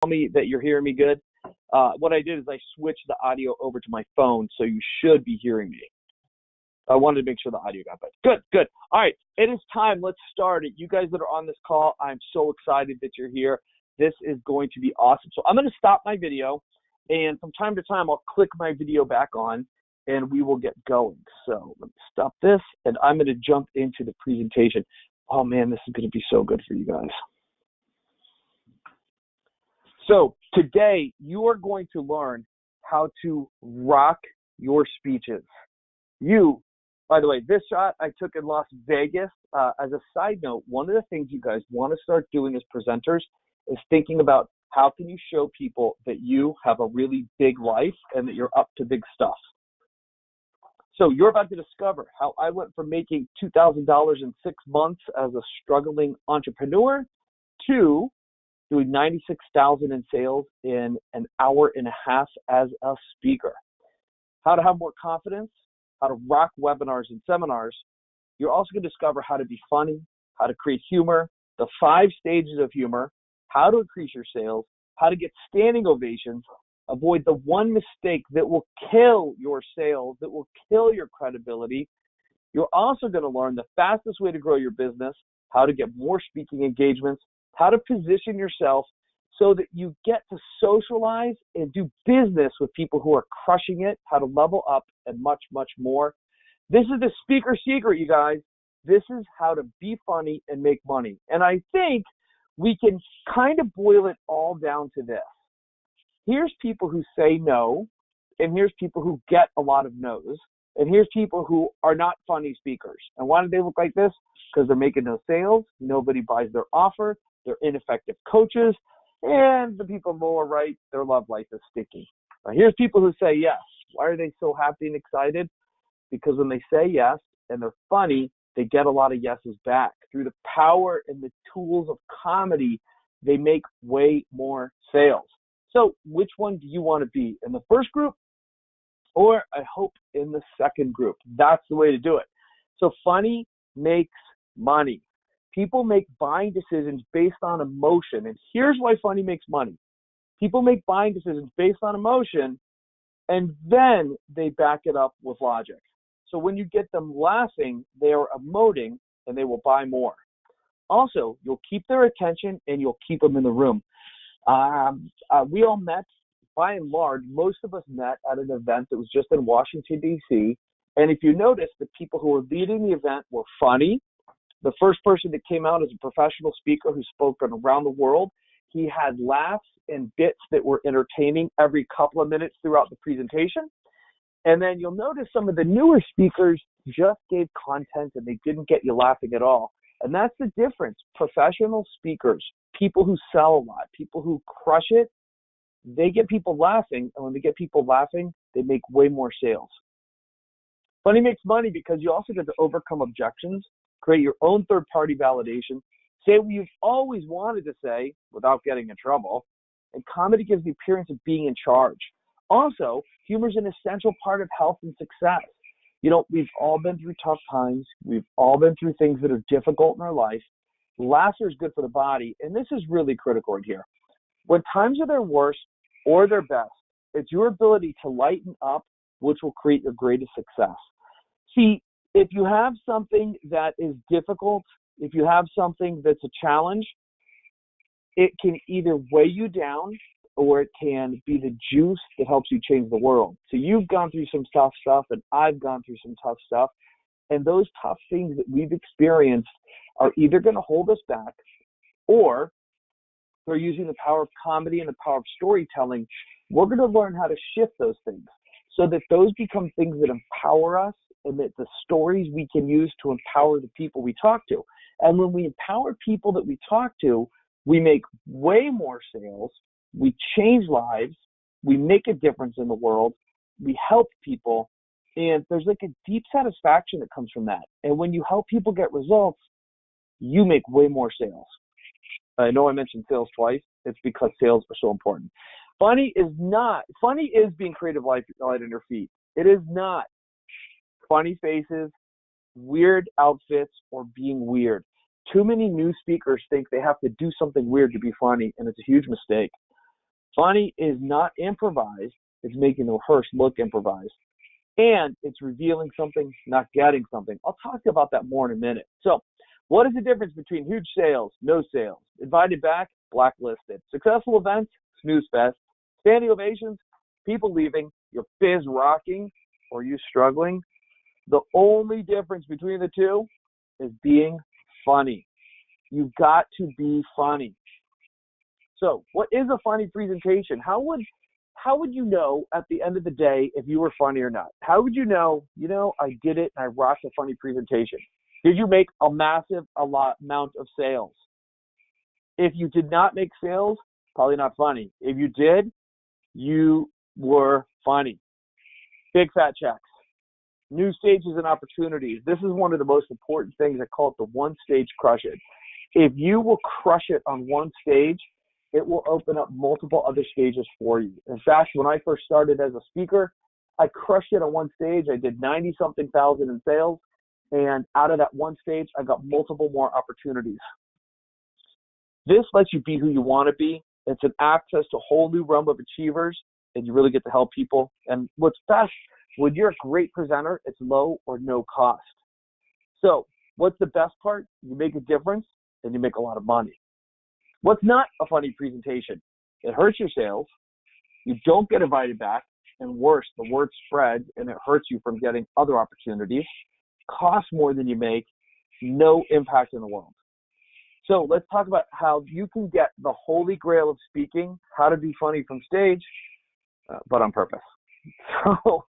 tell me that you're hearing me good. What I did is I switched the audio over to my phone, so you should be hearing me. I wanted to make sure the audio got better. Good, good. All right, it is time. Let's start it. You guys that are on this call, I'm so excited that you're here. This is going to be awesome. So I'm going to stop my video, and from time to time, I'll click my video back on, and we will get going. So let me stop this, and I'm going to jump into the presentation. Oh, man, this is going to be so good for you guys. So today, you are going to learn how to rock your speeches. By the way, this shot I took in Las Vegas. As a side note, one of the things you guys want to start doing as presenters is thinking about how can you show people that you have a really big life and that you're up to big stuff. So you're about to discover how I went from making $2,000 in 6 months as a struggling entrepreneur to doing $96,000 in sales in an hour and a half as a speaker. How to have more confidence, how to rock webinars and seminars. You're also going to discover how to be funny, how to create humor, the 5 stages of humor, how to increase your sales, how to get standing ovations, avoid the one mistake that will kill your sales, that will kill your credibility. You're also going to learn the fastest way to grow your business, how to get more speaking engagements, how to position yourself so that you get to socialize and do business with people who are crushing it, how to level up, and much, much more. This is the speaker secret, you guys. This is how to be funny and make money. And I think we can kind of boil it all down to this. Here's people who say no, and here's people who get a lot of no's, and here's people who are not funny speakers. And why do they look like this? Because they're making no sales, nobody buys their offer, they're ineffective coaches, and the people lower right, their love life is sticky. Now, here's people who say yes. Why are they so happy and excited? Because when they say yes and they're funny, they get a lot of yeses back. Through the power and the tools of comedy, they make way more sales. So which one do you want to be? In the first group, or I hope in the second group? That's the way to do it. So funny makes money. People make buying decisions based on emotion. And here's why funny makes money. People make buying decisions based on emotion, and then they back it up with logic. So when you get them laughing, they are emoting, and they will buy more. Also, you'll keep their attention, and you'll keep them in the room. We all met, by and large, most of us met at an event that was just in Washington, D.C. And if you notice, the people who were leading the event were funny. The first person that came out as a professional speaker who spoke around the world, he had laughs and bits that were entertaining every couple of minutes throughout the presentation. And then you'll notice some of the newer speakers just gave content and they didn't get you laughing at all. And that's the difference. Professional speakers, people who sell a lot, people who crush it, they get people laughing. And when they get people laughing, they make way more sales. Funny makes money because you also get to overcome objections, create your own third-party validation, say what you've always wanted to say without getting in trouble, and comedy gives the appearance of being in charge. Also, humor is an essential part of health and success. You know, we've all been through tough times. We've all been through things that are difficult in our life. Laughter is good for the body, and this is really critical right here. When times are their worst or their best, it's your ability to lighten up which will create your greatest success. See, if you have something that is difficult, if you have something that's a challenge, it can either weigh you down or it can be the juice that helps you change the world. So you've gone through some tough stuff and I've gone through some tough stuff. And those tough things that we've experienced are either going to hold us back or they're using the power of comedy and the power of storytelling. We're going to learn how to shift those things so that those become things that empower us and that the stories we can use to empower the people we talk to. And when we empower people that we talk to, we make way more sales, we change lives, we make a difference in the world, we help people, and there's like a deep satisfaction that comes from that. And when you help people get results, you make way more sales. I know I mentioned sales twice. It's because sales are so important. Funny is being creative light on your feet. It is not funny faces, weird outfits, or being weird. Too many new speakers think they have to do something weird to be funny, and it's a huge mistake. Funny is not improvised. It's making the rehearse look improvised. And it's revealing something, not getting something. I'll talk about that more in a minute. So what is the difference between huge sales, no sales, invited back, blacklisted, successful events, snooze fest, standing ovations, people leaving, your biz rocking, or you struggling? The only difference between the two is being funny. You've got to be funny. So what is a funny presentation? How would you know at the end of the day if you were funny or not? How would you know, I did it and I rocked a funny presentation? Did you make a massive amount of sales? If you did not make sales, probably not funny. If you did, you were funny. Big fat checks. New stages and opportunities. This is one of the most important things. I call it the one stage crush it. If you will crush it on one stage, it will open up multiple other stages for you. In fact, when I first started as a speaker, I crushed it on one stage. I did 90-something thousand in sales. And out of that one stage, I got multiple more opportunities. This lets you be who you want to be. It's an access to a whole new realm of achievers, and you really get to help people. And what's best, when you're a great presenter, it's low or no cost. So what's the best part? You make a difference, and you make a lot of money. What's not a funny presentation? It hurts your sales. You don't get invited back. And worse, the word spreads, and it hurts you from getting other opportunities. Costs more than you make. No impact in the world. So let's talk about how you can get the holy grail of speaking, how to be funny from stage, but on purpose. So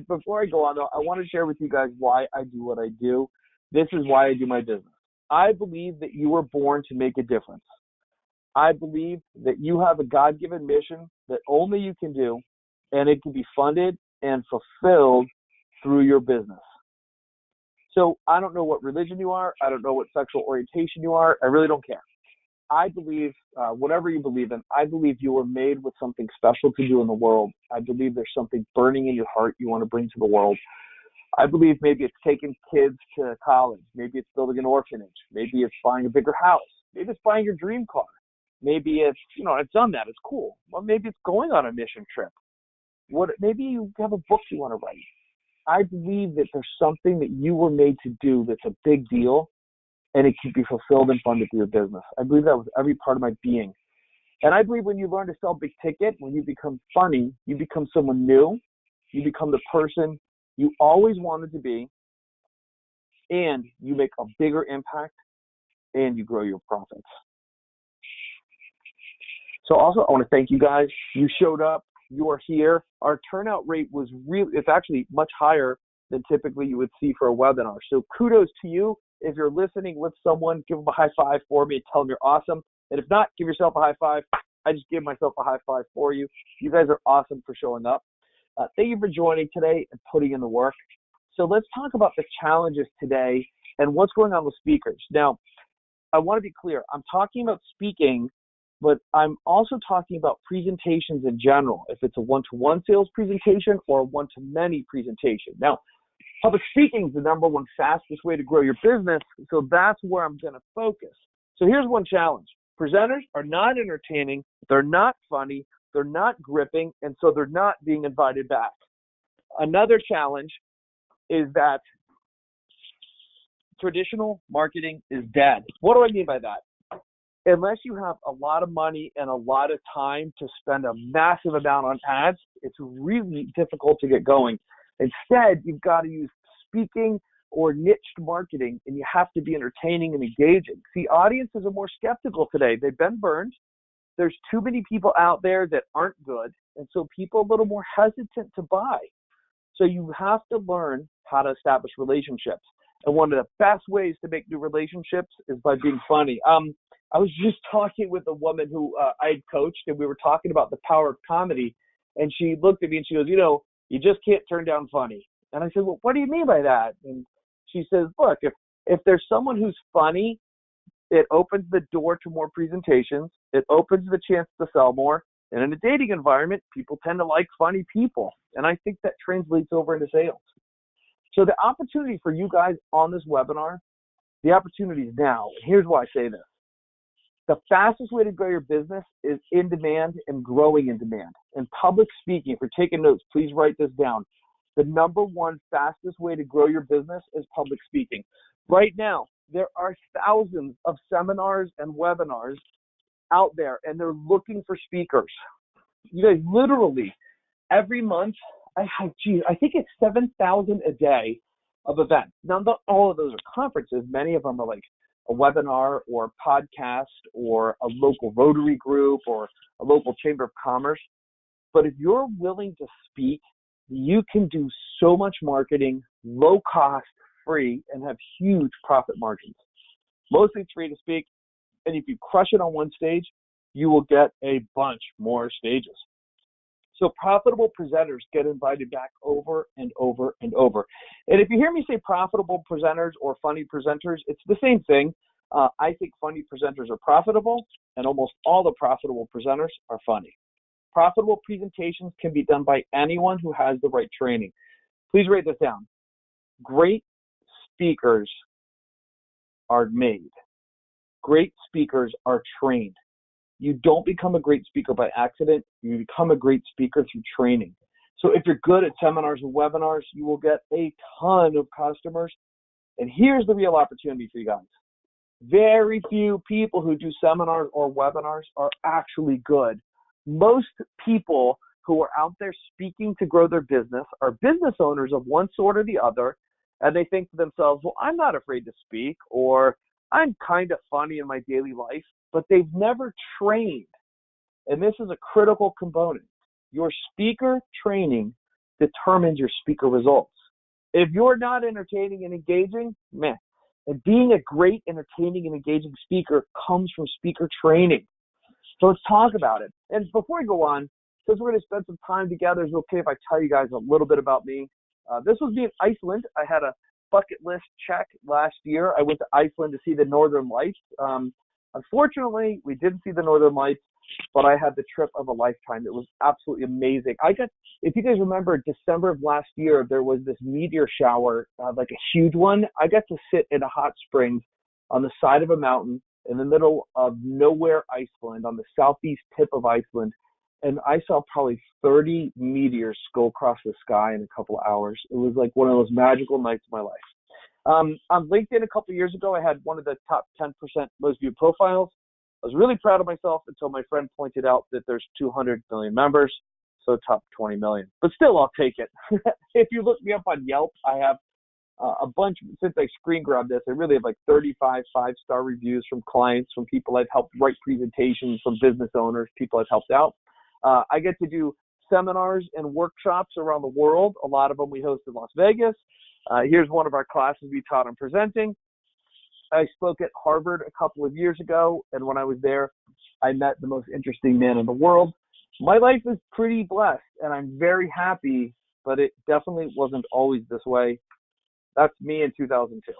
before I go on, though, I want to share with you guys why I do what I do. This is why I do my business. I believe that you were born to make a difference. I believe that you have a God-given mission that only you can do, and it can be funded and fulfilled through your business. So I don't know what religion you are. I don't know what sexual orientation you are. I really don't care. I believe, whatever you believe in, I believe you were made with something special to do in the world. I believe there's something burning in your heart you want to bring to the world. I believe maybe it's taking kids to college. Maybe it's building an orphanage. Maybe it's buying a bigger house. Maybe it's buying your dream car. Maybe it's, I've done that. It's cool. Well, maybe it's going on a mission trip. Maybe you have a book you want to write. I believe that there's something that you were made to do that's a big deal, and it can be fulfilled and funded through your business. I believe that with every part of my being. And I believe when you learn to sell big ticket, when you become funny, you become someone new. You become the person you always wanted to be, and you make a bigger impact, and you grow your profits. So also, I want to thank you guys. You showed up. You are here. Our turnout rate was it's actually much higher than typically you would see for a webinar. So kudos to you. If you're listening with someone, give them a high five for me and tell them you're awesome. And if not, give yourself a high five. I just gave myself a high five for you. You guys are awesome for showing up. Thank you for joining today and putting in the work. So let's talk about the challenges today and what's going on with speakers. Now, I want to be clear. I'm talking about speaking, but I'm also talking about presentations in general, if it's a one-to-one sales presentation or a one-to-many presentation. Now, public speaking is the number one fastest way to grow your business, so that's where I'm going to focus. So here's one challenge. Presenters are not entertaining, they're not funny, they're not gripping, and so they're not being invited back. Another challenge is that traditional marketing is dead. What do I mean by that? Unless you have a lot of money and a lot of time to spend a massive amount on ads, it's really difficult to get going. Instead, you've got to use speaking or niched marketing, and you have to be entertaining and engaging. See, audiences are more skeptical today. They've been burned. There's too many people out there that aren't good, and so people are a little more hesitant to buy. So you have to learn how to establish relationships. And one of the best ways to make new relationships is by being funny. I was just talking with a woman who I had coached, and we were talking about the power of comedy. And she looked at me and she goes, you just can't turn down funny. And I said, well, what do you mean by that? And she says, look, if there's someone who's funny, it opens the door to more presentations. It opens the chance to sell more. And in a dating environment, people tend to like funny people. And I think that translates over into sales. So the opportunity for you guys on this webinar, the opportunity is now. And here's why I say this. The fastest way to grow your business is in demand and growing in demand. And public speaking, if you're taking notes, please write this down. The number one fastest way to grow your business is public speaking. Right now, there are thousands of seminars and webinars out there, and they're looking for speakers. You guys, literally, every month, I think it's 7,000 a day of events. Now, not all of those are conferences. Many of them are like a webinar or a podcast or a local Rotary group or a local Chamber of Commerce. But if you're willing to speak, you can do so much marketing, low cost, free, and have huge profit margins. Mostly it's free to speak. And if you crush it on one stage, you will get a bunch more stages. So profitable presenters get invited back over and over and over. And if you hear me say profitable presenters or funny presenters, it's the same thing. I think funny presenters are profitable, and almost all the profitable presenters are funny. Profitable presentations can be done by anyone who has the right training. Please write this down. Great speakers are made. Great speakers are trained. You don't become a great speaker by accident. You become a great speaker through training. So if you're good at seminars and webinars, you will get a ton of customers. And here's the real opportunity for you guys. Very few people who do seminars or webinars are actually good. Most people who are out there speaking to grow their business are business owners of one sort or the other, and they think to themselves, well, I'm not afraid to speak, or I'm kind of funny in my daily life, but they've never trained. And this is a critical component. Your speaker training determines your speaker results. If you're not entertaining and engaging, man, and being a great entertaining and engaging speaker comes from speaker training. So let's talk about it. And before we go on, because we're going to spend some time together, is it okay if I tell you guys a little bit about me? This was me in Iceland. I had a bucket list check last year. I went to Iceland to see the Northern Lights. Unfortunately, we didn't see the Northern Lights, but I had the trip of a lifetime. It was absolutely amazing. If you guys remember, December of last year, there was this meteor shower, like a huge one. I got to sit in a hot springs on the side of a mountain in the middle of nowhere, Iceland, on the southeast tip of Iceland. And I saw probably 30 meteors go across the sky in a couple of hours. It was like one of those magical nights of my life. On LinkedIn a couple of years ago, I had one of the top 10% most viewed profiles. I was really proud of myself until my friend pointed out that there's 200 million members, so top 20 million. But still, I'll take it. If you look me up on Yelp, I have a bunch, since I screen grabbed this, I really have like 35 five-star reviews from clients, from people I've helped write presentations, from business owners, people I've helped out. I get to do seminars and workshops around the world. A lot of them we host in Las Vegas. Here's one of our classes we taught on presenting. I spoke at Harvard a couple of years ago, and when I was there, I met the most interesting man in the world. My life is pretty blessed, and I'm very happy, but it definitely wasn't always this way. That's me in 2002.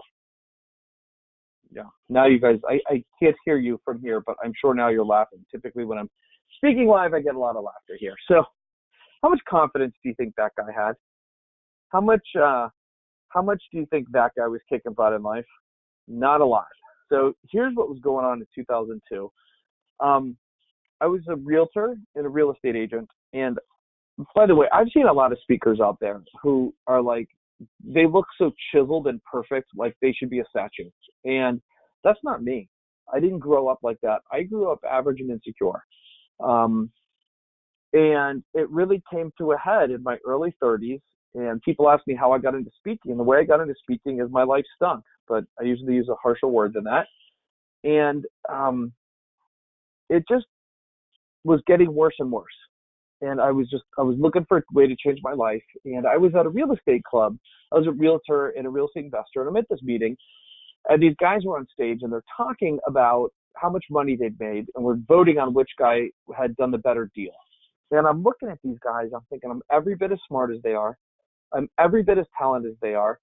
Yeah. Now you guys, I can't hear you from here, but I'm sure now you're laughing. Typically when I'm speaking live, I get a lot of laughter here. So how much confidence do you think that guy had? How much do you think that guy was kicking butt in life? Not a lot. So here's what was going on in 2002. I was a realtor and a real estate agent. And by the way, I've seen a lot of speakers out there who are like, they look so chiseled and perfect, like they should be a statue. And that's not me. I didn't grow up like that. I grew up average and insecure. And it really came to a head in my early 30s. And people ask me how I got into speaking. And the way I got into speaking is my life stunk. But I usually use a harsher word than that. And it just was getting worse and worse. And I was looking for a way to change my life. And I was at a real estate club. I was a realtor and a real estate investor. And I'm at this meeting. And these guys were on stage. And they're talking about how much money they'd made. And we're voting on which guy had done the better deal. And I'm looking at these guys. I'm thinking, I'm every bit as smart as they are. I'm every bit as talented as they are.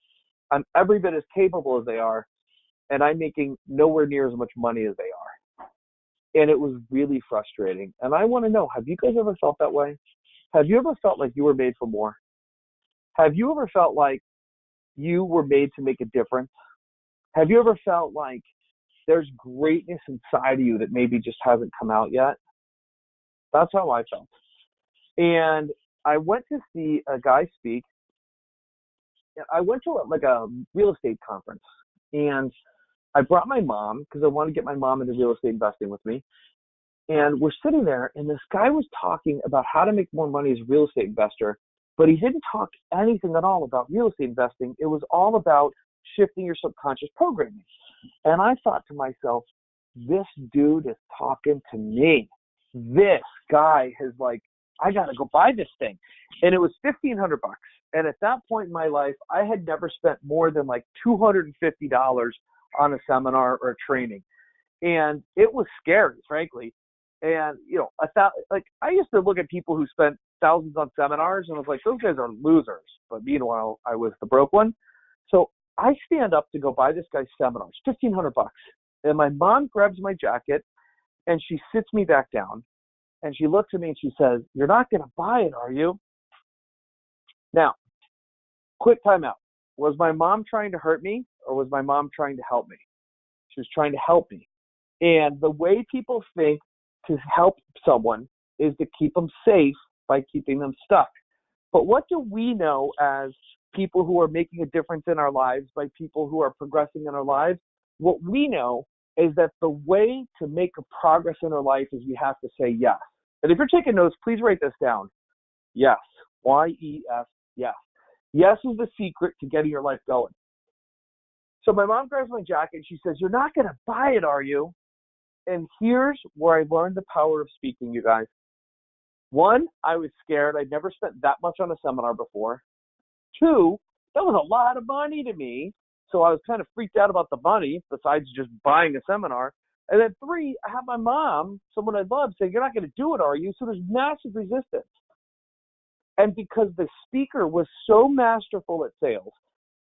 I'm every bit as capable as they are. And I'm making nowhere near as much money as they are. And it was really frustrating. And I want to know, have you guys ever felt that way? Have you ever felt like you were made for more? Have you ever felt like you were made to make a difference? Have you ever felt like there's greatness inside of you that maybe just hasn't come out yet. That's how I felt. And I went to see a guy speak. I went to a real estate conference, and I brought my mom because I wanted to get my mom into real estate investing with me. And we're sitting there, and this guy was talking about how to make more money as a real estate investor, but he didn't talk anything at all about real estate investing. It was all about shifting your subconscious programming. And I thought to myself, this dude is talking to me. This guy is like, I got to go buy this thing. And it was $1,500. And at that point in my life, I had never spent more than like $250 on a seminar or a training. And it was scary, frankly. And, I used to look at people who spent thousands on seminars and I was like, those guys are losers. But meanwhile, I was the broke one. So I stand up to go buy this guy's seminars, $1,500. And my mom grabs my jacket and she sits me back down and she looks at me and she says, "You're not going to buy it, are you?" Now, quick time out. Was my mom trying to hurt me or was my mom trying to help me? She was trying to help me. And the way people think to help someone is to keep them safe by keeping them stuck. But what do we know as people who are making a difference in our lives, by people who are progressing in our lives? What we know is that the way to make a progress in our life is we have to say yes. And if you're taking notes, please write this down. Yes. Y-E-S, yes. Yes is the secret to getting your life going. So my mom grabs my jacket and she says, "You're not going to buy it, are you?" And here's where I learned the power of speaking, you guys. One, I was scared. I'd never spent that much on a seminar before. Two, that was a lot of money to me. So I was kind of freaked out about the money, besides just buying a seminar. And then three, I have my mom, someone I love, saying, "You're not going to do it, are you?" So there's massive resistance. And because the speaker was so masterful at sales,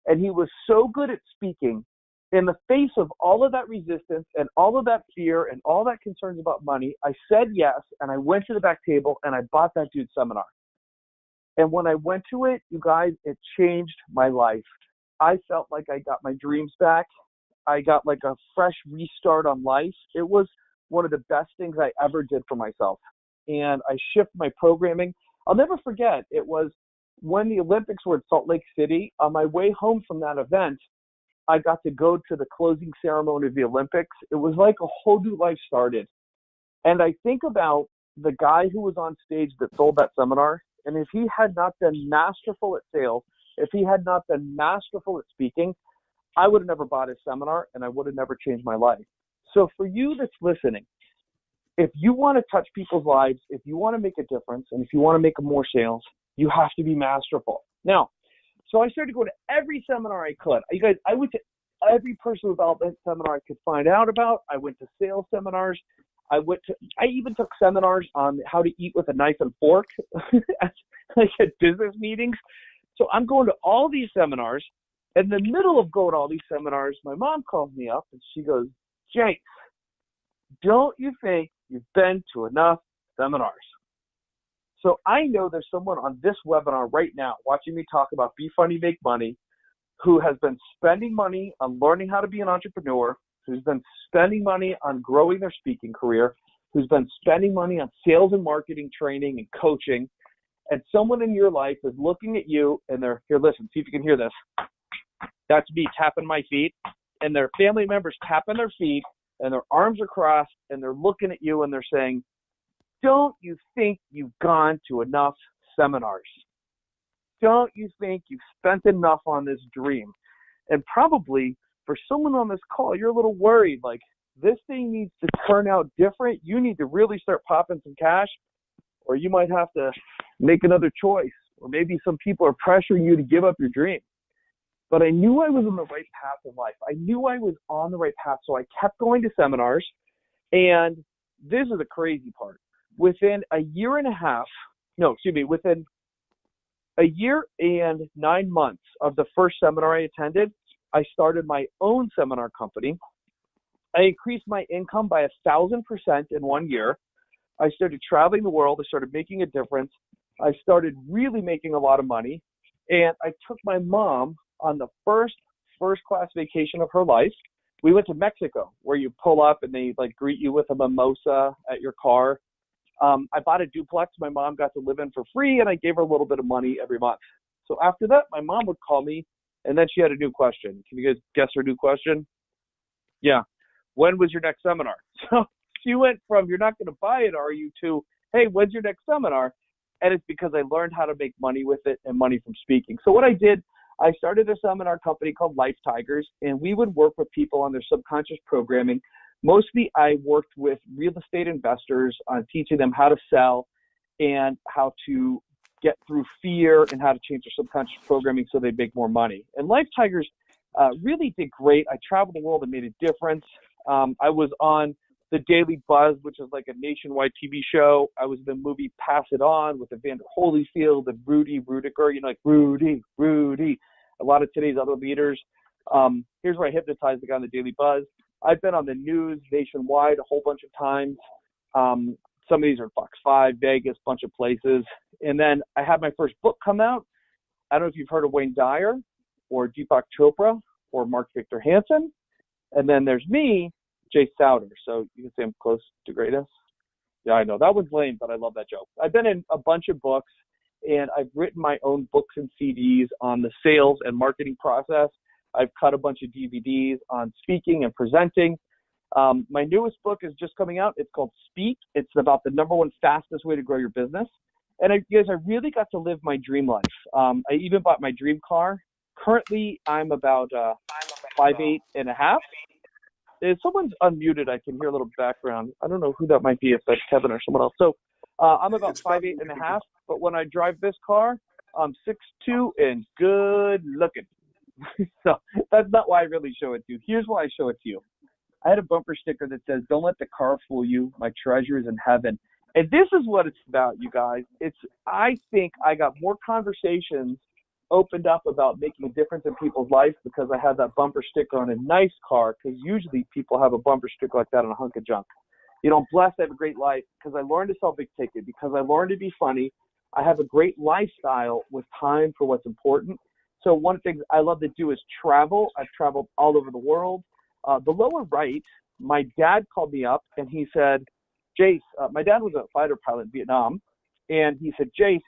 and he was so good at speaking, in the face of all of that resistance and all of that fear and all that concerns about money, I said yes, and I went to the back table and I bought that dude's seminar. And when I went to it, you guys, it changed my life. I felt like I got my dreams back. I got like a fresh restart on life. It was one of the best things I ever did for myself. And I shifted my programming. I'll never forget, it was when the Olympics were in Salt Lake City. On my way home from that event, I got to go to the closing ceremony of the Olympics. It was like a whole new life started. And I think about the guy who was on stage that sold that seminar, and if he had not been masterful at sales, if he had not been masterful at speaking, I would have never bought his seminar and I would have never changed my life. So for you that's listening, if you want to touch people's lives, if you want to make a difference, and if you want to make more sales, you have to be masterful. Now, so I started going to every seminar I could. You guys, I went to every personal development seminar I could find out about. I went to sales seminars. I even took seminars on how to eat with a knife and fork like at business meetings. So I'm going to all these seminars. In the middle of going to all these seminars, my mom calls me up and she goes, "Jase, don't you think you've been to enough seminars?" So I know there's someone on this webinar right now watching me talk about Be Funny, Make Money, who has been spending money on learning how to be an entrepreneur, who's been spending money on growing their speaking career, who's been spending money on sales and marketing training and coaching. And someone in your life is looking at you and they're, here, listen, see if you can hear this. That's me tapping my feet, and their family members tapping their feet and their arms are crossed and they're looking at you and they're saying, "Don't you think you've gone to enough seminars? Don't you think you've spent enough on this dream?" And probably for someone on this call, you're a little worried, like, this thing needs to turn out different. You need to really start popping some cash, or you might have to make another choice, or maybe some people are pressuring you to give up your dream. But I knew I was on the right path in life. I knew I was on the right path, so I kept going to seminars. And this is the crazy part. Within a year and 9 months of the first seminar I attended, I started my own seminar company. I increased my income by 1,000% in 1 year. I started traveling the world. I started making a difference. I started really making a lot of money. And I took my mom on the first class vacation of her life. We went to Mexico, where you pull up and they like greet you with a mimosa at your car. I bought a duplex my mom got to live in for free, and I gave her a little bit of money every month. So after that, my mom would call me, and then she had a new question. Can you guys guess her new question? Yeah. When was your next seminar? So she went from, you're not going to buy it, are you, to, hey, when's your next seminar? And it's because I learned how to make money with it and money from speaking. So what I did, I started a seminar company called Life Tigers, and we would work with people on their subconscious programming. Mostly I worked with real estate investors on teaching them how to sell and how to get through fear and how to change their subconscious programming so they make more money. And Life Tigers really did great. I traveled the world and made a difference. I was on the Daily Buzz, which is like a nationwide TV show. I was in the movie Pass It On with Evander Holyfield and Rudy Rudiger, like Rudy. A lot of today's other leaders. Here's where I hypnotized the guy on the Daily Buzz. I've been on the news nationwide a whole bunch of times. Some of these are Fox 5, Vegas, bunch of places. And then I had my first book come out. I don't know if you've heard of Wayne Dyer or Deepak Chopra or Mark Victor Hansen. And then there's me, Jase Souder. So you can say I'm close to greatness. Yeah, I know. That was lame, but I love that joke. I've been in a bunch of books, and I've written my own books and CDs on the sales and marketing process. I've cut a bunch of DVDs on speaking and presenting. My newest book is just coming out. It's called Speak. It's about the #1 fastest way to grow your business. And I really got to live my dream life. I even bought my dream car. Currently, I'm about 5'8.5". If someone's unmuted, I can hear a little background. I don't know who that might be, if that's Kevin or someone else. So I'm about 5'8.5", but when I drive this car, I'm 6'2" and good looking. So that's not why I really show it to you. Here's why I show it to you. I had a bumper sticker that says, "Don't let the car fool you. My treasure is in heaven." And this is what it's about, you guys. I think I got more conversations opened up about making a difference in people's lives because I had that bumper sticker on a nice car, because usually people have a bumper sticker like that on a hunk of junk. I'm blessed. I have a great life because I learned to sell big ticket, because I learned to be funny. I have a great lifestyle with time for what's important. So one of the things I love to do is travel. I've traveled all over the world. The lower right, my dad called me up and he said, "Jase," my dad was a fighter pilot in Vietnam, and he said, "Jase,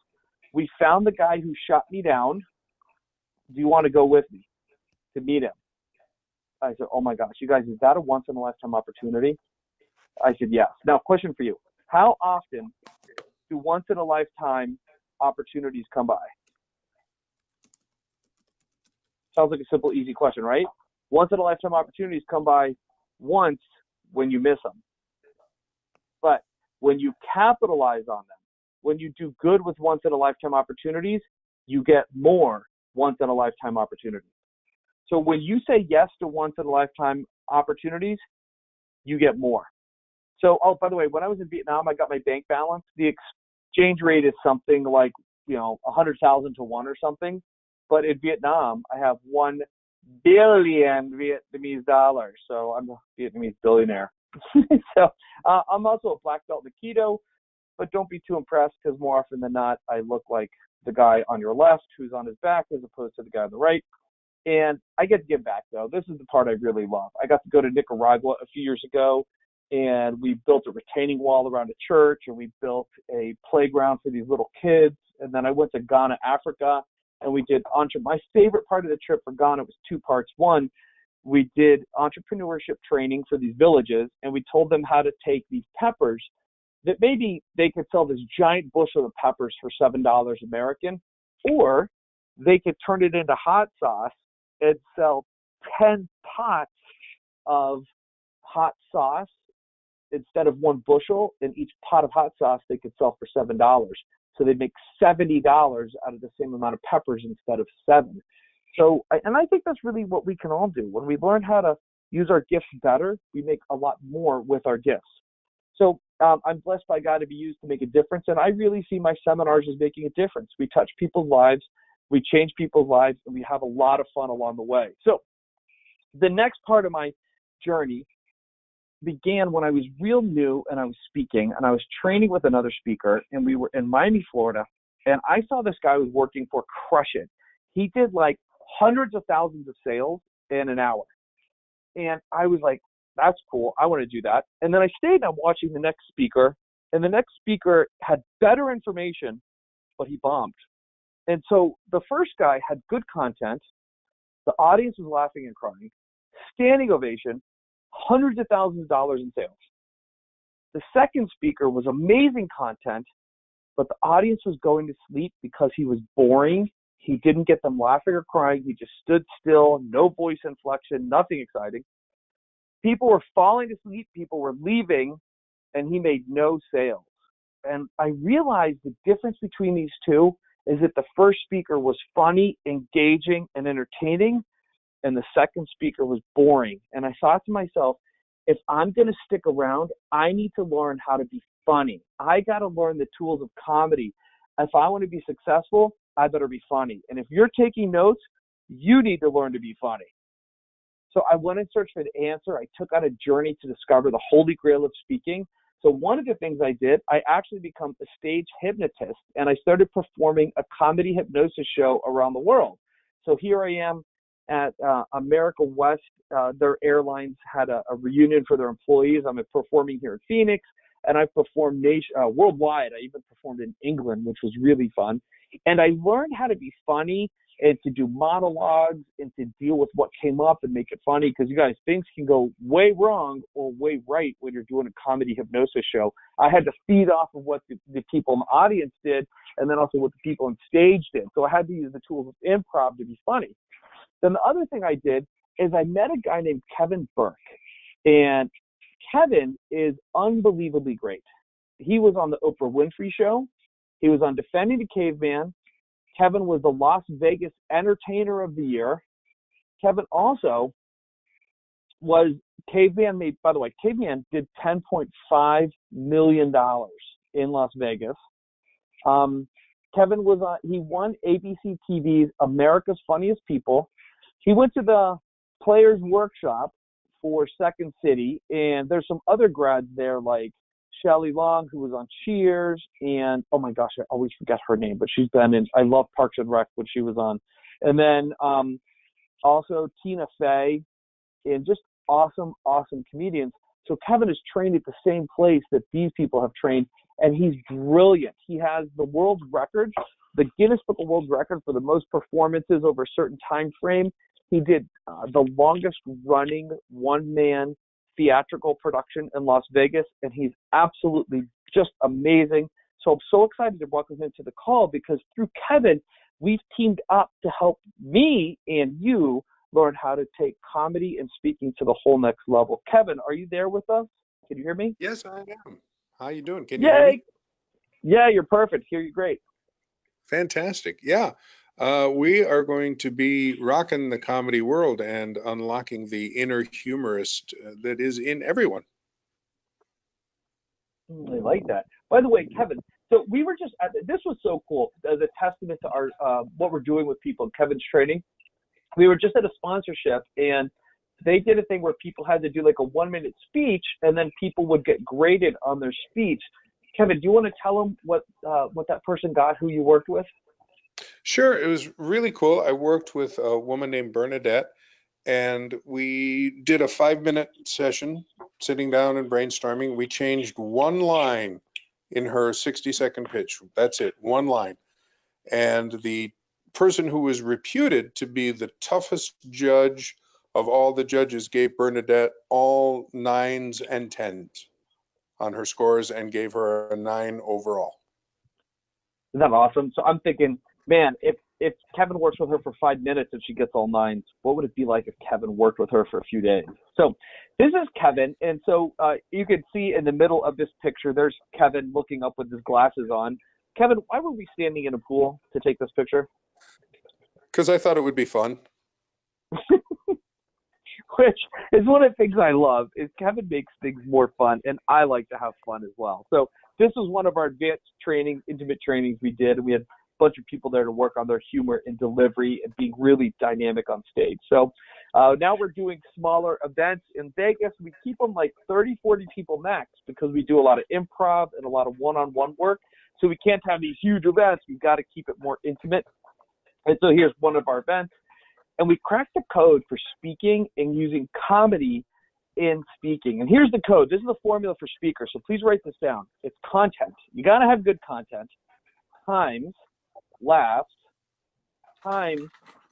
we found the guy who shot me down. Do you want to go with me to meet him?" I said, "Oh my gosh, you guys, is that a once in a lifetime opportunity?" I said, "Yes." Now, question for you. How often do once in a lifetime opportunities come by? Sounds like a simple, easy question, right? Once in a lifetime opportunities come by once when you miss them. But when you capitalize on them, when you do good with once in a lifetime opportunities, you get more once in a lifetime opportunities. So when you say yes to once in a lifetime opportunities, you get more. So, by the way, when I was in Vietnam, I got my bank balance. The exchange rate is something like, 100,000 to 1 or something. But in Vietnam, I have 1 billion Vietnamese dollars. So I'm a Vietnamese billionaire. So I'm also a black belt in Aikido, but don't be too impressed, because more often than not, I look like the guy on your left who's on his back as opposed to the guy on the right. And I get to give back, though. This is the part I really love. I got to go to Nicaragua a few years ago, and we built a retaining wall around a church, and we built a playground for these little kids. And then I went to Ghana, Africa, and we did my favorite part of the trip for Ghana was 2 parts. One, we did entrepreneurship training for these villages, and we told them how to take these peppers that maybe they could sell this giant bushel of peppers for $7 American, or they could turn it into hot sauce and sell 10 pots of hot sauce instead of 1 bushel. And each pot of hot sauce they could sell for $7. So they'd make $70 out of the same amount of peppers instead of 7. So, and I think that's really what we can all do. When we learn how to use our gifts better, we make a lot more with our gifts. So I'm blessed by God to be used to make a difference. And I really see my seminars as making a difference. We touch people's lives, we change people's lives, and we have a lot of fun along the way. So the next part of my journey began when I was real new and I was speaking, and I was training with another speaker, and we were in Miami, Florida, and I saw this guy who was working for Crush It. He did like hundreds of thousands of sales in an hour. And I was like, that's cool. I want to do that. And then I stayed and I'm watching the next speaker, and the next speaker had better information, but he bombed. And so the first guy had good content. The audience was laughing and crying, standing ovation, hundreds of thousands of dollars in sales. The second speaker was amazing content, but the audience was going to sleep because he was boring. He didn't get them laughing or crying. He just stood still, no voice inflection, nothing exciting. People were falling asleep. People were leaving, and he made no sales. And I realized the difference between these two is that the first speaker was funny, engaging, and entertaining, and the second speaker was boring. And I thought to myself, if I'm going to stick around, I need to learn how to be funny. I got to learn the tools of comedy. If I want to be successful, I better be funny. And if you're taking notes, you need to learn to be funny. So I went and searched for the answer. I took on a journey to discover the holy grail of speaking. So one of the things I did, I actually became a stage hypnotist, and I started performing a comedy hypnosis show around the world. So here I am at America West. Their airlines had a reunion for their employees. I'm performing here in Phoenix, and I've performed worldwide. I even performed in England, which was really fun. And I learned how to be funny and to do monologues and to deal with what came up and make it funny, because you guys, things can go way wrong or way right when you're doing a comedy hypnosis show. I had to feed off of what the people in the audience did, and then also what the people on stage did. So I had to use the tools of improv to be funny. Then the other thing I did is I met a guy named Kevin Burke, and Kevin is unbelievably great. He was on the Oprah Winfrey Show. He was on Defending the Caveman. Kevin was the Las Vegas Entertainer of the Year. Kevin also was Caveman made, by the way, Caveman did $10.5 million in Las Vegas. Kevin was he won ABC TV's America's Funniest People. He went to the Players Workshop for Second City, and there's some other grads there like Shelley Long, who was on Cheers, and oh my gosh, I always forget her name, but she's been in, I love Parks and Rec, when she was on. And then also Tina Fey, and just awesome comedians. So Kevin is trained at the same place that these people have trained, and he's brilliant. He has the world's record, the Guinness Book of World Record for the most performances over a certain time frame. He did the longest running one-man theatrical production in Las Vegas, and he's absolutely just amazing. So I'm so excited to welcome him to the call, because through Kevin, we've teamed up to help me and you learn how to take comedy and speaking to the whole next level. Kevin, are you there with us? Can you hear me? Yes, I am. How you doing? Can you hear me? Yeah, you're perfect. Hear you great. Fantastic. Yeah. We are going to be rocking the comedy world and unlocking the inner humorist that is in everyone. I like that. By the way, Kevin, so we were just this was so cool as a testament to our what we're doing with people in Kevin's training. We were just at a sponsorship, and they did a thing where people had to do like a 1-minute speech, and then people would get graded on their speech. Kevin, do you want to tell them what that person got who you worked with? Sure. It was really cool. I worked with a woman named Bernadette, and we did a 5-minute session sitting down and brainstorming. We changed one line in her 60-second pitch. That's it, one line. And the person who was reputed to be the toughest judge of all the judges gave Bernadette all 9s and 10s on her scores and gave her a 9 overall. Isn't that awesome? So I'm thinking, man, if Kevin works with her for 5 minutes and she gets all 9s, what would it be like if Kevin worked with her for a few days? So this is Kevin, and so you can see in the middle of this picture, there's Kevin looking up with his glasses on. Kevin, why were we standing in a pool to take this picture? Because I thought it would be fun. Which is one of the things I love, is Kevin makes things more fun, and I like to have fun as well. So this was one of our advanced trainings, intimate trainings we did, and we had a bunch of people there to work on their humor and delivery and being really dynamic on stage. So now we're doing smaller events in Vegas. We keep them like 30, 40 people max, because we do a lot of improv and a lot of one-on-one work. So we can't have these huge events. We've got to keep it more intimate. And so here's one of our events. And we cracked the code for speaking and using comedy in speaking. And here's the code. This is the formula for speakers. So please write this down. It's content. You got to have good content times laughs times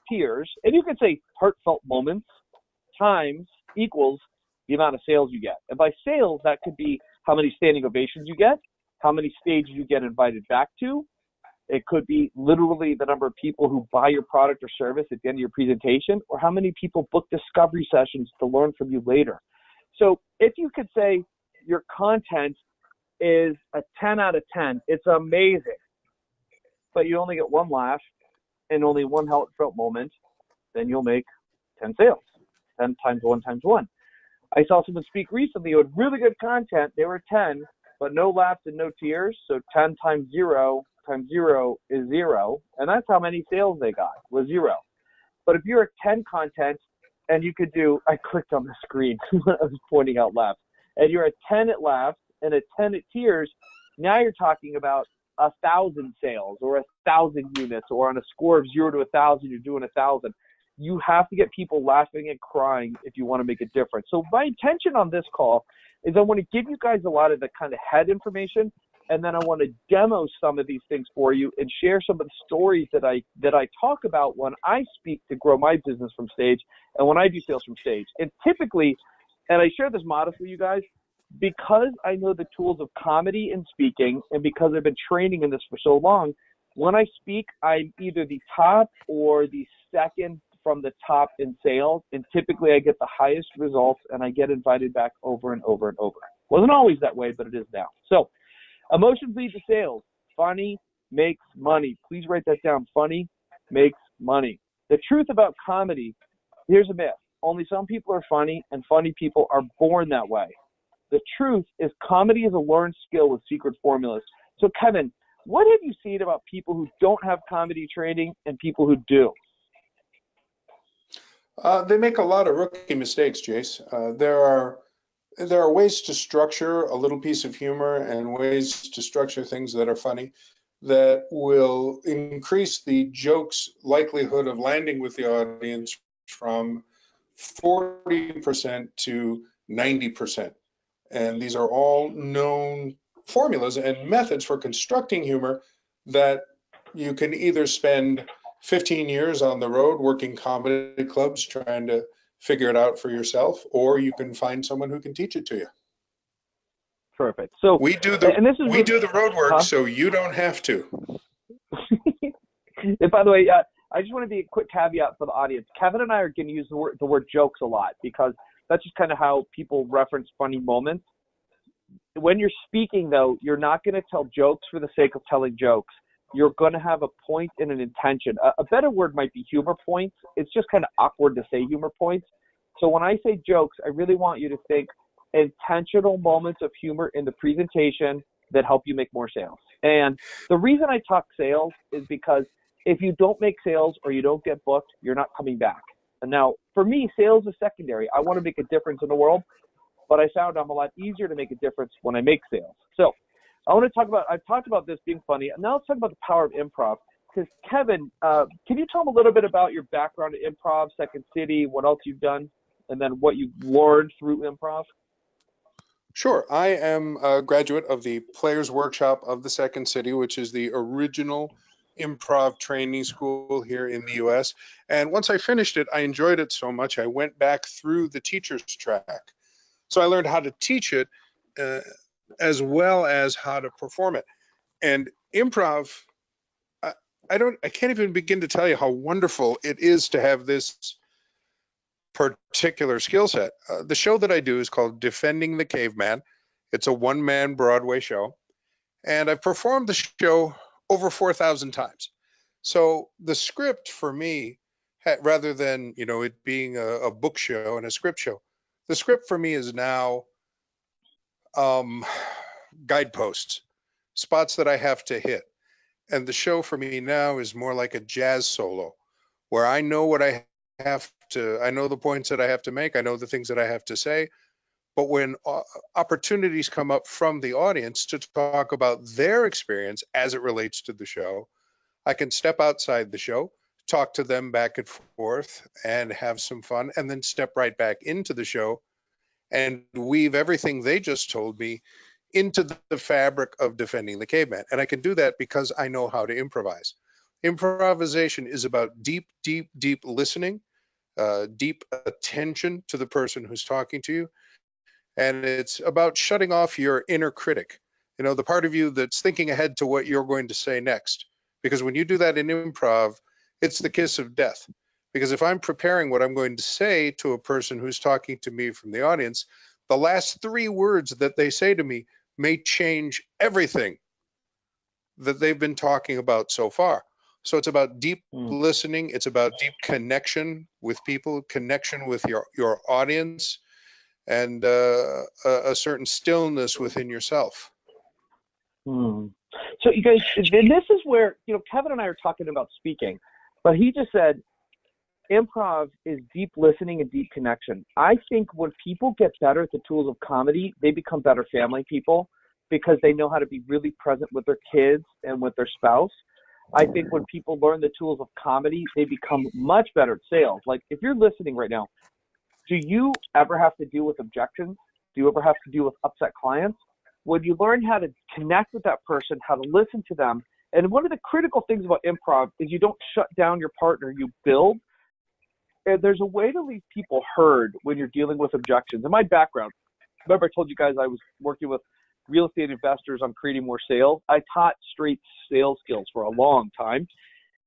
tears. And you could say heartfelt moments times equals the amount of sales you get. And by sales, that could be how many standing ovations you get, how many stages you get invited back to. It could be literally the number of people who buy your product or service at the end of your presentation, or how many people book discovery sessions to learn from you later. So if you could say your content is a 10 out of 10, it's amazing, but you only get one laugh and only one heartfelt moment, then you'll make 10 sales. 10 times 1 times 1. I saw someone speak recently who had really good content. They were 10, but no laughs and no tears. So 10 times 0 is 0. And that's how many sales they got, was 0. But if you're a 10 content and you could do, I clicked on the screen when I was pointing out laughs, and you're a 10 at laughs and a 10 at tears, now you're talking about 1,000 sales or 1,000 units, or on a score of 0 to 1,000, you're doing 1,000. You have to get people laughing and crying if you want to make a difference. So my intention on this call is I want to give you guys a lot of the kind of head information, and then I want to demo some of these things for you and share some of the stories that I talk about when I speak to grow my business from stage and when I do sales from stage. And typically, and I share this modestly, you guys, because I know the tools of comedy and speaking, and because I've been training in this for so long, when I speak, I'm either the top or the second from the top in sales, and typically I get the highest results and I get invited back over and over and over. Wasn't always that way, but it is now. So emotions lead to sales. Funny makes money. Please write that down. Funny makes money. The truth about comedy, here's a myth. Only some people are funny, and funny people are born that way. The truth is comedy is a learned skill with secret formulas. So Kevin, what have you seen about people who don't have comedy training and people who do? They make a lot of rookie mistakes, Jase. There are ways to structure a little piece of humor and ways to structure things that are funny that will increase the joke's likelihood of landing with the audience from 40% to 90%. And these are all known formulas and methods for constructing humor that you can either spend 15 years on the road working comedy clubs trying to figure it out for yourself, or you can find someone who can teach it to you. Perfect. So, We do and this is we do the road work, huh? so you don't have to. And by the way, I just want to be a quick caveat for the audience. Kevin and I are going to use the word jokes a lot because that's just kind of how people reference funny moments. When you're speaking, though, you're not going to tell jokes for the sake of telling jokes. You're going to have a point and an intention. A better word might be humor points. It's just kind of awkward to say humor points. So when I say jokes, I really want you to think intentional moments of humor in the presentation that help you make more sales. And the reason I talk sales is because if you don't make sales or you don't get booked, you're not coming back. And now, for me, sales is secondary. I want to make a difference in the world, but I found I'm a lot easier to make a difference when I make sales. So I've talked about this being funny, and now let's talk about the power of improv. Because Kevin, can you tell them a little bit about your background in improv, Second City, what else you've done, and then what you've learned through improv? Sure. I am a graduate of the Players Workshop of the Second City, which is the original improv training school here in the US. And once I finished it, I enjoyed it so much, I went back through the teacher's track. So I learned how to teach it uh, as well as how to perform it. And improv, I, I can't even begin to tell you how wonderful it is to have this particular skill set. The show that I do is called Defending the Caveman. It's a one-man Broadway show, and I've performed the show over 4,000 times. So the script for me, rather than it being a book show and a script show, the script for me is now um, guideposts, spots that I have to hit. And the show for me now is more like a jazz solo, where I know what I know the points that I have to make, I know the things that I have to say. But when opportunities come up from the audience to talk about their experience as it relates to the show, I can step outside the show, talk to them back and forth and have some fun, and then step right back into the show and weave everything they just told me into the fabric of defending the caveman. And I can do that because I know how to improvise. Improvisation is about deep, deep, deep listening, deep attention to the person who's talking to you. And it's about shutting off your inner critic, the part of you that's thinking ahead to what you're going to say next. Because when you do that in improv, it's the kiss of death. Because if I'm preparing what I'm going to say to a person who's talking to me from the audience, the last three words that they say to me may change everything that they've been talking about so far. So it's about deep listening. It's about deep connection with people, connection with your audience, and a certain stillness within yourself. So you guys, this is where, Kevin and I are talking about speaking, but he just said improv is deep listening and deep connection. I think when people get better at the tools of comedy, they become better family people because they know how to be really present with their kids and with their spouse. I think when people learn the tools of comedy, they become much better at sales. Like if you're listening right now, do you ever have to deal with objections? Do you ever have to deal with upset clients? When you learn how to connect with that person, how to listen to them, and one of the critical things about improv is you don't shut down your partner, you build. And there's a way to leave people heard when you're dealing with objections. In my background, remember I told you guys I was working with real estate investors on creating more sales. I taught straight sales skills for a long time.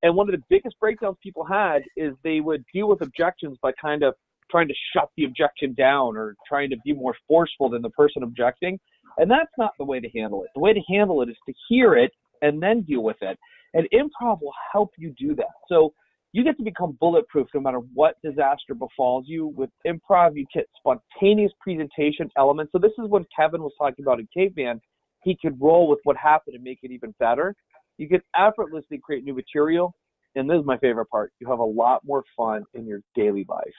And one of the biggest breakdowns people had is they would deal with objections by kind of trying to shut the objection down or trying to be more forceful than the person objecting. And that's not the way to handle it. The way to handle it is to hear it and then deal with it. And improv will help you do that. So you get to become bulletproof no matter what disaster befalls you. With improv, you get spontaneous presentation elements. So this is what Kevin was talking about in Caveman. He could roll with what happened and make it even better. You can effortlessly create new material. And this is my favorite part. You have a lot more fun in your daily life.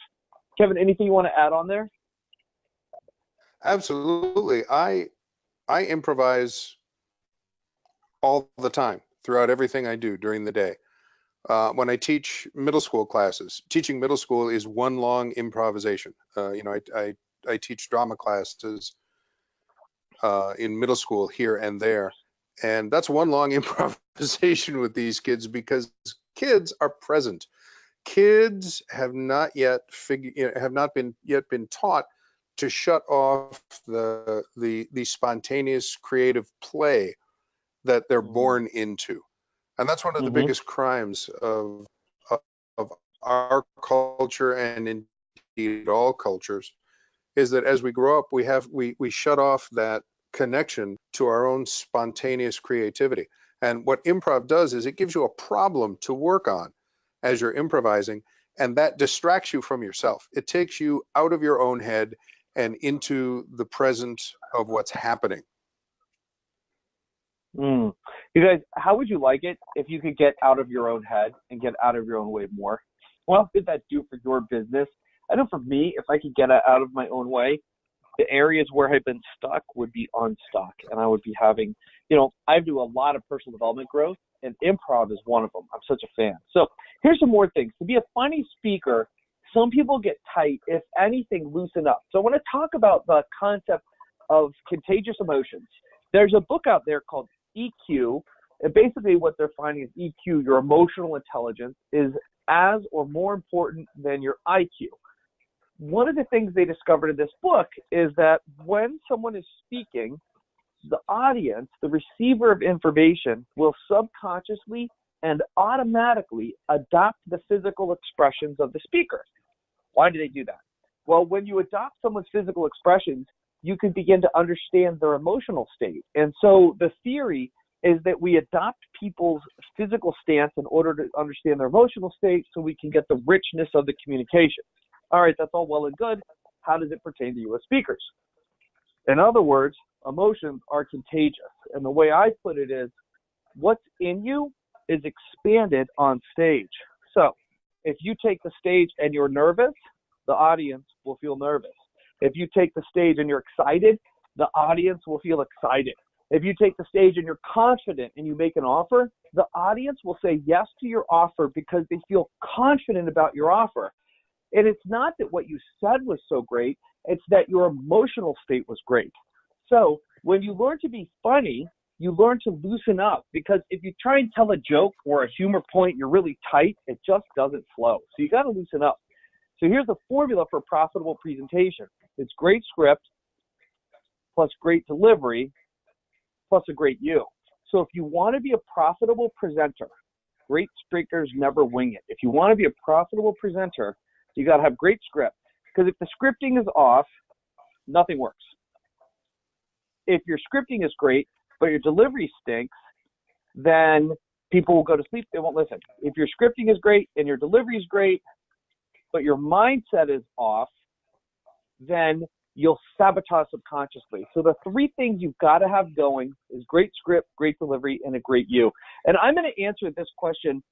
Kevin, anything you want to add on there? Absolutely. I improvise all the time throughout everything I do during the day. When I teach middle school classes, teaching middle school is one long improvisation. I teach drama classes in middle school here and there, and that's one long improvisation with these kids because kids are present. Kids have not yet been taught to shut off the spontaneous creative play that they're born into. And that's one of the biggest crimes of our culture and indeed all cultures, is that as we grow up, we shut off that connection to our own spontaneous creativity. And what improv does is it gives you a problem to work on as you're improvising, and that distracts you from yourself. It takes you out of your own head and into the present of what's happening. You guys, how would you like it if you could get out of your own head and get out of your own way more? What would that do for your business? I know for me, if I could get out of my own way, the areas where I've been stuck would be unstuck, and I would be having, I do a lot of personal development growth, and improv is one of them. I'm such a fan. So here's some more things. To be a funny speaker, some people get tight. If anything, loosen up. So I want to talk about the concept of contagious emotions. There's a book out there called EQ, and basically what they're finding is EQ, your emotional intelligence, is as or more important than your IQ. One of the things they discovered in this book is that when someone is speaking, the audience, the receiver of information, will subconsciously and automatically adopt the physical expressions of the speaker. Why do they do that? Well, when you adopt someone's physical expressions, you can begin to understand their emotional state. And so the theory is that we adopt people's physical stance in order to understand their emotional state so we can get the richness of the communication. All right, that's all well and good. How does it pertain to you as speakers? In other words, emotions are contagious. And the way I put it is, what's in you is expanded on stage. So if you take the stage and you're nervous, the audience will feel nervous. If you take the stage and you're excited, the audience will feel excited. If you take the stage and you're confident and you make an offer, the audience will say yes to your offer because they feel confident about your offer. And it's not that what you said was so great, it's that your emotional state was great. So when you learn to be funny, you learn to loosen up, because if you try and tell a joke or a humor point, you're really tight, it just doesn't flow. So you got to loosen up. So here's the formula for profitable presentation. It's great script plus great delivery plus a great you. So if you want to be a profitable presenter, great speakers never wing it. If you want to be a profitable presenter, you got to have great script. Because if the scripting is off, nothing works. If your scripting is great, but your delivery stinks, then people will go to sleep. They won't listen. If your scripting is great and your delivery is great, but your mindset is off, then you'll sabotage subconsciously. So the three things you've got to have going is great script, great delivery, and a great you. And I'm going to answer this question.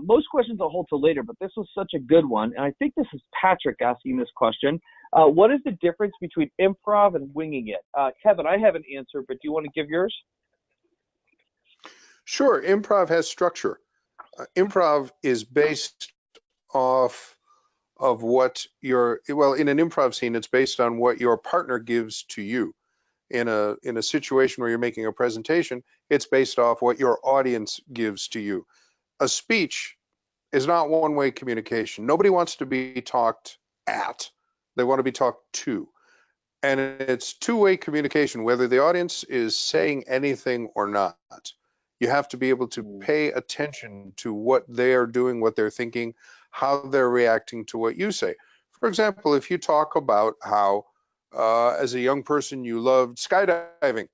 Most questions I'll hold till later, but this was such a good one. And I think this is Patrick asking this question. What is the difference between improv and winging it? Kevin, I have an answer, but do you want to give yours? Sure. Improv has structure. Improv is based off of what in an improv scene, it's based on what your partner gives to you. In a situation where you're making a presentation, it's based off what your audience gives to you. A speech is not one-way communication. Nobody wants to be talked at. They want to be talked to. And it's two-way communication, whether the audience is saying anything or not. You have to be able to pay attention to what they're doing, what they're thinking, how they're reacting to what you say. For example, if you talk about how, as a young person, you loved skydiving,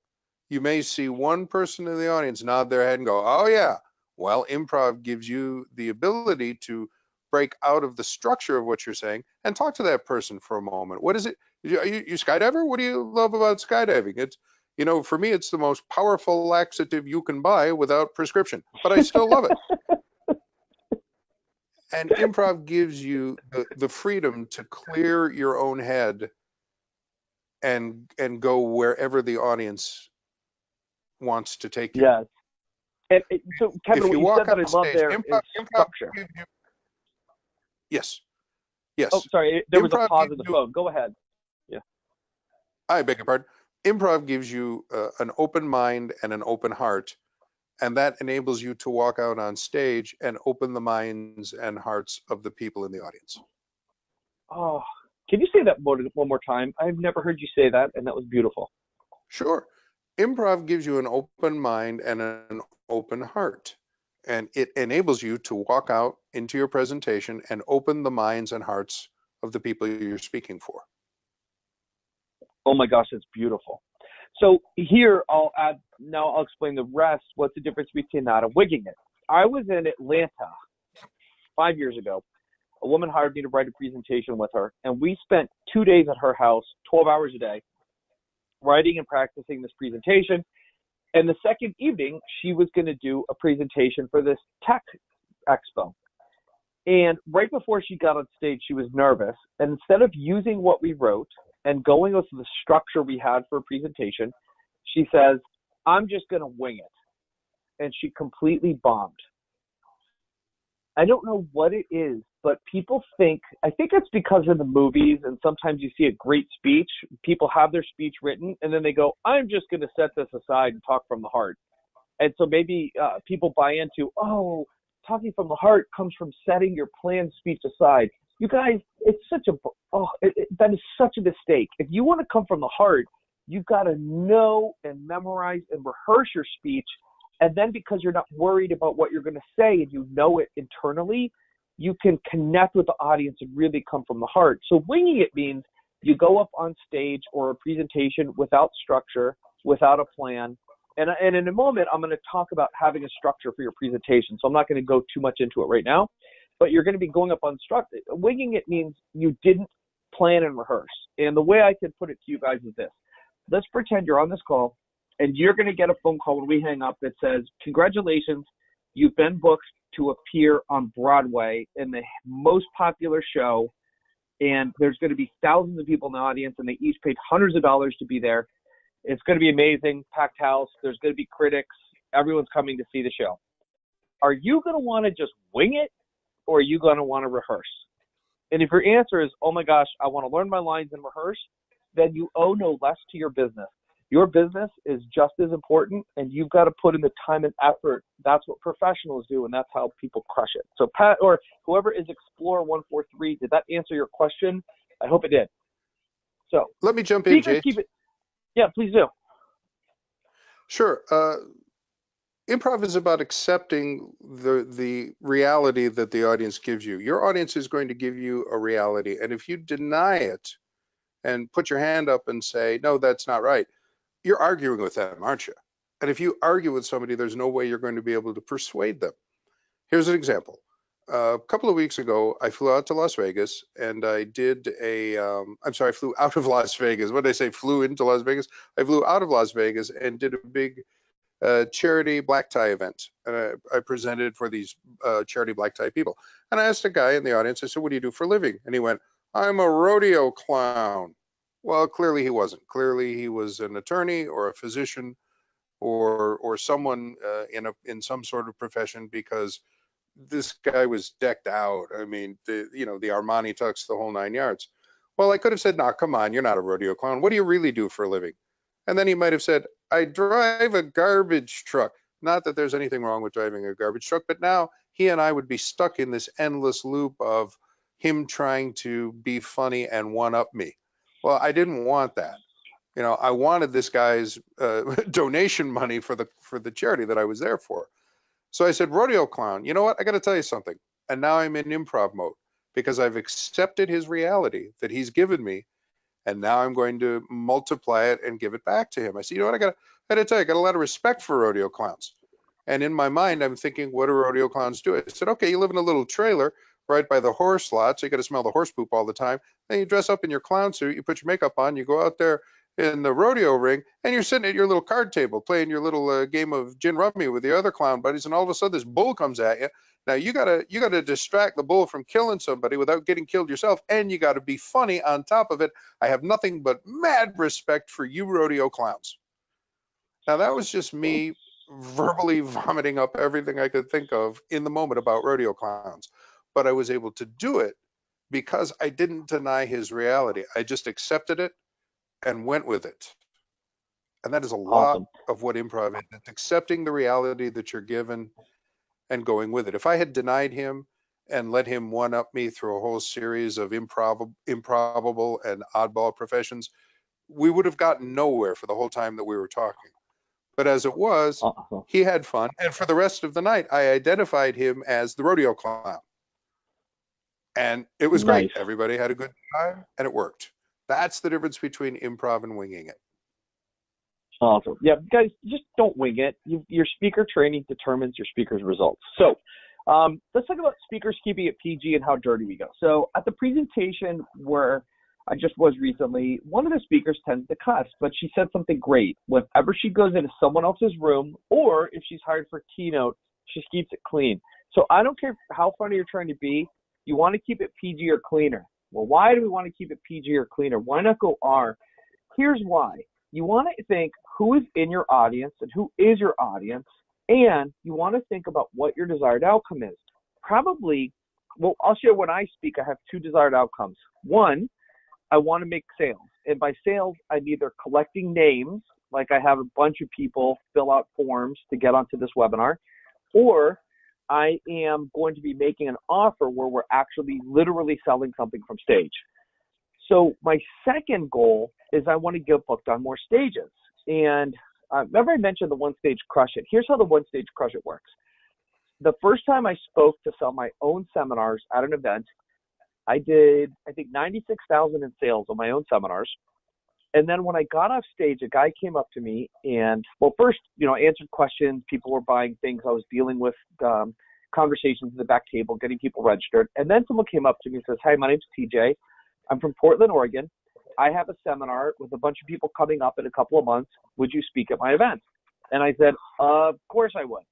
you may see one person in the audience nod their head and go, "Oh, yeah." Well, improv gives you the ability to break out of the structure of what you're saying and talk to that person for a moment. What is it? You skydiver? What do you love about skydiving? It's, for me, it's the most powerful laxative you can buy without prescription, but I still love it. And improv gives you the freedom to clear your own head and go wherever the audience wants to take you. Yes. And so, Kevin, what you said that I love there is structure. Yes. Oh, sorry. There was a pause in the phone. Go ahead. Yeah. I beg your pardon. Improv gives you an open mind and an open heart, and that enables you to walk out on stage and open the minds and hearts of the people in the audience. Oh, can you say that one more time? I've never heard you say that, and that was beautiful. Sure. Improv gives you an open mind and an open heart, and it enables you to walk out into your presentation and open the minds and hearts of the people you're speaking for. Oh my gosh, that's beautiful. So here I'll explain the rest. What's the difference between that and wigging it? I was in Atlanta 5 years ago. A woman hired me to write a presentation with her, and we spent 2 days at her house, 12 hours a day, writing and practicing this presentation. And the second evening, she was going to do a presentation for this tech expo. And right before she got on stage, she was nervous. And instead of using what we wrote and going with the structure we had for a presentation, she says, "I'm just going to wing it." And she completely bombed. I don't know what it is, but people I think it's because in the movies, and sometimes you see a great speech, people have their speech written, and then they go, "I'm just going to set this aside and talk from the heart." And so maybe people buy into, oh, talking from the heart comes from setting your planned speech aside. You guys, it's such that is such a mistake. If you want to come from the heart, you've got to know and memorize and rehearse your speech. And then because you're not worried about what you're going to say and you know it internally, you can connect with the audience and really come from the heart. So winging it means you go up on stage or a presentation without structure, without a plan. And in a moment, I'm going to talk about having a structure for your presentation. So I'm not going to go too much into it right now, but you're going to be going up unstructured. Winging it means you didn't plan and rehearse. And the way I can put it to you guys is this. Let's pretend you're on this call and you're going to get a phone call when we hang up that says, "Congratulations, you've been booked to appear on Broadway in the most popular show. And there's going to be thousands of people in the audience and they each paid hundreds of dollars to be there. It's going to be amazing, packed house. There's going to be critics. Everyone's coming to see the show. Are you going to want to just wing it, or are you going to want to rehearse? And if your answer is, oh my gosh, I want to learn my lines and rehearse, then you owe no less to your business. Your business is just as important, and you've got to put in the time and effort. That's what professionals do, and that's how people crush it. So Pat, or whoever is Explorer143, did that answer your question? I hope it did. So Let me jump in, Jase. keep it. Yeah, please do. Sure. Improv is about accepting the reality that the audience gives you. Your audience is going to give you a reality, and if you deny it and put your hand up and say, no, that's not right, you're arguing with them, aren't you? And if you argue with somebody, there's no way you're going to be able to persuade them. Here's an example. A couple of weeks ago, I flew out to Las Vegas, and I did I flew out of Las Vegas. What did I say? Flew into Las Vegas? I flew out of Las Vegas and did a big charity black tie event. And I presented for these charity black tie people. And I asked a guy in the audience, I said, what do you do for a living? And he went, I'm a rodeo clown. Well, clearly he wasn't. Clearly he was an attorney or a physician or someone in some sort of profession, because this guy was decked out. I mean, the Armani tux, the whole 9 yards. Well, I could have said, no, come on, you're not a rodeo clown. What do you really do for a living? And then he might have said, I drive a garbage truck. Not that there's anything wrong with driving a garbage truck, but now he and I would be stuck in this endless loop of him trying to be funny and one up me. Well, I didn't want that. I wanted this guy's donation money for the charity that I was there for. So I said, rodeo clown, you know what? I got to tell you something. And now I'm in improv mode because I've accepted his reality that he's given me. And now I'm going to multiply it and give it back to him. I said, you know what? I got to tell you, I got a lot of respect for rodeo clowns. And in my mind, I'm thinking, what do rodeo clowns do? I said, okay, you live in a little trailer right by the horse lot, so you got to smell the horse poop all the time. Then you dress up in your clown suit, you put your makeup on, you go out there in the rodeo ring, and you're sitting at your little card table playing your little game of gin rummy with the other clown buddies, and all of a sudden this bull comes at you. Now you gotta distract the bull from killing somebody without getting killed yourself, and you got to be funny on top of it. I have nothing but mad respect for you rodeo clowns. Now that was just me verbally vomiting up everything I could think of in the moment about rodeo clowns, but I was able to do it because I didn't deny his reality. I just accepted it and went with it. And that is a lot Awesome. of what improv is. It's accepting the reality that you're given and going with it. If I had denied him and let him one up me through a whole series of improbable and oddball professions, we would have gotten nowhere for the whole time that we were talking. But as it was, Awesome. he had fun. And for the rest of the night, I identified him as the rodeo clown. And it was great. Nice. Everybody had a good time and it worked. That's the difference between improv and winging it. Awesome. Yeah, guys, just don't wing it. Your speaker training determines your speaker's results. So let's talk about speakers keeping it PG and how dirty we go. So at the presentation where I just was recently, one of the speakers tends to cuss, but she said something great. Whenever she goes into someone else's room, or if she's hired for keynote, she keeps it clean. So I don't care how funny you're trying to be. You want to keep it PG or cleaner. Well, why do we want to keep it PG or cleaner? Why not go R? Here's why. You want to think who is in your audience and who is your audience, and you want to think about what your desired outcome is. Probably, well, I'll share when I speak, I have two desired outcomes. One, I want to make sales. And by sales, I'm either collecting names, like I have a bunch of people fill out forms to get onto this webinar, or I am going to be making an offer where we're actually literally selling something from stage. So my second goal is I want to get booked on more stages. And remember I mentioned the One Stage Crush It. Here's how the One Stage Crush It works. The first time I spoke to sell my own seminars at an event, I did, I think, $96,000 in sales on my own seminars. And then when I got off stage, a guy came up to me and, well, first, answered questions. People were buying things. I was dealing with conversations at the back table, getting people registered. And then someone came up to me and says, hi, my name's TJ. I'm from Portland, Oregon. I have a seminar with a bunch of people coming up in a couple of months. Would you speak at my event? And I said, of course I would.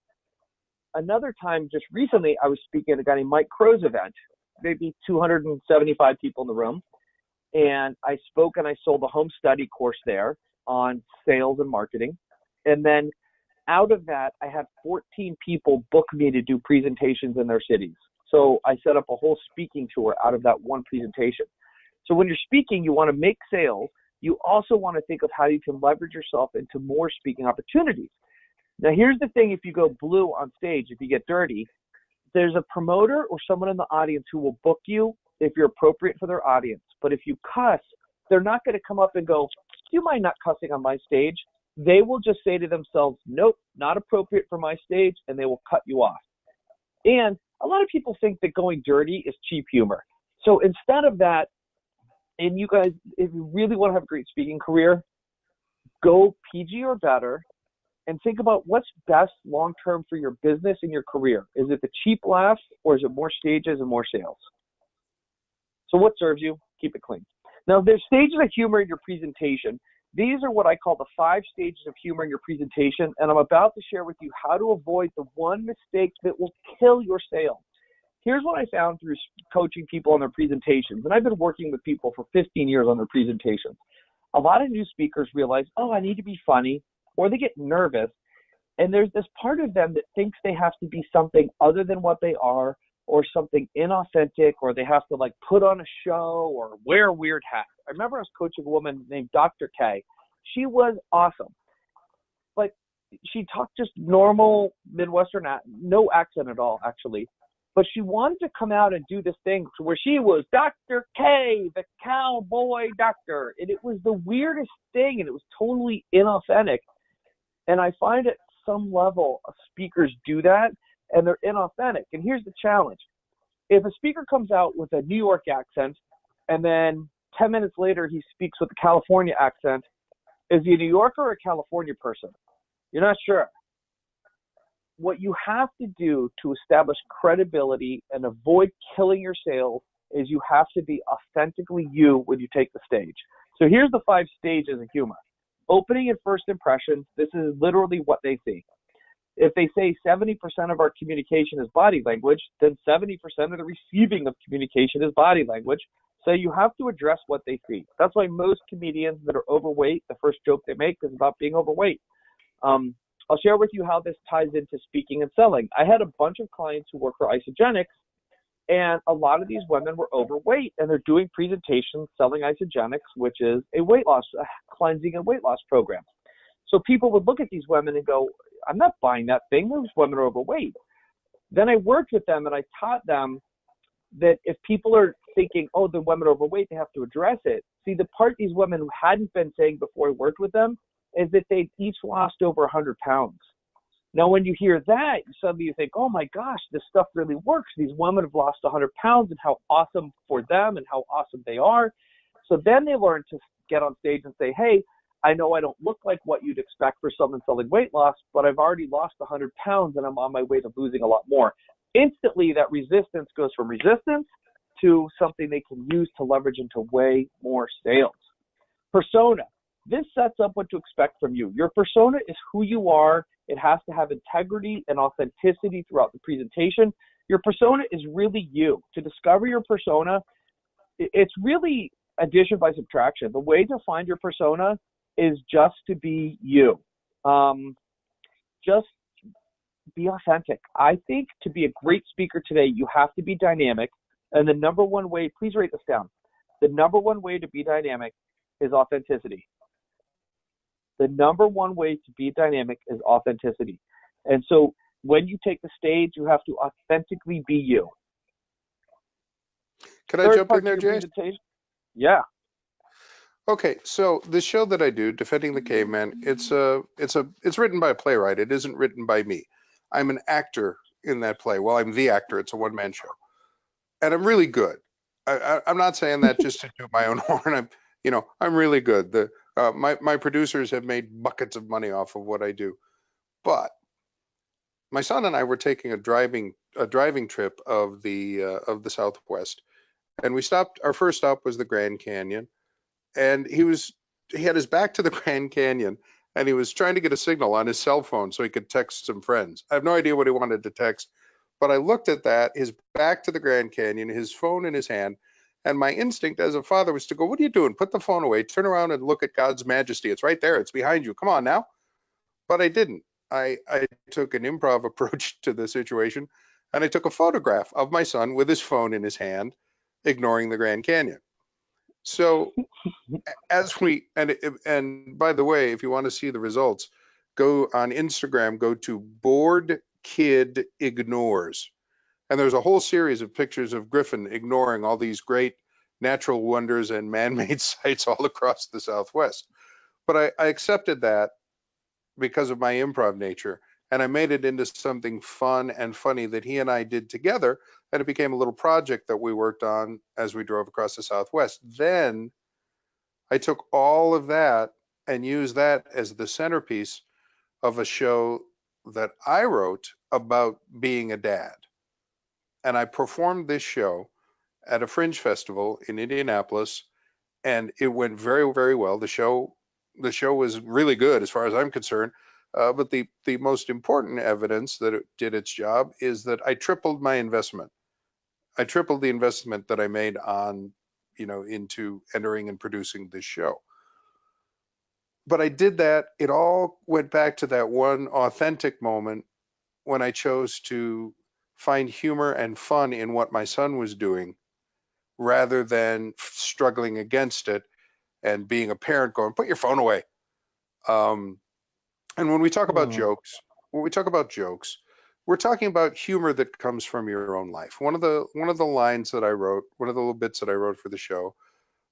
Another time, just recently, I was speaking at a guy named Mike Crow's event, maybe 275 people in the room. And I spoke and I sold a home study course there on sales and marketing. And then out of that, I had 14 people book me to do presentations in their cities. So I set up a whole speaking tour out of that one presentation. So when you're speaking, you want to make sales. You also want to think of how you can leverage yourself into more speaking opportunities. Now, here's the thing. If you go blue on stage, if you get dirty, there's a promoter or someone in the audience who will book you if you're appropriate for their audience. But if you cuss, they're not going to come up and go, do you mind not cussing on my stage? They will just say to themselves, nope, not appropriate for my stage, and they will cut you off. And a lot of people think that going dirty is cheap humor. So instead of that, and you guys, if you really want to have a great speaking career, go PG or better and think about what's best long-term for your business and your career. Is it the cheap laughs, or is it more stages and more sales? So what serves you? Keep it clean. Now, there's stages of humor in your presentation. These are what I call the 5 stages of humor in your presentation, and I'm about to share with you how to avoid the one mistake that will kill your sales. Here's what I found through coaching people on their presentations, and I've been working with people for 15 years on their presentations. A lot of new speakers realize, oh, I need to be funny, or they get nervous, and there's this part of them that thinks they have to be something other than what they are, or something inauthentic, or they have to like put on a show or wear a weird hat. I remember I was coaching a woman named Dr. K. She was awesome, but she talked just normal Midwestern, no accent at all, actually. But she wanted to come out and do this thing where she was Dr. K, the cowboy doctor. And it was the weirdest thing, and it was totally inauthentic. And I find at some level speakers do that, and they're inauthentic. And here's the challenge. If a speaker comes out with a New York accent, and then 10 minutes later he speaks with a California accent, is he a New Yorker or a California person? You're not sure. What you have to do to establish credibility and avoid killing your sales is you have to be authentically you when you take the stage. So here's the 5 stages of humor. Opening and first impressions, this is literally what they see. If they say 70% of our communication is body language, then 70% of the receiving of communication is body language. So you have to address what they see. That's why most comedians that are overweight, the first joke they make is about being overweight. I'll share with you how this ties into speaking and selling. I had a bunch of clients who work for Isogenics, and a lot of these women were overweight, and they're doing presentations selling Isogenics, which is a weight loss, cleansing and weight loss program. So people would look at these women and go, I'm not buying that thing. Those women are overweight. Then I worked with them, and I taught them that if people are thinking, oh, the women are overweight, they have to address it. See, the part these women hadn't been saying before I worked with them is that they've each lost over 100 pounds. Now, when you hear that, suddenly you think, oh my gosh, this stuff really works. These women have lost 100 pounds, and how awesome for them and how awesome they are. So then they learn to get on stage and say, hey, I know I don't look like what you'd expect for someone selling weight loss, but I've already lost 100 pounds and I'm on my way to losing a lot more. Instantly, that resistance goes from resistance to something they can use to leverage into way more sales. Persona. This sets up what to expect from you. Your persona is who you are. It has to have integrity and authenticity throughout the presentation. Your persona is really you. To discover your persona, it's really addition by subtraction. The way to find your persona is just to be you. Just be authentic. I think to be a great speaker today, you have to be dynamic. And the number one way, please write this down. The number one way to be dynamic is authenticity. The number one way to be dynamic is authenticity. And so when you take the stage, you have to authentically be you. Can I jump in there, Jase? Yeah. Okay, so the show that I do, Defending the Caveman, it's written by a playwright. It isn't written by me. I'm an actor in that play. Well, I'm the actor. It's a one-man show, and I'm really good. I'm not saying that just to toot my own horn. I'm really good. My producers have made buckets of money off of what I do, but my son and I were taking a driving trip of the Southwest, and we stopped. Our first stop was the Grand Canyon, and he had his back to the Grand Canyon, and he was trying to get a signal on his cell phone so he could text some friends. I have no idea what he wanted to text, but I looked at that, his back to the Grand Canyon, his phone in his hand, And my instinct as a father was to go, what are you doing? Put the phone away, turn around and look at God's majesty. It's right there. It's behind you. Come on now. But I didn't. I took an improv approach to the situation, and I took a photograph of my son with his phone in his hand, ignoring the Grand Canyon. So as we, and by the way, if you want to see the results, go on Instagram, go to Bored Kid Ignores. And there's a whole series of pictures of Griffin ignoring all these great natural wonders and man-made sites all across the Southwest. But I accepted that because of my improv nature, and I made it into something fun and funny that he and I did together, and it became a little project that we worked on as we drove across the Southwest. Then I took all of that and used that as the centerpiece of a show that I wrote about being a dad. And I performed this show at a fringe festival in Indianapolis, and it went very, very well. The show was really good as far as I'm concerned. But the most important evidence that it did its job is that I tripled my investment. I tripled the investment that I made on, into entering and producing this show. But I did that. It all went back to that one authentic moment when I chose to find humor and fun in what my son was doing rather than struggling against it and being a parent going, put your phone away. Um, and when we talk about Mm. jokes, when we talk about jokes, we're talking about humor that comes from your own life. One of the lines that I wrote, one of the little bits that I wrote for the show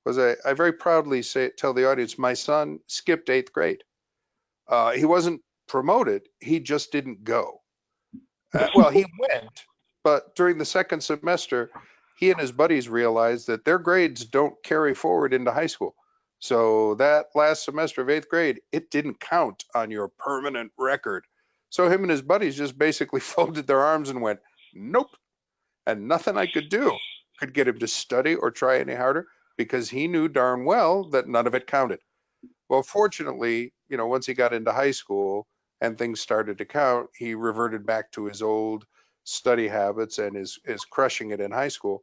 was I very proudly tell the audience my son skipped 8th grade. He wasn't promoted, he just didn't go. Well, he went, but during the second semester, he and his buddies realized that their grades don't carry forward into high school. So that last semester of 8th grade, it didn't count on your permanent record. So him and his buddies just basically folded their arms and went, nope. And nothing I could do could get him to study or try any harder because he knew darn well that none of it counted. Well, fortunately, once he got into high school and things started to count, he reverted back to his old study habits and is crushing it in high school.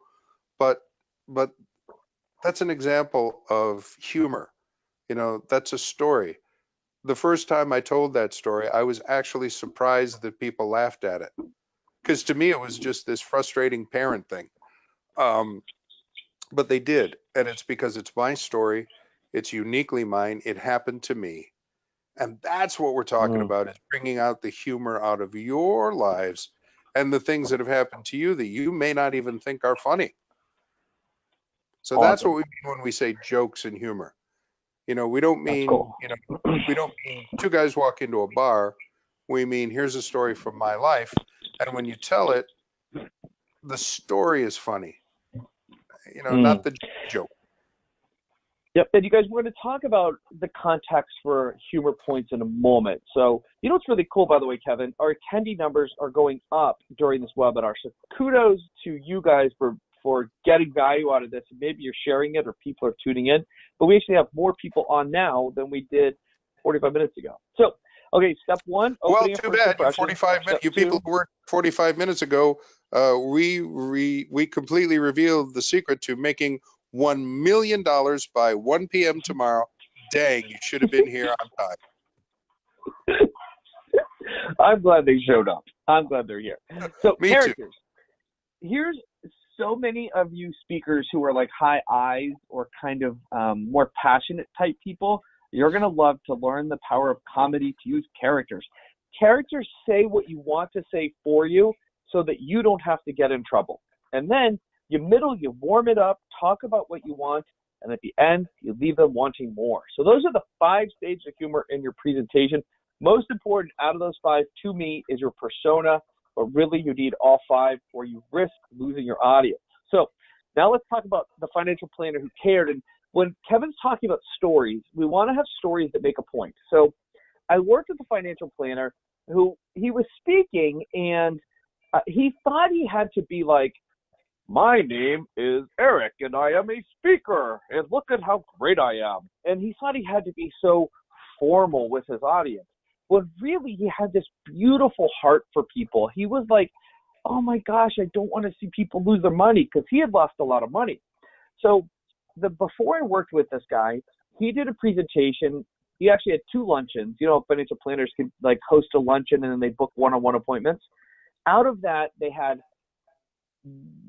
But but that's an example of humor. That's a story. The first time I told that story, I was actually surprised that people laughed at it. Because to me, it was just this frustrating parent thing. Um, but they did. And it's because it's my story. It's uniquely mine. It happened to me. And that's what we're talking Mm. about is bringing out the humor out of your lives and the things that have happened to you that you may not even think are funny. So that's what Awesome. we mean when we say jokes and humor. We don't That's mean, cool. two guys walk into a bar. We mean, here's a story from my life. And when you tell it, the story is funny, not Mm. the joke. Yep. And you guys, we're going to talk about the context for humor points in a moment. So, what's really cool, by the way, Kevin, our attendee numbers are going up during this webinar. So kudos to you guys for getting value out of this. Maybe you're sharing it or people are tuning in, but we actually have more people on now than we did 45 minutes ago. So, okay, step one, Well, opening up too first bad. You impressions. 45 Step minutes. You people two, who worked 45 minutes ago. We completely revealed the secret to making $1 million by 1 p.m. tomorrow. Dang, you should have been here on time. I'm glad they showed up. I'm glad they're here. So, Me too. characters. Here's so many of you speakers who are like high I's or kind of more passionate type people. You're going to love to learn the power of comedy to use characters. Characters say what you want to say for you so that you don't have to get in trouble. And then you warm it up, talk about what you want, and at the end, you leave them wanting more. So those are the 5 stages of humor in your presentation. Most important out of those 5 to me is your persona, but really you need all 5 or you risk losing your audience. So now let's talk about the financial planner who cared. And when Kevin's talking about stories, we want to have stories that make a point. So I worked with a financial planner who he was speaking and he thought he had to be like, my name is Eric and I am a speaker and look at how great I am. And he thought he had to be so formal with his audience. But really, he had this beautiful heart for people. He was like, oh my gosh, I don't want to see people lose their money because he had lost a lot of money. So before I worked with this guy, he did a presentation. He actually had 2 luncheons. You know, financial planners can like host a luncheon and then they book one-on-one appointments. Out of that, they had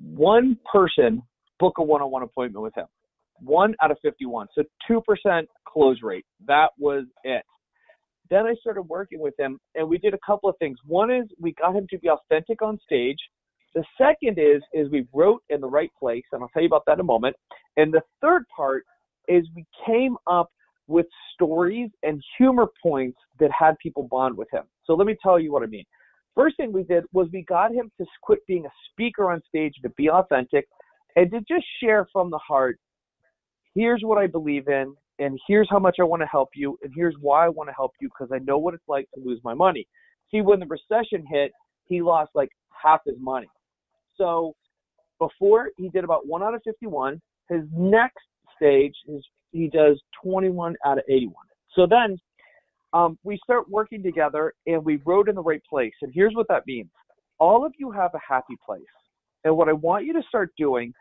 one person book a one-on-one appointment with him. 1 out of 51. So 2% close rate. That was it. Then I started working with him, and we did a couple of things. One is we got him to be authentic on stage. The second is we wrote in the right place, and I'll tell you about that in a moment. And the third part is we came up with stories and humor points that had people bond with him. So let me tell you what I mean. First thing we did was we got him to quit being a speaker on stage, to be authentic, and to just share from the heart, here's what I believe in, and here's how much I want to help you, and here's why I want to help you, because I know what it's like to lose my money. See, when the recession hit, he lost like half his money. So before, he did about 1 out of 51. His next stage is he does 21 out of 81. So then we start working together, and we wrote in the right place. And here's what that means. All of you have a happy place. And what I want you to start doing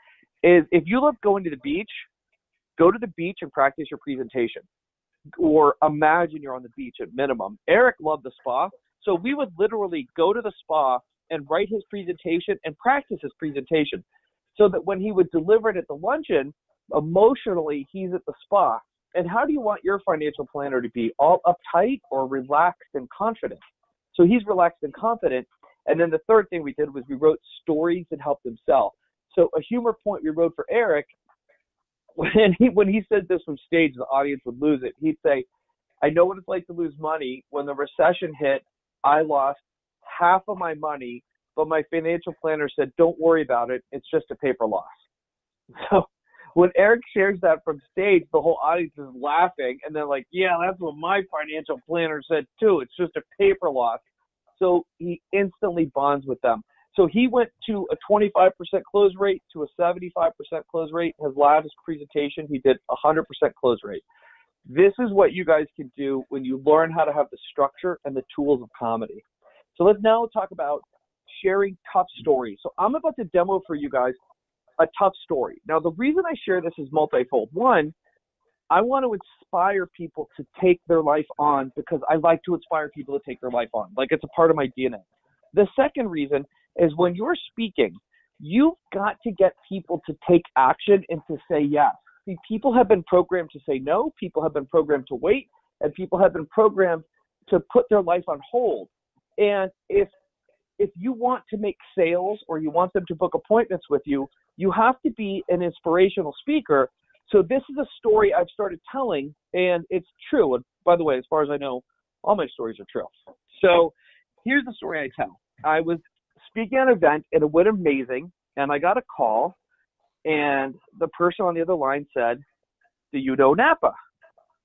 is, if you love going to the beach, go to the beach and practice your presentation. Or imagine you're on the beach at minimum. Eric loved the spa. So we would literally go to the spa and write his presentation and practice his presentation, so that when he would deliver it at the luncheon, emotionally, he's at the spa. And how do you want your financial planner to be? All uptight or relaxed and confident? So he's relaxed and confident. And then the third thing we did was we wrote stories that helped him sell. So a humor point we wrote for Eric, when he said this from stage, the audience would lose it. He'd say, I know what it's like to lose money. When the recession hit, I lost half of my money, but my financial planner said, don't worry about it. It's just a paper loss. So when Eric shares that from stage, the whole audience is laughing, and they're like, yeah, that's what my financial planner said too. It's just a paper loss. So he instantly bonds with them. So he went to a 25% close rate to a 75% close rate. His last presentation, he did 100% close rate. This is what you guys can do when you learn how to have the structure and the tools of comedy. So let's now talk about sharing tough stories. So I'm about to demo for you guys a tough story. Now, the reason I share this is multifold. One, I want to inspire people to take their life on, because I like to inspire people to take their life on. Like, it's a part of my DNA. The second reason is, when you're speaking, you've got to get people to take action and to say yes. See, people have been programmed to say no, people have been programmed to wait, and people have been programmed to put their life on hold. And if you want to make sales, or you want them to book appointments with you, you have to be an inspirational speaker. So this is a story I've started telling, and it's true. And by the way, as far as I know, all my stories are true. So here's the story I tell. I was speaking at an event, and it went amazing, and I got a call, and the person on the other line said, do you know Napa?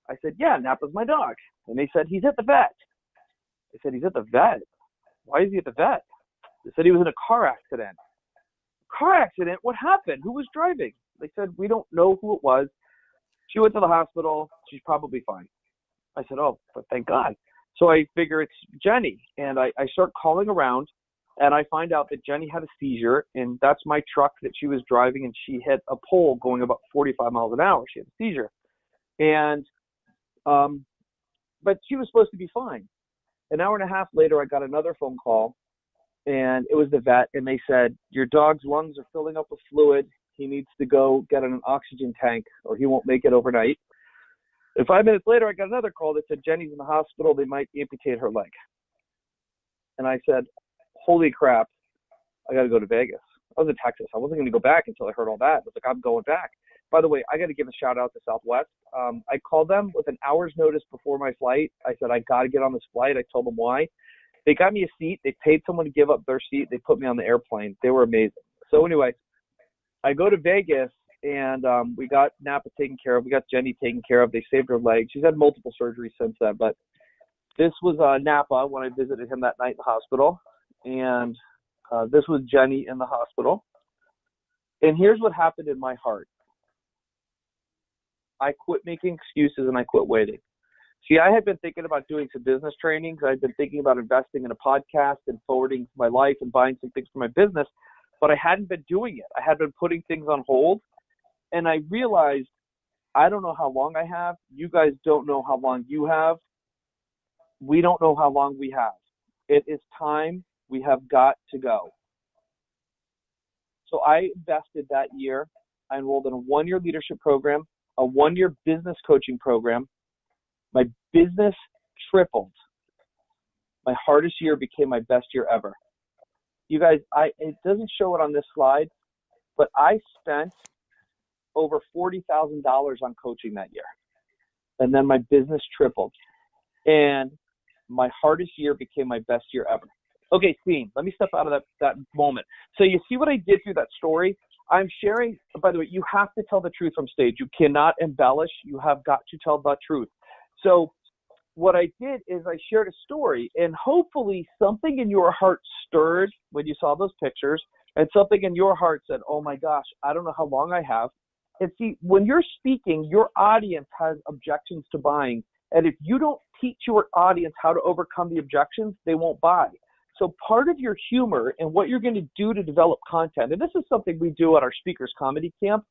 I said, yeah, Napa's my dog. And they said, he's at the vet. I said, he's at the vet? Why is he at the vet? They said he was in a car accident. Car accident? What happened? Who was driving? They said, we don't know who it was. She went to the hospital. She's probably fine. I said, oh, but thank God. So I figure it's Jenny. And I start calling around, and I find out that Jenny had a seizure, and that's my truck that she was driving, and she hit a pole going about 45 miles an hour. She had a seizure. And, but she was supposed to be fine. An hour and a half later, I got another phone call, and it was the vet, and they said, your dog's lungs are filling up with fluid. He needs to go get an oxygen tank, or he won't make it overnight. And 5 minutes later, I got another call that said, Jenny's in the hospital. They might amputate her leg. And I said, holy crap, I got to go to Vegas. I was in Texas. I wasn't going to go back until I heard all that. I was like, I'm going back. By the way, I got to give a shout out to Southwest. I called them with an hour's notice before my flight. I said, I got to get on this flight. I told them why. They got me a seat. They paid someone to give up their seat. They put me on the airplane. They were amazing. So anyway, I go to Vegas, and we got Napa taken care of. We got Jenny taken care of. They saved her leg. She's had multiple surgeries since then. But this was Napa when I visited him that night in the hospital. And this was Jenny in the hospital. And here's what happened in my heart. I quit making excuses, and I quit waiting. See, I had been thinking about doing some business trainings. I'd been thinking about investing in a podcast and forwarding my life and buying some things for my business, but I hadn't been doing it. I had been putting things on hold. And I realized I don't know how long I have. You guys don't know how long you have. We don't know how long we have. It is time. We have got to go. So I invested that year. I enrolled in a 1-year leadership program, a 1-year business coaching program. My business tripled. My hardest year became my best year ever. You guys, it doesn't show it on this slide, but I spent over $40,000 on coaching that year. And then my business tripled. And my hardest year became my best year ever. Okay, scene. Let me step out of that moment. So you see what I did through that story? I'm sharing, by the way, you have to tell the truth from stage. You cannot embellish. You have got to tell the truth. So what I did is I shared a story, and hopefully something in your heart stirred when you saw those pictures, and something in your heart said, oh my gosh, I don't know how long I have. And see, when you're speaking, your audience has objections to buying. And if you don't teach your audience how to overcome the objections, they won't buy. So part of your humor and what you're going to do to develop content, and this is something we do at our speakers comedy camp,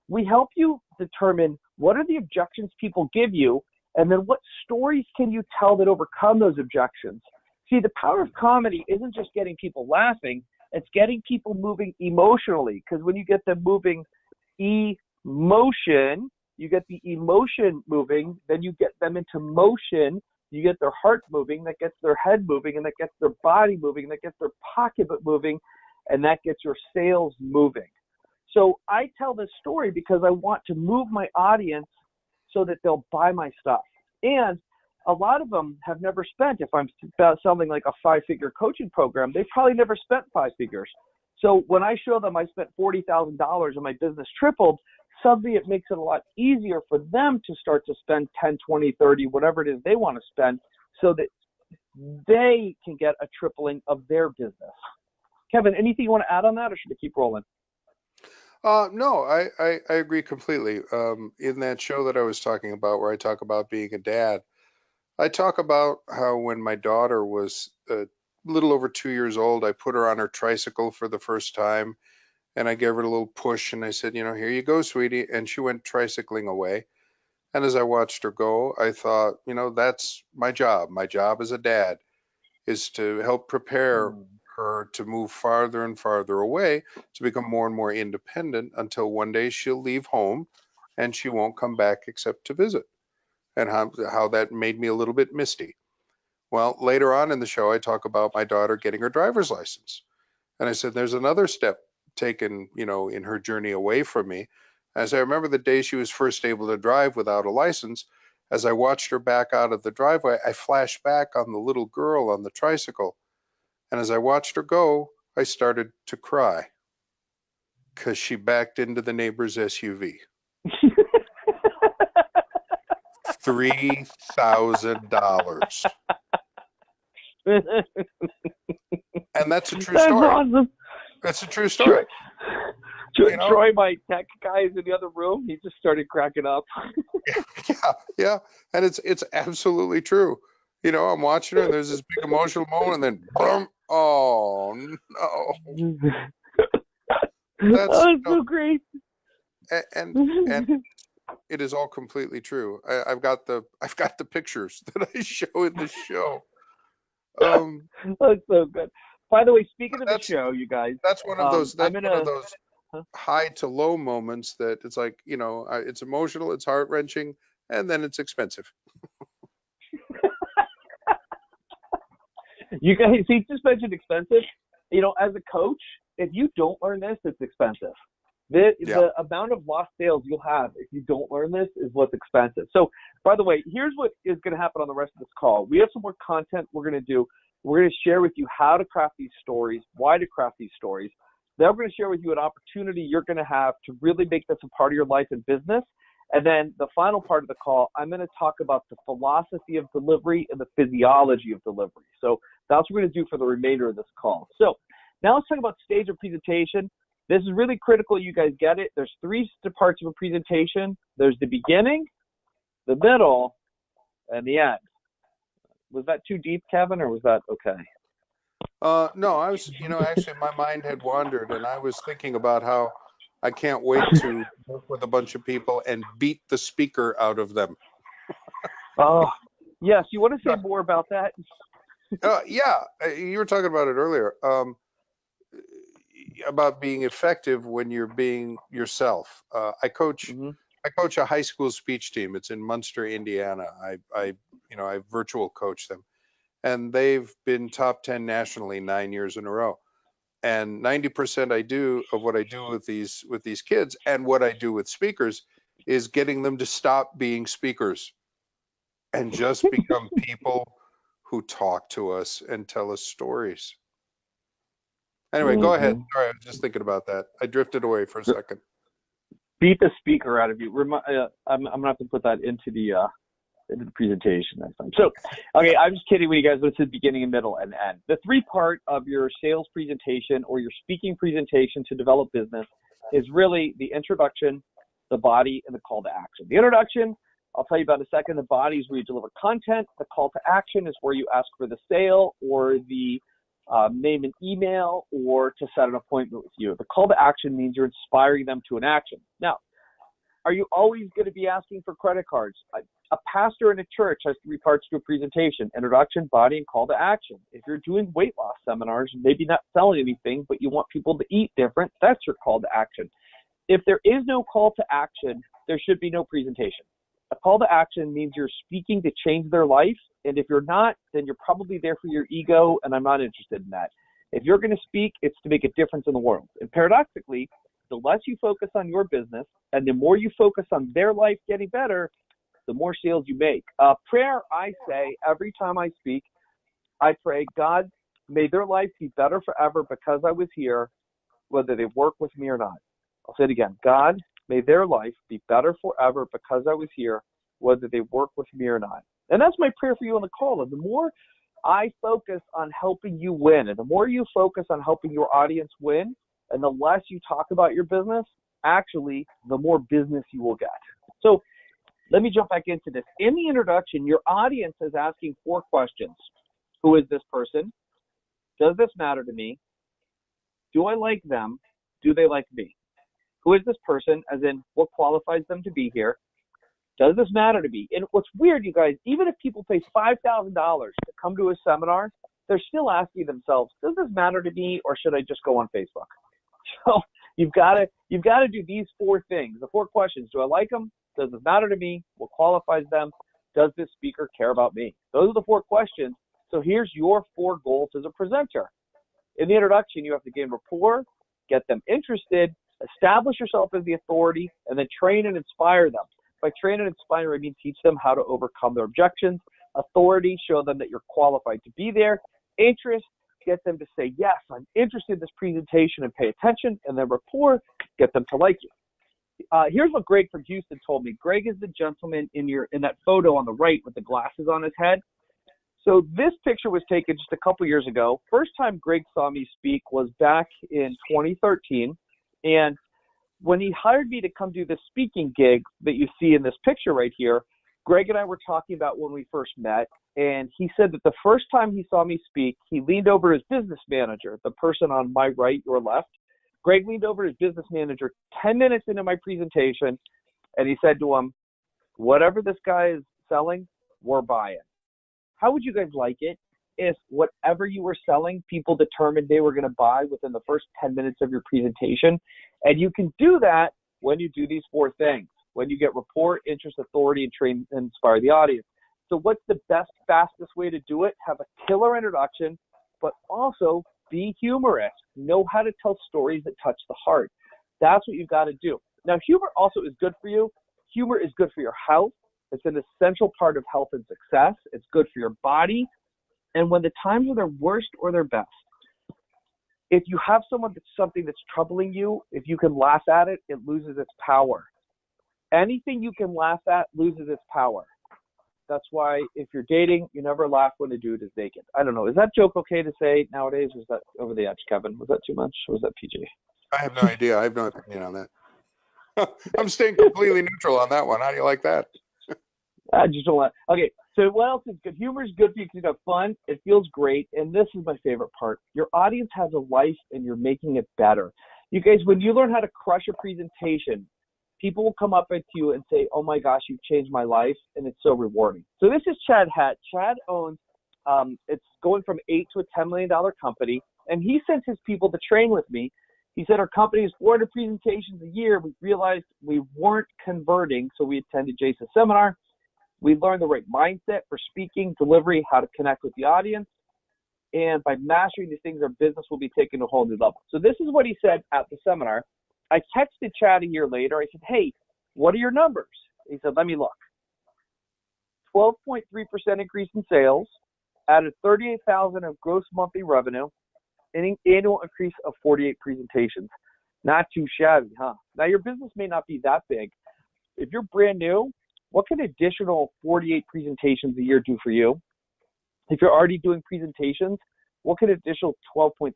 we help you determine what are the objections people give you, and then what stories can you tell that overcome those objections. See, the power of comedy isn't just getting people laughing, it's getting people moving emotionally, because when you get them moving emotion, you get the emotion moving, then you get them into motion, you get their heart moving, that gets their head moving, and that gets their body moving, and that gets their pocketbook moving, and that gets your sales moving. So I tell this story because I want to move my audience so that they'll buy my stuff. And a lot of them have never spent, if I'm selling like a 5-figure coaching program, they've probably never spent 5 figures. So when I show them I spent $40,000 and my business tripled, suddenly it makes it a lot easier for them to start to spend 10, 20, 30, whatever it is they want to spend, so that they can get a tripling of their business. Kevin, anything you want to add on that, or should I keep rolling? No, I agree completely. In that show that I was talking about, where I talk about being a dad, I talk about how when my daughter was a little over 2 years old, I put her on her tricycle for the first time, and I gave her a little push, and I said, here you go, sweetie. And she went tricycling away. And as I watched her go, I thought, that's my job. My job as a dad is to help prepare her to move farther and farther away, to become more and more independent, until one day she'll leave home and she won't come back except to visit. And how that made me a little bit misty. Well, later on in the show, I talk about my daughter getting her driver's license. And I said, there's another step taken, in her journey away from me. As I remember the day she was first able to drive without a license, as I watched her back out of the driveway, I flashed back on the little girl on the tricycle. And as I watched her go, I started to cry because she backed into the neighbor's SUV. $3,000. And that's a true story. That's awesome. That's a true story. Troy, my tech guy, is in the other room. He just started cracking up. Yeah. And it's absolutely true. I'm watching her, and there's this big emotional moment, and then boom, oh no. That's so great. And it is all completely true. I've got the pictures that I show in the show. That's so good. By the way, speaking of the show, you guys, that's one of those. That's one of those high to low moments that it's like, it's emotional, it's heart wrenching, and then it's expensive. You guys, he just mentioned expensive. As a coach, if you don't learn this, it's expensive. The amount of lost sales you'll have if you don't learn this is what's expensive. So, by the way, here's what is going to happen on the rest of this call. We have some more content we're going to do. We're going to share with you how to craft these stories, why to craft these stories. Then we're going to share with you an opportunity you're going to have to really make this a part of your life and business. And then the final part of the call, I'm going to talk about the philosophy of delivery and the physiology of delivery. So that's what we're going to do for the remainder of this call. So now let's talk about stage of presentation. This is really critical you guys get it. There's 3 parts of a presentation. There's the beginning, the middle, and the end. Was that too deep, Kevin, or was that okay? No, I was, actually my mind had wandered, and I was thinking about how I can't wait to work with a bunch of people and beat the speaker out of them. Oh, yes. You want to say more about that? Yeah, you were talking about it earlier, about being effective when you're being yourself. Hmm. I coach a high school speech team. It's in Munster, Indiana. I virtual coach them, and they've been top 10 nationally 9 years in a row. And 90% I do of what I do with these kids and what I do with speakers is getting them to stop being speakers and just become people who talk to us and tell us stories. Anyway, go ahead. Hmm. Sorry, I was just thinking about that. I drifted away for a second. Beat the speaker out of you. I'm gonna have to put that into the presentation next time. So, okay, I'm just kidding with you guys. This is beginning, middle, and end. The three part of your sales presentation or your speaking presentation to develop business is really the introduction, the body, and the call to action. The introduction, I'll tell you about in a second. The body is where you deliver content. The call to action is where you ask for the sale or the name and email or to set an appointment with you. The call to action means you're inspiring them to an action. Now, are you always going to be asking for credit cards? A pastor in a church has three parts to a presentation: introduction, body, and call to action. If you're doing weight loss seminars, maybe not selling anything, but you want people to eat different, that's your call to action. If there is no call to action, there should be no presentation. A call to action means you're speaking to change their life, and if you're not, then you're probably there for your ego, and I'm not interested in that. If you're going to speak, it's to make a difference in the world. And paradoxically, the less you focus on your business and the more you focus on their life getting better, the more sales you make. Prayer, I say every time I speak, I pray, God, may their life be better forever because I was here, whether they work with me or not. I'll say it again. God, may their life be better forever because I was here, whether they work with me or not. And that's my prayer for you on the call. And the more I focus on helping you win, and the more you focus on helping your audience win, and the less you talk about your business, actually, the more business you will get. So let me jump back into this. In the introduction, your audience is asking 4 questions. Who is this person? Does this matter to me? Do I like them? Do they like me? Who is this person? As in, what qualifies them to be here? Does this matter to me? And what's weird, you guys, even if people pay $5,000 to come to a seminar, they're still asking themselves, does this matter to me, or should I just go on Facebook? So you've got to do these 4 things, the 4 questions. Do I like them? Does it matter to me? What qualifies them? Does this speaker care about me? Those are the 4 questions. So here's your 4 goals as a presenter. In the introduction, you have to gain rapport, get them interested, establish yourself as the authority, and then train and inspire them. By train and inspire, I mean teach them how to overcome their objections. Authority, show them that you're qualified to be there. Interest, get them to say, yes, I'm interested in this presentation and pay attention. And then rapport, get them to like you. Here's what Greg from Houston told me. Greg is the gentleman in that photo on the right with the glasses on his head. So this picture was taken just a couple years ago. First time Greg saw me speak was back in 2013. And when he hired me to come do this speaking gig that you see in this picture right here, Greg and I were talking about when we first met. And he said that the first time he saw me speak, he leaned over his business manager, the person on my right, your left. Greg leaned over his business manager 10 minutes into my presentation, and he said to him, whatever this guy is selling, we're buying. How would you guys like it if whatever you were selling, people determined they were going to buy within the first 10 minutes of your presentation? And you can do that when you do these 4 things, when you get rapport, interest, authority, and train and inspire the audience. So what's the best, fastest way to do it? Have a killer introduction, but also be humorous. Know how to tell stories that touch the heart. That's what you've got to do. Now, humor also is good for you. Humor is good for your health. It's an essential part of health and success. It's good for your body. And when the times are their worst or their best, if you have something that's troubling you, if you can laugh at it, it loses its power. Anything you can laugh at loses its power. That's why if you're dating, you never laugh when the dude is naked. I don't know. Is that joke okay to say nowadays? Was that over the edge, Kevin? Was that too much? Or was that PG? I have no idea. I have no opinion on that. I'm staying completely neutral on that one. How do you like that? I just don't want. Okay, so what else is good? Humor is good for you because you have fun. It feels great. And this is my favorite part. Your audience has a life and you're making it better. You guys, when you learn how to crush a presentation, people will come up to you and say, oh my gosh, you've changed my life, and it's so rewarding. So this is Chad Hatt. Chad owns, it's going from $8 to a $10 million company, and he sends his people to train with me. He said our company is 400 presentations a year. We realized we weren't converting, so we attended Jase's seminar. We learned the right mindset for speaking, delivery, how to connect with the audience. And by mastering these things, our business will be taken to a whole new level. So this is what he said at the seminar. I texted Chad a year later. I said, hey, what are your numbers? He said, let me look. 12.3% increase in sales, added $38,000 of gross monthly revenue, an annual increase of 48 presentations. Not too shabby, huh? Now, your business may not be that big. If you're brand new, what can additional 48 presentations a year do for you? If you're already doing presentations, what can additional 12.3%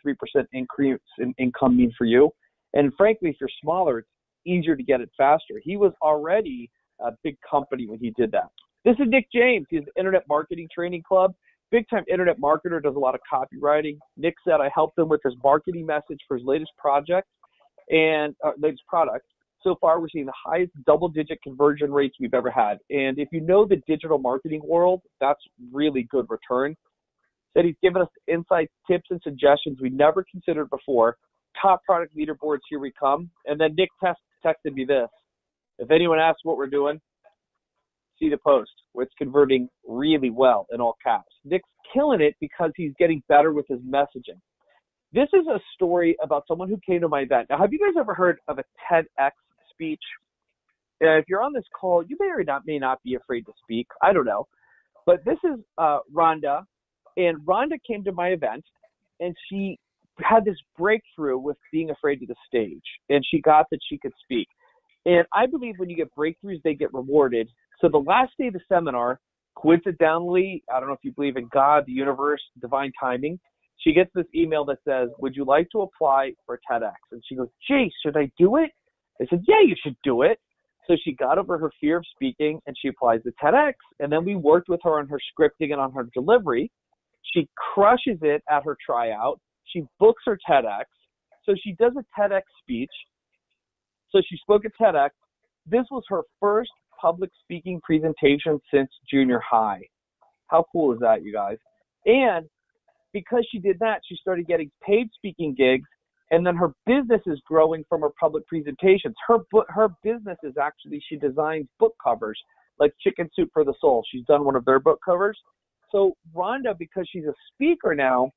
increase in income mean for you? And frankly, if you're smaller, it's easier to get it faster. He was already a big company when he did that. This is Nick James. He's the Internet Marketing Training Club. Big-time internet marketer, does a lot of copywriting. Nick said I helped him with his marketing message for his latest project and latest product. So far, we're seeing the highest double-digit conversion rates we've ever had. And if you know the digital marketing world, that's really good return. Said he's given us insights, tips, and suggestions we never considered before. Top product leaderboards, here we come. And then Nick texted me this. If anyone asks what we're doing, see the post where it's converting really well in all caps. Nick's killing it because he's getting better with his messaging. This is a story about someone who came to my event. Now, have you guys ever heard of a TEDx speech? If you're on this call, you may or may not be afraid to speak. I don't know. But this is Rhonda. And Rhonda came to my event, and she had this breakthrough with being afraid of the stage. And she got that she could speak. And I believe when you get breakthroughs, they get rewarded. So the last day of the seminar, coincidentally, I don't know if you believe in God, the universe, divine timing, she gets this email that says, would you like to apply for TEDx? And she goes, Jase, should I do it? I said, yeah, you should do it. So she got over her fear of speaking, and she applies to TEDx. And then we worked with her on her scripting and on her delivery. She crushes it at her tryout. She books her TEDx. So she does a TEDx speech. So she spoke at TEDx. This was her first public speaking presentation since junior high. How cool is that, you guys? And because she did that, she started getting paid speaking gigs, and then her business is growing from her public presentations. Her business is actually, she designs book covers, like Chicken Soup for the Soul. She's done one of their book covers. So Rhonda, because she's a speaker now,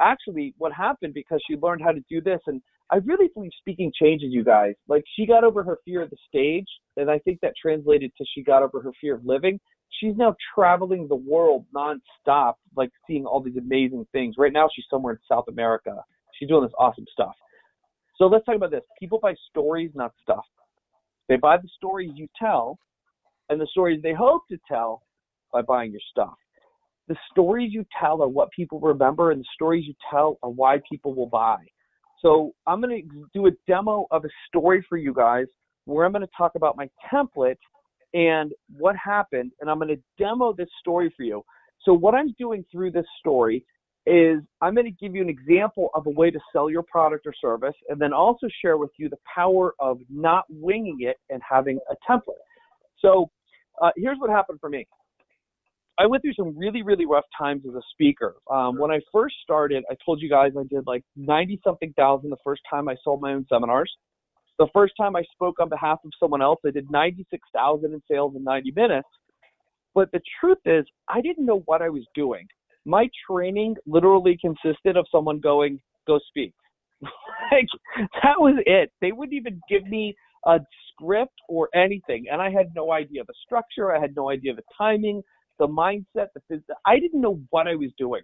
actually what happened, because she learned how to do this, and I really believe speaking changes you guys. Like, she got over her fear of the stage, and I think that translated to she got over her fear of living. She's now traveling the world nonstop, like seeing all these amazing things. Right now, she's somewhere in South America. She's doing this awesome stuff. So let's talk about this. People buy stories, not stuff. They buy the stories you tell, and the stories they hope to tell by buying your stuff. The stories you tell are what people remember, and the stories you tell are why people will buy. So I'm going to do a demo of a story for you guys where I'm going to talk about my template and what happened, and I'm going to demo this story for you. So what I'm doing through this story is I'm going to give you an example of a way to sell your product or service, and then also share with you the power of not winging it and having a template. So here's what happened for me. I went through some really, really rough times as a speaker. When I first started, I told you guys I did like 90-something thousand the first time I sold my own seminars. The first time I spoke on behalf of someone else, I did 96,000 in sales in 90 minutes. But the truth is, I didn't know what I was doing. My training literally consisted of someone going, go speak. Like, that was it. They wouldn't even give me a script or anything. And I had no idea the structure. I had no idea the timing, the mindset, the physics. I didn't know what I was doing.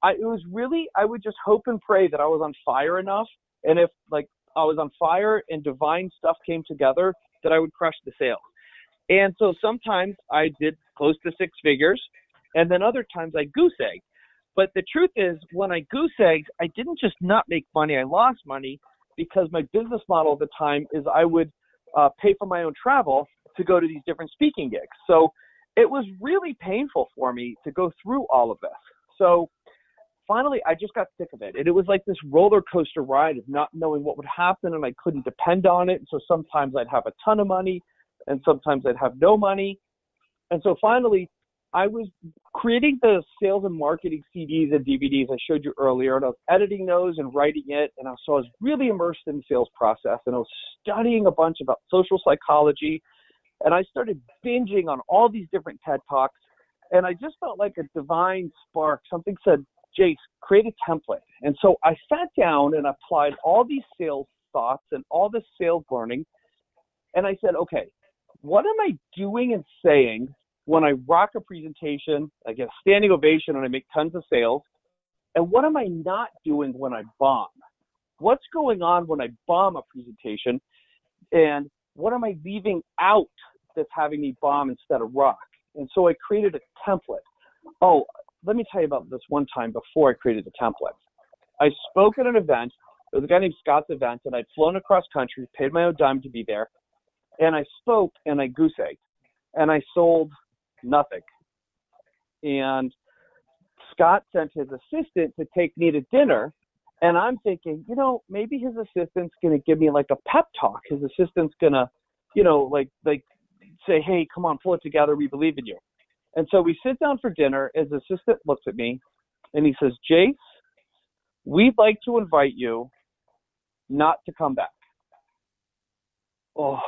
I would just hope and pray that I was on fire enough. And if like I was on fire and divine stuff came together, that I would crush the sales. And so sometimes I did close to six figures, and then other times I goose egged. But the truth is, when I goose egged, I didn't just not make money, I lost money, because my business model at the time is I would pay for my own travel to go to these different speaking gigs. So it was really painful for me to go through all of this. So finally, I just got sick of it. And it was like this roller coaster ride of not knowing what would happen, and I couldn't depend on it. And so sometimes I'd have a ton of money, and sometimes I'd have no money. And so finally, I was creating the sales and marketing CDs and DVDs I showed you earlier, and I was editing those and writing it. And so I was really immersed in the sales process, and I was studying a bunch about social psychology. And I started binging on all these different TED Talks. And I just felt like a divine spark. Something said, Jase, create a template. And so I sat down and applied all these sales thoughts and all this sales learning. And I said, okay, what am I doing and saying when I rock a presentation, I get a standing ovation, and I make tons of sales? And what am I not doing when I bomb? What's going on when I bomb a presentation? And what am I leaving out that's having me bomb instead of rock? And so I created a template. Oh, let me tell you about this one time before I created the template. I spoke at an event. It was a guy named Scott's event, and I'd flown across country, paid my own dime to be there. And I spoke, and I goose egged, and I sold nothing. And Scott sent his assistant to take me to dinner, and I'm thinking, maybe his assistant's going to give me like a pep talk. His assistant's going to, like say, hey, come on, pull it together. We believe in you. And so we sit down for dinner. His assistant looks at me, and he says, Jase, we'd like to invite you not to come back. Oh,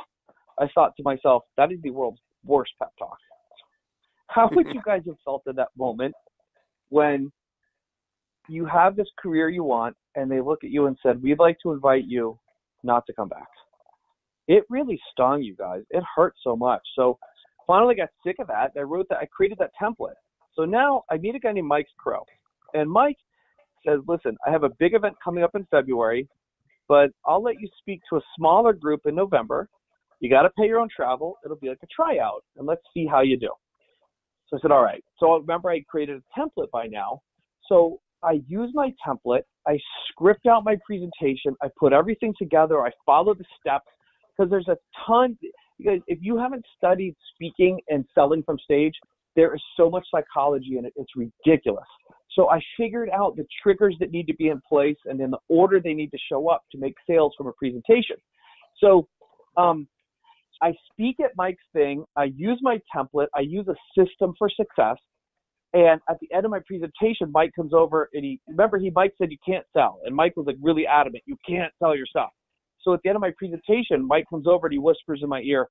I thought to myself, that is the world's worst pep talk. How would you guys have felt in that moment when you have this career you want, and they look at you and said, we'd like to invite you not to come back? It really stung, you guys. It hurt so much. So finally got sick of that. I created that template. So now I meet a guy named Mike Crow. And Mike says, listen, I have a big event coming up in February, but I'll let you speak to a smaller group in November. You got to pay your own travel. It'll be like a tryout, and let's see how you do. So I said, all right. So I remember I created a template by now. So I use my template. I script out my presentation. I put everything together. I follow the steps, because there's a ton. Because if you haven't studied speaking and selling from stage, there is so much psychology in it. It's ridiculous. So I figured out the triggers that need to be in place and then the order they need to show up to make sales from a presentation. So I speak at Mike's thing. I use my template. I use a system for success. And at the end of my presentation, Mike comes over and Mike said you can't sell. And Mike was like really adamant, you can't sell your stuff. So at the end of my presentation, Mike comes over and he whispers in my ear,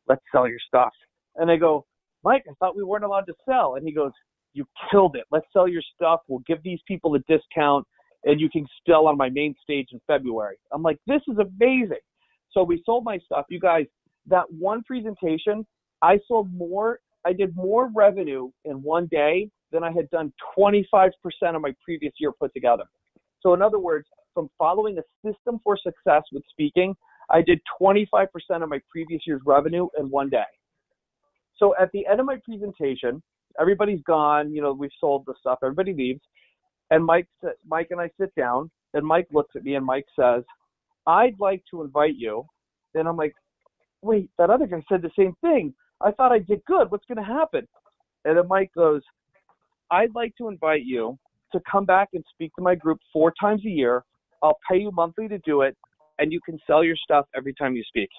let's sell your stuff. And I go, Mike, I thought we weren't allowed to sell. And he goes, you killed it. Let's sell your stuff. We'll give these people a discount and you can sell on my main stage in February. I'm like, this is amazing. So we sold my stuff. You guys, that one presentation, I did more revenue in one day than I had done 25% of my previous year put together. So in other words, from following a system for success with speaking, I did 25% of my previous year's revenue in one day. So at the end of my presentation, everybody's gone, we've sold the stuff, everybody leaves, and Mike and I sit down, and Mike looks at me and Mike says, I'd like to invite you. And I'm like, wait, that other guy said the same thing. I thought I did good. What's going to happen? And then Mike goes, I'd like to invite you to come back and speak to my group 4 times a year. I'll pay you monthly to do it, and you can sell your stuff every time you speak.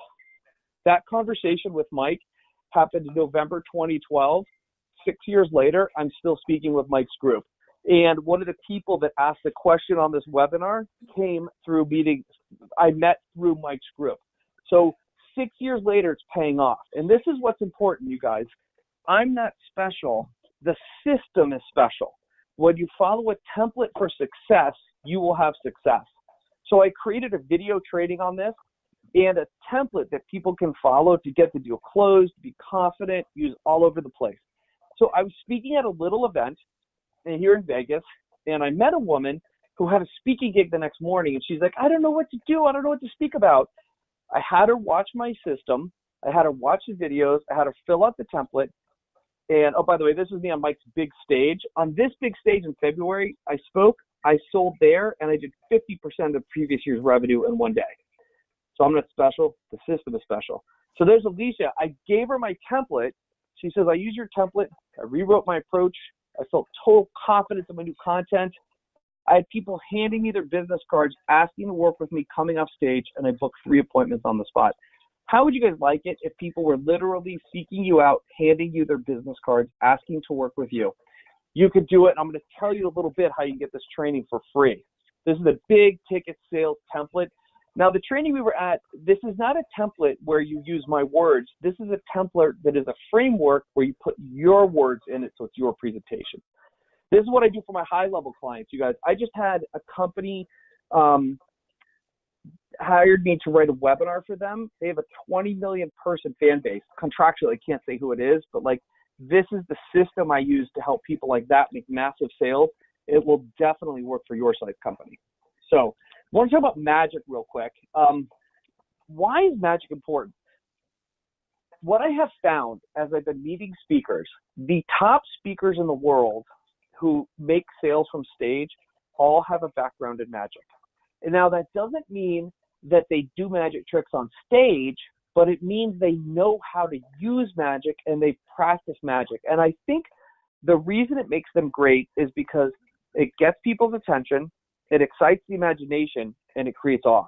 That conversation with Mike happened in November 2012. 6 years later, I'm still speaking with Mike's group. And one of the people that asked the question on this webinar came through meeting I met through Mike's group. So 6 years later, it's paying off. And this is what's important, you guys. I'm not special. The system is special. When you follow a template for success, you will have success. So I created a video training on this and a template that people can follow to get the deal closed, be confident, use all over the place. So I was speaking at a little event here in Vegas, and I met a woman who had a speaking gig the next morning, and she's like, I don't know what to do. I don't know what to speak about. I had her watch my system. I had her watch the videos. I had her fill out the template. And, oh, by the way, this was me on Mike's big stage. On this big stage in February, I spoke, I sold there, and I did 50% of previous year's revenue in one day. So I'm not special. The system is special. So there's Alicia. I gave her my template. She says, I used your template. I rewrote my approach. I felt total confidence in my new content. I had people handing me their business cards, asking to work with me, coming off stage, and I booked 3 appointments on the spot. How would you guys like it if people were literally seeking you out, handing you their business cards, asking to work with you? You could do it, and I'm going to tell you a little bit how you can get this training for free. This is a big ticket sales template. Now, the training we were at, this is not a template where you use my words. This is a template that is a framework where you put your words in it, so it's your presentation. This is what I do for my high-level clients, you guys. I just had a company hired me to write a webinar for them. They have a 20 million person fan base. Contractually, I can't say who it is, but like this is the system I use to help people like that make massive sales. It will definitely work for your size company. So I want to talk about magic real quick. Why is magic important? What I have found as I've been meeting speakers, the top speakers in the world who make sales from stage all have a background in magic. And now that doesn't mean that they do magic tricks on stage, but it means they know how to use magic and they practice magic. And I think the reason it makes them great is because it gets people's attention, it excites the imagination, and it creates awe.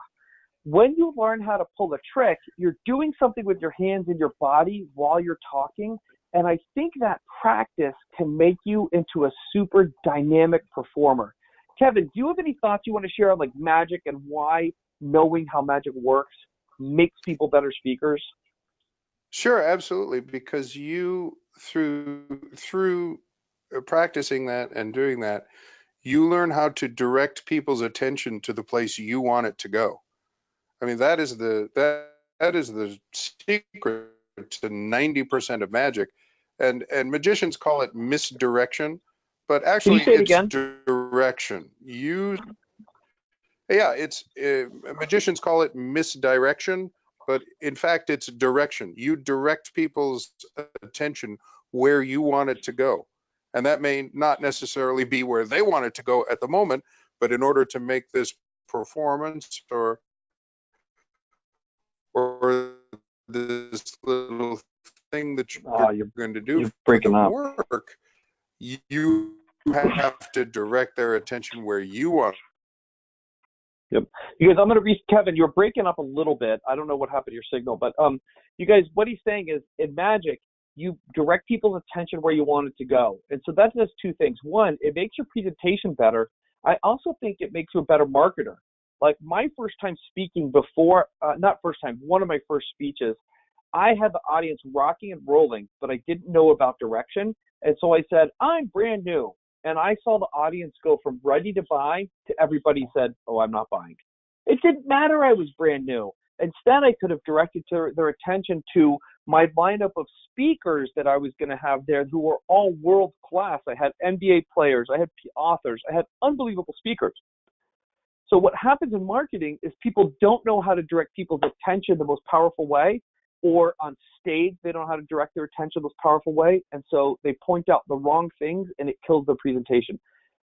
When you learn how to pull a trick, you're doing something with your hands and your body while you're talking. And I think that practice can make you into a super dynamic performer. Kevin, do you have any thoughts you want to share on like magic and why knowing how magic works makes people better speakers? Sure, absolutely. Because you, through practicing that and doing that, you learn how to direct people's attention to the place you want it to go. I mean, that is the secret to 90% of magic, and magicians call it misdirection, but Can you actually say it it's again? direction. Yeah, it's magicians call it misdirection, but in fact it's direction. You direct people's attention where you want it to go, and that may not necessarily be where they want it to go at the moment, but in order to make this performance or this little thing that Oh, you're going to do you're for breaking them up. work, you have to direct their attention where you want. Yep. You guys, I'm going to Kevin, you're breaking up a little bit. I don't know what happened to your signal, but you guys, what he's saying is in magic, you direct people's attention where you want it to go. And so that does 2 things. One, it makes your presentation better. I also think it makes you a better marketer. Like my first time speaking before, not first time, one of my first speeches, I had the audience rocking and rolling, but I didn't know about direction. And so I said, I'm brand new. And I saw the audience go from ready to buy to everybody said, oh, I'm not buying. It didn't matter I was brand new. Instead, I could have directed their attention to my lineup of speakers that I was going to have there who were all world class. I had NBA players, I had authors, I had unbelievable speakers. So what happens in marketing is people don't know how to direct people's attention the most powerful way, or on stage, they don't know how to direct their attention the most powerful way. And so they point out the wrong things and it kills their presentation.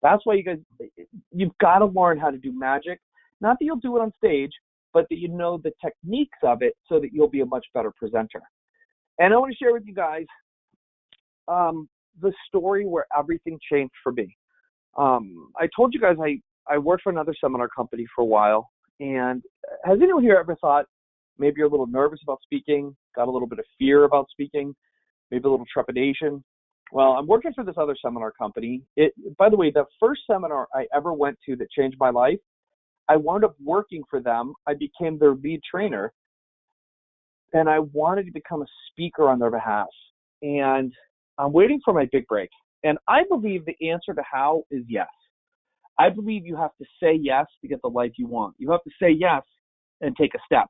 That's why you guys, you've got to learn how to do magic. Not that you'll do it on stage, but that you know the techniques of it so that you'll be a much better presenter. And I want to share with you guys the story where everything changed for me. I told you guys I worked for another seminar company for a while. And has anyone here ever thought maybe you're a little nervous about speaking, got a little bit of fear about speaking, maybe a little trepidation? Well, I'm working for this other seminar company. By the way, the first seminar I ever went to that changed my life, I wound up working for them. I became their lead trainer, and I wanted to become a speaker on their behalf. And I'm waiting for my big break. And I believe the answer to how is yes. I believe you have to say yes to get the life you want. You have to say yes and take a step.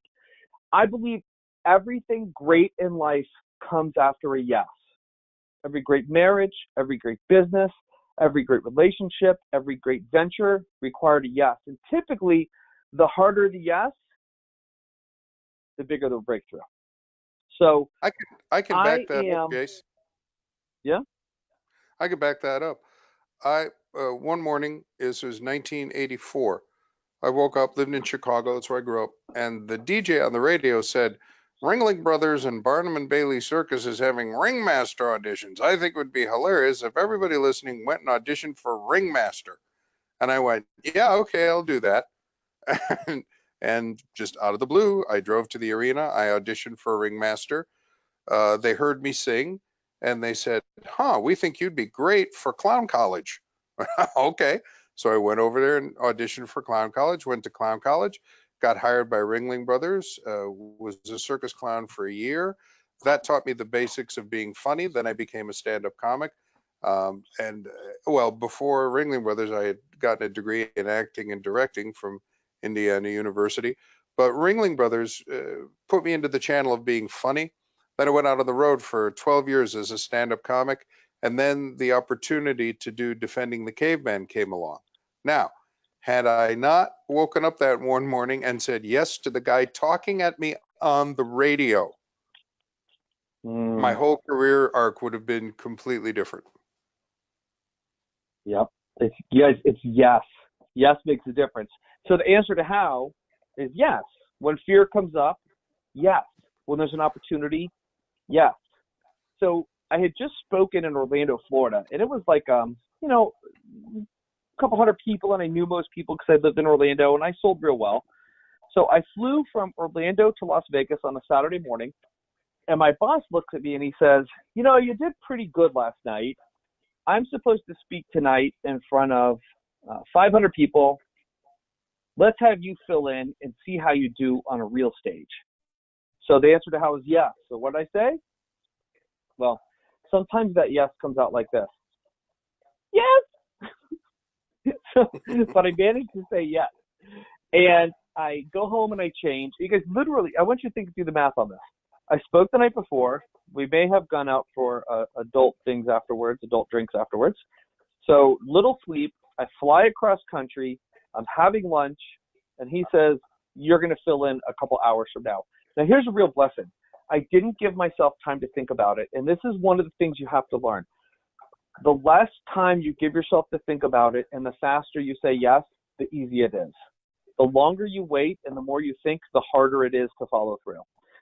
I believe everything great in life comes after a yes. Every great marriage, every great business, every great relationship, every great venture required a yes. And typically, the harder the yes, the bigger the breakthrough. So I can back that up, Jase. Yeah. I can back that up. I one morning, this was 1984. I woke up, lived in Chicago, that's where I grew up, and the DJ on the radio said, Ringling Brothers and Barnum and Bailey Circus is having ringmaster auditions. I think it would be hilarious if everybody listening went and auditioned for ringmaster. And I went, yeah, okay, I'll do that. And just out of the blue, I drove to the arena. I auditioned for a ringmaster. They heard me sing and they said, huh, we think you'd be great for clown college. Okay. So I went over there and auditioned for clown college, went to clown college, got hired by Ringling Brothers, was a circus clown for a year. That taught me the basics of being funny. Then I became a stand-up comic. Well, before Ringling Brothers, I had gotten a degree in acting and directing from Indiana University. But Ringling Brothers put me into the channel of being funny. Then I went out on the road for 12 years as a stand-up comic, and then the opportunity to do Defending the Caveman came along. Now, had I not woken up that one morning and said yes to the guy talking at me on the radio, my whole career arc would have been completely different. Yep. It's yes. Yes makes a difference. So the answer to how is yes. When fear comes up, yes. When there's an opportunity, yes. So I had just spoken in Orlando, Florida, and it was like a couple hundred people, and I knew most people because I lived in Orlando, and I sold real well. So I flew from Orlando to Las Vegas on a Saturday morning, and my boss looks at me and he says, you did pretty good last night. I'm supposed to speak tonight in front of 500 people. Let's have you fill in and see how you do on a real stage. So the answer to how is yes. So what did I say? Well, sometimes that yes comes out like this. Yes! But I managed to say yes. And I go home and I change. You guys, literally, I want you to think through the math on this. I spoke the night before. We may have gone out for adult things afterwards, adult drinks afterwards. So little sleep. I fly across country. I'm having lunch. And he says, you're going to fill in a couple hours from now. Now, here's a real blessing. I didn't give myself time to think about it. And this is one of the things you have to learn. The less time you give yourself to think about it and the faster you say yes, the easier it is. The longer you wait and the more you think, the harder it is to follow through.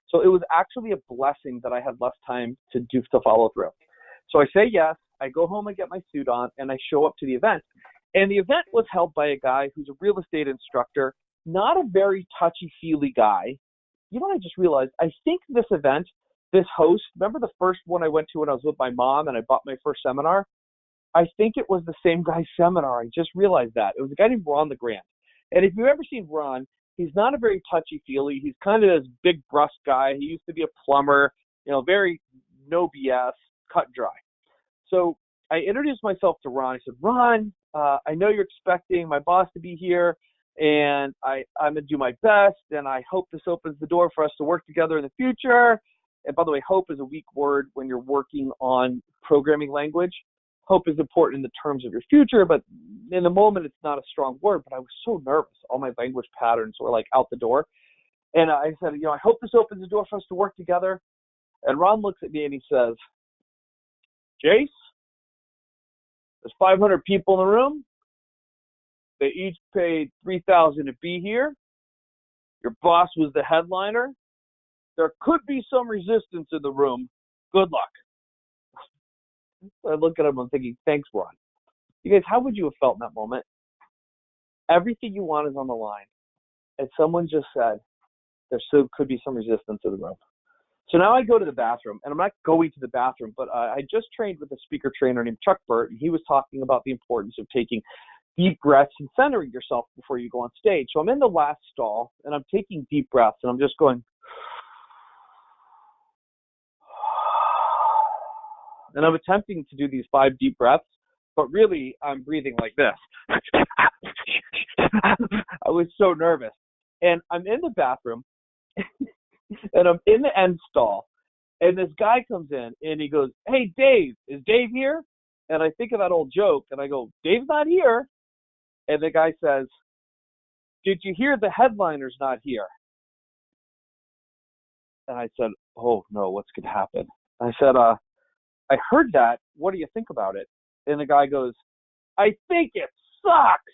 So it was actually a blessing that I had less time to follow through. So I say yes, I go home and get my suit on, and I show up to the event. And the event was held by a guy who's a real estate instructor, not a very touchy-feely guy. You know what I just realized? I think this event, this host, remember the first one I went to when I was with my mom and I bought my first seminar? I think it was the same guy's seminar. I just realized that. It was a guy named Ron LeGrand. And if you've ever seen Ron, he's not a very touchy-feely. He's kind of this big, brusque guy. He used to be a plumber, very no BS, cut dry. So I introduced myself to Ron. I said, Ron, I know you're expecting my boss to be here, and I'm going to do my best, and I hope this opens the door for us to work together in the future. And by the way, hope is a weak word when you're working on programming language. Hope is important in the terms of your future, but in the moment, it's not a strong word. But I was so nervous. All my language patterns were like out the door. And I said, I hope this opens the door for us to work together. And Ron looks at me and he says, Jase, there's 500 people in the room. They each paid $3,000 to be here. Your boss was the headliner. There could be some resistance in the room. Good luck. So I look at him, I'm thinking, thanks, Ron. You guys, how would you have felt in that moment? Everything you want is on the line. And someone just said, there could be some resistance in the room. So now I go to the bathroom, and I'm not going to the bathroom, but I just trained with a speaker trainer named Chuck Burt, and he was talking about the importance of taking deep breaths and centering yourself before you go on stage. So I'm in the last stall, and I'm taking deep breaths, and I'm just going, and I'm attempting to do these 5 deep breaths, but really I'm breathing like this. I was so nervous. And I'm in the bathroom, and I'm in the end stall, and this guy comes in, and he goes, hey, Dave, is Dave here? And I think of that old joke, and I go, Dave's not here. And the guy says, did you hear the headliner's not here? And I said, oh, no, what's going to happen? I said, I heard that. What do you think about it? And the guy goes, I think it sucks.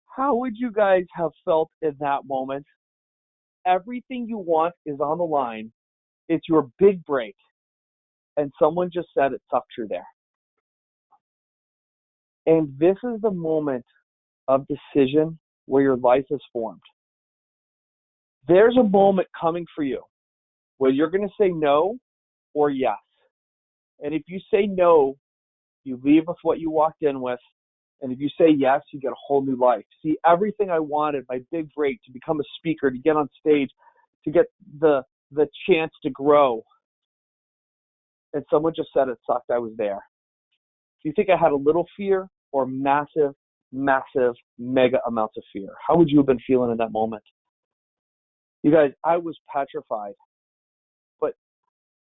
How would you guys have felt in that moment? Everything you want is on the line. It's your big break. And someone just said it sucks, you're there. And this is the moment of decision where your life is formed. There's a moment coming for you where you're going to say no or yes. And if you say no, you leave with what you walked in with. And if you say yes, you get a whole new life. See, everything I wanted, my big break, to become a speaker, to get on stage, to get the chance to grow. And someone just said it sucked, I was there. Do you think I had a little fear or massive, massive, mega amounts of fear? How would you have been feeling in that moment? You guys, I was petrified. But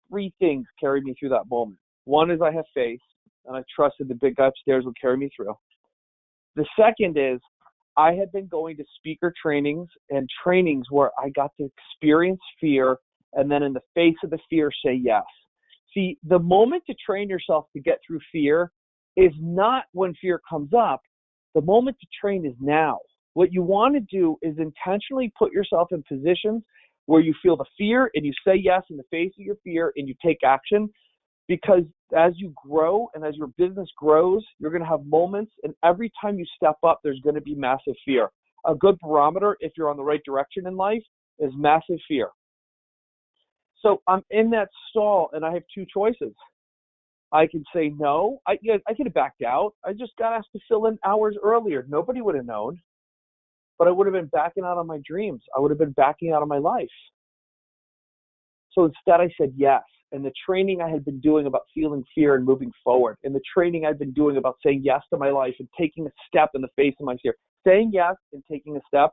3 things carried me through that moment. One is I have faith, and I trusted the big guy upstairs would carry me through. The second is I had been going to speaker trainings and trainings where I got to experience fear and then in the face of the fear say yes. See, the moment to train yourself to get through fear is not when fear comes up. The moment to train is now. What you want to do is intentionally put yourself in positions where you feel the fear and you say yes in the face of your fear and you take action. Because as you grow and as your business grows, you're going to have moments, and every time you step up, there's going to be massive fear. A good barometer, if you're on the right direction in life, is massive fear. So I'm in that stall, and I have 2 choices. I can say no. I could have backed out. I just got asked to fill in hours earlier. Nobody would have known. But I would have been backing out on my dreams. I would have been backing out on my life. So instead, I said yes. And the training I had been doing about feeling fear and moving forward, and the training I'd been doing about saying yes to my life and taking a step in the face of my fear, saying yes and taking a step,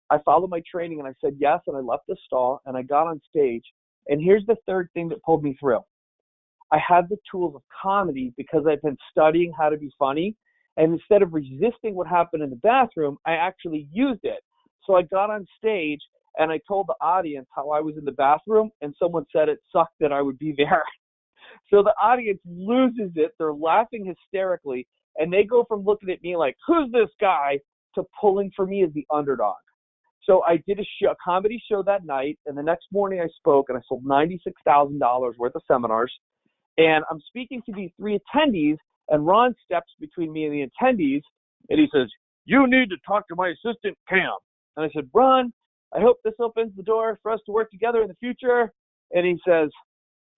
I followed my training and I said yes, and I left the stall and I got on stage. And here's the third thing that pulled me through. I had the tools of comedy because I've been studying how to be funny. And instead of resisting what happened in the bathroom, I actually used it. So I got on stage and I told the audience how I was in the bathroom, and someone said it sucked that I would be there. So the audience loses it. They're laughing hysterically, and they go from looking at me like, who's this guy, to pulling for me as the underdog. So I did a comedy show that night, and the next morning I spoke, and I sold $96,000 worth of seminars. And I'm speaking to these 3 attendees, and Ron steps between me and the attendees, and he says, you need to talk to my assistant, Cam. And I said, Ron, I hope this opens the door for us to work together in the future. And he says,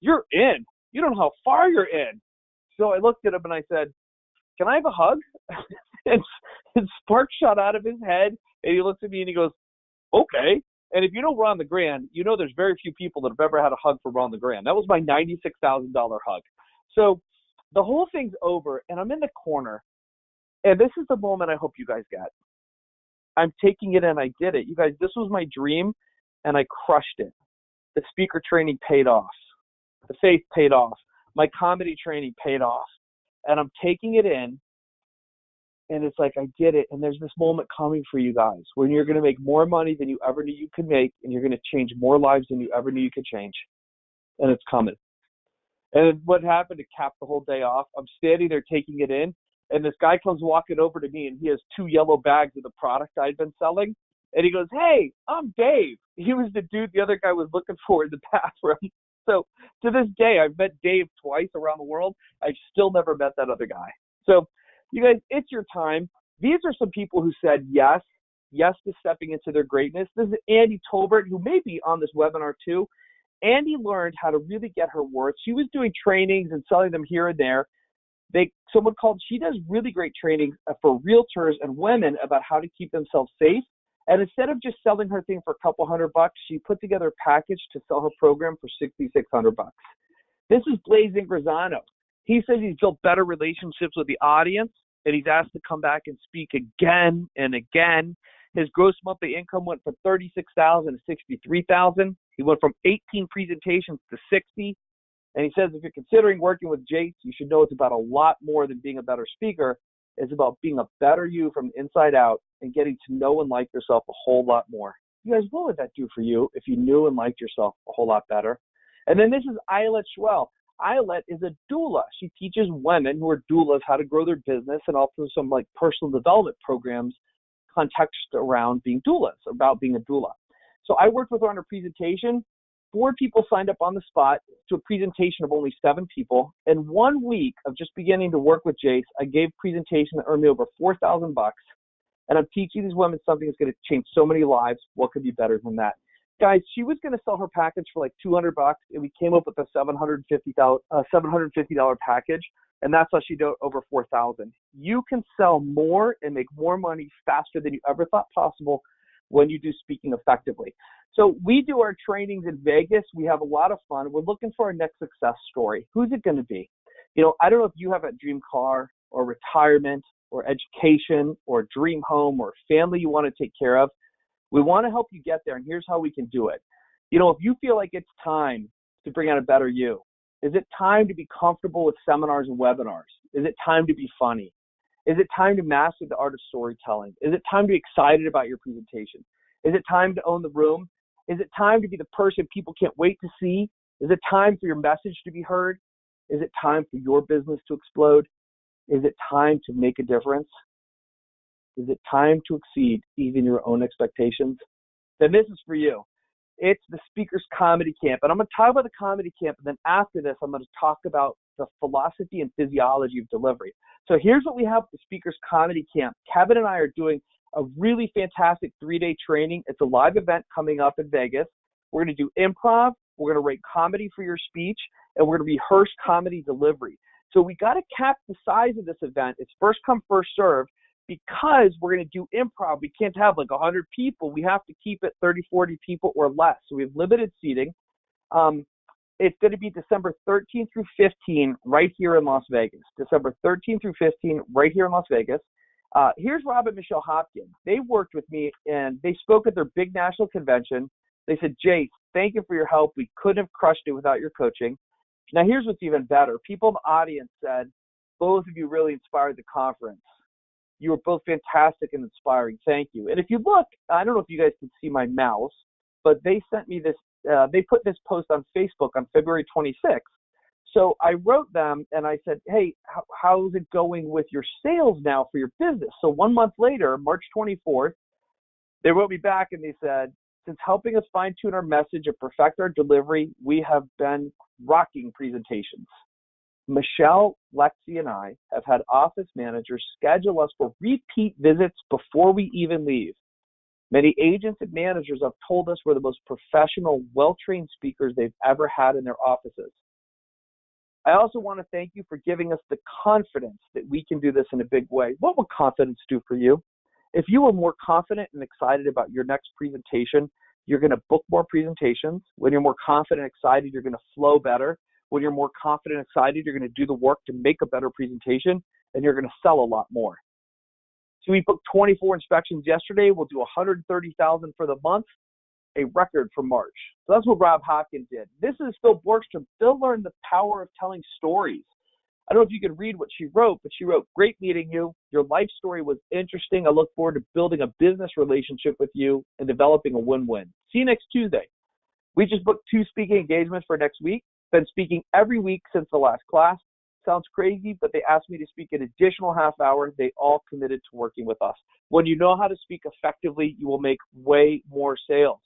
you're in. You don't know how far you're in. So I looked at him and I said, can I have a hug? And spark shot out of his head. And he looks at me and he goes, okay. And if you know Ron the Grand, you know there's very few people that have ever had a hug from Ron the Grand. That was my $96,000 hug. So the whole thing's over, and I'm in the corner. And this is the moment I hope you guys get. I'm taking it and I did it. You guys, this was my dream, and I crushed it. The speaker training paid off. The faith paid off. My comedy training paid off. And I'm taking it in, and it's like I did it. And there's this moment coming for you guys when you're going to make more money than you ever knew you could make, and you're going to change more lives than you ever knew you could change. And it's coming. And what happened to cap the whole day off, I'm standing there taking it in, and this guy comes walking over to me, and he has 2 yellow bags of the product I'd been selling. And he goes, hey, I'm Dave. He was the dude the other guy was looking for in the bathroom. So to this day, I've met Dave twice around the world. I've still never met that other guy. So you guys, it's your time. These are some people who said yes to stepping into their greatness. This is Andy Tolbert, who may be on this webinar too. Andy learned how to really get her worth. She was doing trainings and selling them here and there. She does really great trainings for realtors and women about how to keep themselves safe. And instead of just selling her thing for a couple $100, she put together a package to sell her program for $6,600. This is Blaze Ingrazano. He says he's built better relationships with the audience, and he's asked to come back and speak again and again. His gross monthly income went from $36,000 to $63,000. He went from 18 presentations to 60. And he says if you're considering working with Jase, you should know it's about a lot more than being a better speaker. It's about being a better you from the inside out and getting to know and like yourself a whole lot more. You guys, what would that do for you if you knew and liked yourself a whole lot better? And then this is Eyelet Schwell. Eyelet is a doula. She teaches women who are doulas how to grow their business, and also some like personal development programs context around being doulas, about being a doula. So I worked with her on her presentation. 4 people signed up on the spot to a presentation of only 7 people. In 1 week of just beginning to work with Jase, I gave a presentation that earned me over $4,000. And I'm teaching these women something that's going to change so many lives. What could be better than that? Guys, she was going to sell her package for like $200, and we came up with a $750 package, and that's how she did over $4,000. You can sell more and make more money faster than you ever thought possible when you do speaking effectively. So we do our trainings in Vegas. We have a lot of fun. We're looking for our next success story. Who's it going to be? You know, I don't know if you have a dream car or retirement or education or dream home or family you want to take care of. We want to help you get there, and here's how we can do it. You know, if you feel like it's time to bring out a better you, is it time to be comfortable with seminars and webinars? Is it time to be funny? Is it time to master the art of storytelling? Is it time to be excited about your presentation? Is it time to own the room? Is it time to be the person people can't wait to see? Is it time for your message to be heard? Is it time for your business to explode? Is it time to make a difference? Is it time to exceed even your own expectations? Then this is for you. It's the Speakers Comedy Camp. And I'm going to talk about the comedy camp, and then after this, I'm going to talk about the philosophy and physiology of delivery. So here's what we have at the Speakers Comedy Camp. Kevin and I are doing a really fantastic 3-day training. It's a live event coming up in Vegas. We're going to do improv. We're going to rate comedy for your speech, and we're going to rehearse comedy delivery. So we got to cap the size of this event. It's first come, first served. Because we're going to do improv, we can't have like 100 people. We have to keep it 30, 40 people or less. So we have limited seating. It's going to be December 13th through 15 right here in Las Vegas. December 13th through 15 right here in Las Vegas. Here's Rob and Michelle Hopkins. They worked with me, and they spoke at their big national convention. They said, Jase, thank you for your help. We couldn't have crushed it without your coaching. Now, here's what's even better. People in the audience said, both of you really inspired the conference. You were both fantastic and inspiring. Thank you. And if you look, I don't know if you guys can see my mouse, but they sent me this, they put this post on Facebook on February 26th. So I wrote them and I said, hey, how's it going with your sales now for your business? So 1 month later, March 24th, they wrote me back and they said, since helping us fine tune our message and perfect our delivery, we have been rocking presentations. Michelle, Lexi, and I have had office managers schedule us for repeat visits before we even leave. Many agents and managers have told us we're the most professional, well-trained speakers they've ever had in their offices. I also want to thank you for giving us the confidence that we can do this in a big way. What would confidence do for you? If you are more confident and excited about your next presentation, you're going to book more presentations. When you're more confident and excited, you're going to flow better. When you're more confident and excited, you're going to do the work to make a better presentation, and you're going to sell a lot more. So we booked 24 inspections yesterday. We'll do 130,000 for the month, a record for March. So that's what Rob Hopkins did. This is Phil Borgstrom. Phil learned the power of telling stories. I don't know if you can read what she wrote, but she wrote, great meeting you. Your life story was interesting. I look forward to building a business relationship with you and developing a win-win. See you next Tuesday. We just booked 2 speaking engagements for next week. Been speaking every week since the last class. Sounds crazy, but they asked me to speak an additional half hour. They all committed to working with us. When you know how to speak effectively, you will make way more sales.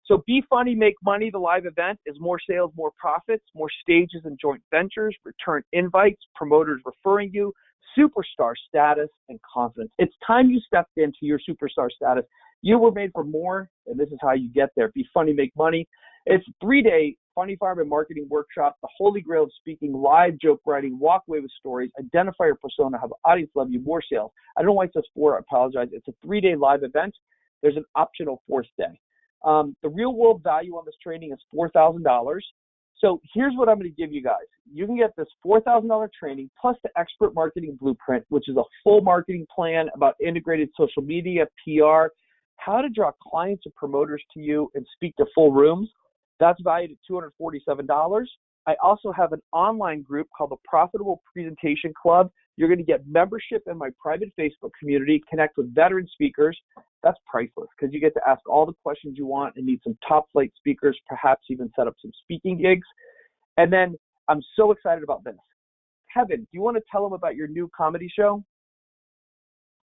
So Be Funny, Make Money, the live event, is more sales, more profits, more stages and joint ventures, return invites, promoters referring you, superstar status, and confidence. It's time you stepped into your superstar status. You were made for more, and this is how you get there. Be Funny, Make Money. It's a 3-day funny farm and marketing workshop, the holy grail of speaking, live joke writing, walk away with stories, identify your persona, have the audience love you, more sales. I don't know why it says 4, I apologize. It's a 3-day live event. There's an optional 4th day. The real world value on this training is $4,000. So here's what I'm going to give you guys. You can get this $4,000 training plus the expert marketing blueprint, which is a full marketing plan about integrated social media, PR, how to draw clients and promoters to you and speak to full rooms. That's valued at $247. I also have an online group called the Profitable Presentation Club. You're going to get membership in my private Facebook community, connect with veteran speakers. That's priceless because you get to ask all the questions you want and meet some top flight speakers, perhaps even set up some speaking gigs. And then I'm so excited about this. Kevin, do you want to tell them about your new comedy show?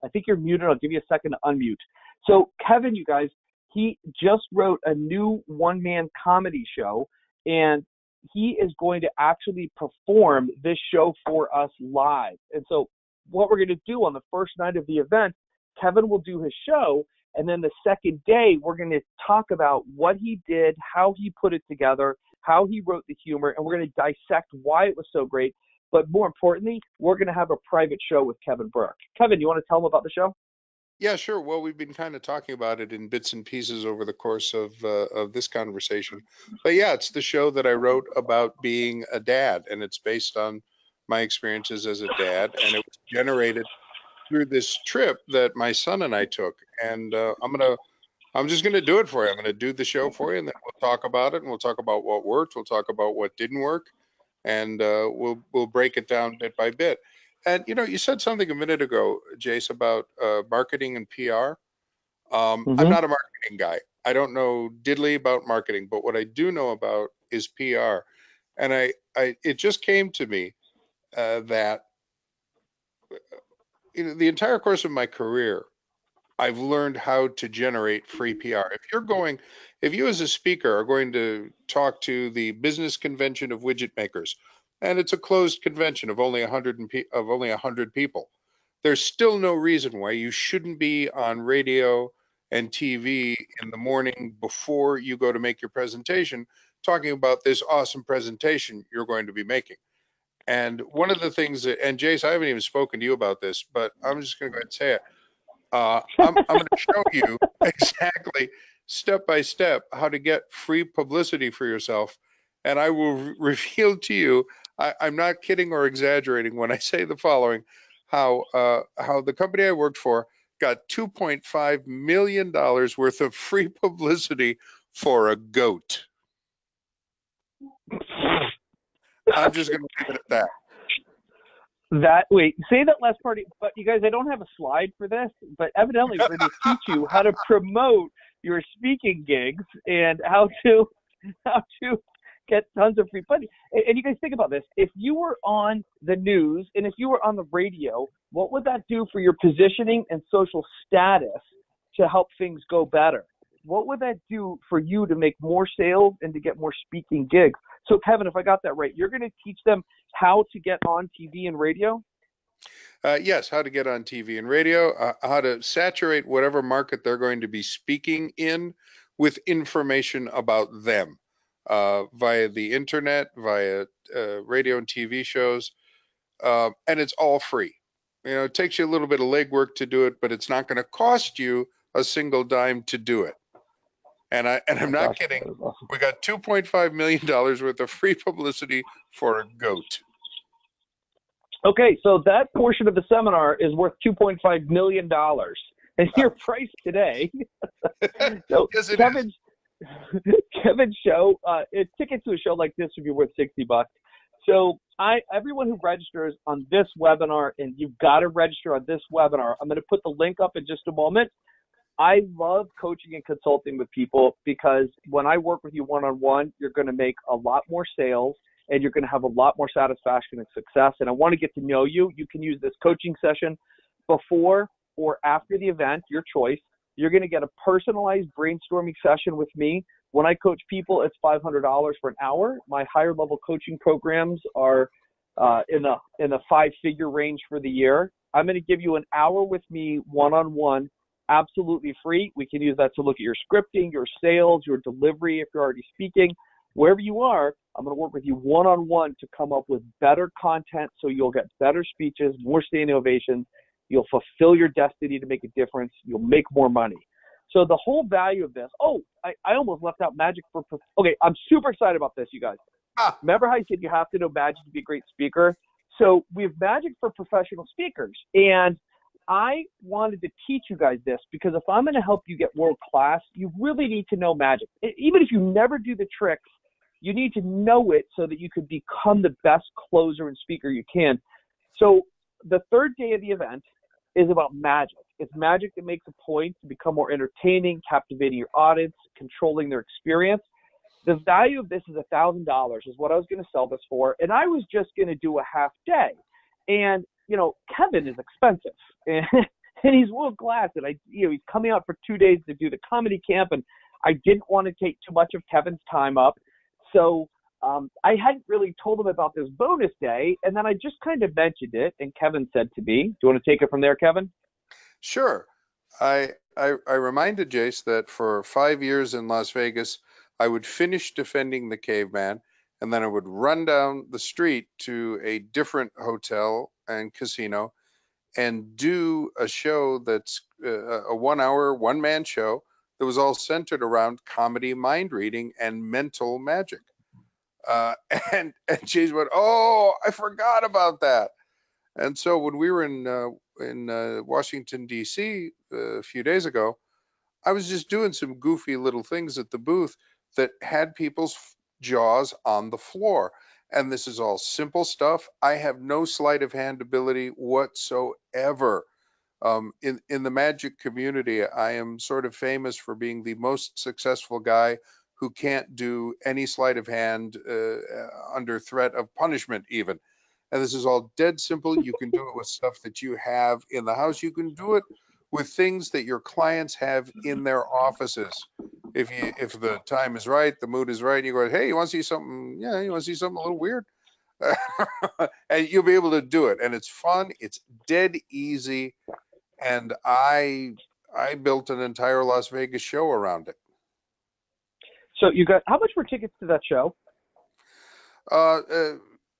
I think you're muted. I'll give you a second to unmute. So Kevin, you guys, He just wrote a new one-man comedy show, and he is going to actually perform this show for us live. And so what we're going to do on the first night of the event, Kevin will do his show, and then the second day, we're going to talk about what he did, how he put it together, how he wrote the humor, and we're going to dissect why it was so great. But more importantly, we're going to have a private show with Kevin Burke. Kevin, you want to tell him about the show? Yeah, sure. Well, we've been kind of talking about it in bits and pieces over the course of this conversation. But yeah, it's the show that I wrote about being a dad, and it's based on my experiences as a dad, and it was generated through this trip that my son and I took. And I'm just gonna do it for you. I'm gonna do the show for you, and then we'll talk about it, and we'll talk about what worked. We'll talk about what didn't work, and we'll break it down bit by bit. And you said something a minute ago, Jace, about marketing and PR. I'm Mm-hmm. not a marketing guy. I don't know diddly about marketing, but what I do know about is PR. And it just came to me that the entire course of my career, I've learned how to generate free PR. If you as a speaker are going to talk to the business convention of widget makers, and it's a closed convention of only 100 people, there's still no reason why you shouldn't be on radio and TV in the morning before you go to make your presentation, talking about this awesome presentation you're going to be making. And one of the things that, and Jace, I haven't even spoken to you about this, but I'm just going to go ahead and say it. I'm going to show you exactly step by step how to get free publicity for yourself. And I will reveal to you, I'm not kidding or exaggerating when I say the following, how the company I worked for got $2.5 million worth of free publicity for a goat. I'm just going to leave it at that. Wait, say that last part. But you guys, I don't have a slide for this, but evidently we're going to teach you how to promote your speaking gigs and how to get tons of free money. And you guys think about this. If you were on the news and if you were on the radio, what would that do for your positioning and social status to help things go better? What would that do for you to make more sales and to get more speaking gigs? So, Kevin, if I got that right, you're going to teach them how to get on TV and radio? Yes, how to get on TV and radio, how to saturate whatever market they're going to be speaking in with information about them via the internet, via radio and TV shows, and it's all free. It takes you a little bit of legwork to do it, but it's not going to cost you a single dime to do it. I'm That's not awesome. kidding. That is awesome. We got $2.5 million worth of free publicity for a goat. Okay, so that portion of the seminar is worth $2.5 million. And your price today. So Yes, it is. Kevin's show, tickets to a show like this would be worth $60. So everyone who registers on this webinar, and you've got to register on this webinar, I'm going to put the link up in just a moment. I love coaching and consulting with people because when I work with you one-on-one, you're going to make a lot more sales and you're going to have a lot more satisfaction and success. And I want to get to know you. You can use this coaching session before or after the event, your choice. You're going to get a personalized brainstorming session with me. When I coach people, it's $500 for an hour. My higher level coaching programs are in the five-figure range for the year. I'm going to give you an hour with me one-on-one, absolutely free. We can use that to look at your scripting, your sales, your delivery if you're already speaking. Wherever you are, I'm going to work with you one-on-one to come up with better content so you'll get better speeches, more standing ovations. You'll fulfill your destiny to make a difference. You'll make more money. So the whole value of this, I almost left out magic for, okay, I'm super excited about this, you guys. Remember how I said you have to know magic to be a great speaker? So we have magic for professional speakers. And I wanted to teach you guys this because if I'm going to help you get world class, you really need to know magic. Even if you never do the tricks, you need to know it so that you could become the best closer and speaker you can. So the third day of the event is about magic. It's magic that makes a point to become more entertaining, captivating your audience, controlling their experience. The value of this is $1,000 is what I was going to sell this for. And I was just going to do a half day. And, Kevin is expensive. and he's world class. And he's coming out for 2 days to do the comedy camp, and I didn't want to take too much of Kevin's time up, so I hadn't really told him about this bonus day, and then I just kind of mentioned it, and Kevin said to me, "Do you want to take it from there, Kevin?" Sure. I reminded Jase that for 5 years in Las Vegas, I would finish defending the caveman, and then I would run down the street to a different hotel and casino and do a show that's a 1 hour, one-man show that was all centered around comedy, mind reading, and mental magic. Uh, and Jase went, "Oh, I forgot about that." And so when we were in Washington D.C. A few days ago, I was just doing some goofy little things at the booth that had people's jaws on the floor. And this is all simple stuff. I have no sleight of hand ability whatsoever. In the magic community, I am sort of famous for being the most successful guy who can't do any sleight of hand under threat of punishment, even. And this is all dead simple. You can do it with stuff that you have in the house. You can do it with things that your clients have in their offices. If the time is right, the mood is right, and you go, "Hey, you want to see something? Yeah, you want to see something a little weird?" And you'll be able to do it. And it's fun. It's dead easy. And I built an entire Las Vegas show around it. So you got, how much were tickets to that show? Uh, uh,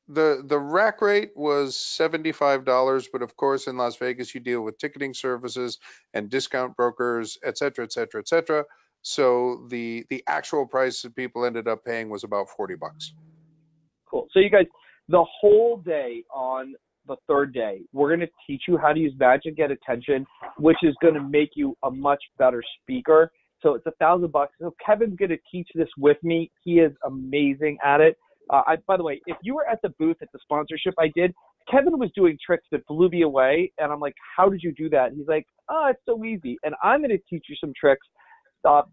the rack rate was $75, but of course in Las Vegas you deal with ticketing services and discount brokers, et cetera, et cetera, et cetera. So the actual price that people ended up paying was about $40. Cool. So you guys, the whole day on the third day, we're going to teach you how to use magic, get attention, which is going to make you a much better speaker. So it's $1,000. So Kevin's going to teach this with me. He is amazing at it. By the way, if you were at the booth at the sponsorship I did, Kevin was doing tricks that blew me away. And I'm like, "How did you do that?" And he's like, "Oh, it's so easy." And I'm going to teach you some tricks.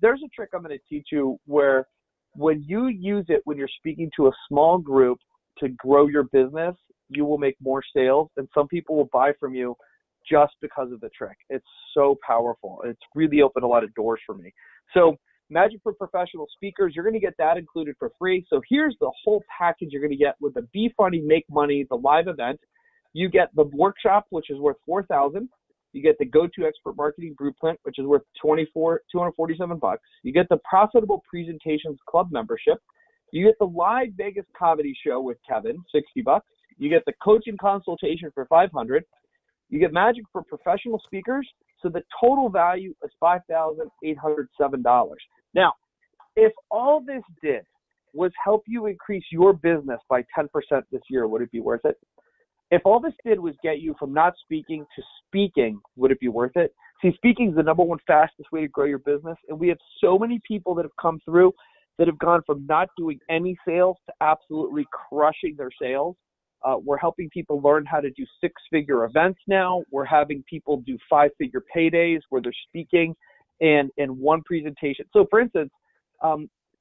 There's a trick I'm going to teach you where when you use it when you're speaking to a small group to grow your business, you will make more sales, and some people will buy from you just because of the trick. It's so powerful. It's really opened a lot of doors for me. So Magic for Professional Speakers, you're going to get that included for free. So here's the whole package you're going to get with the Be Funny, Make Money, the live event. You get the workshop, which is worth $4,000. You get the Go-To Expert Marketing Blueprint, which is worth $247. You get the Profitable Presentations Club membership. You get the live Vegas comedy show with Kevin, $60. You get the coaching consultation for $500. You get Magic for Professional Speakers. So the total value is $5,807. Now, if all this did was help you increase your business by 10% this year, would it be worth it? If all this did was get you from not speaking to speaking, would it be worth it? See, speaking is the number one fastest way to grow your business. And we have so many people that have come through that have gone from not doing any sales to absolutely crushing their sales. We're helping people learn how to do six-figure events now. We're having people do five-figure paydays where they're speaking in one presentation. So, for instance,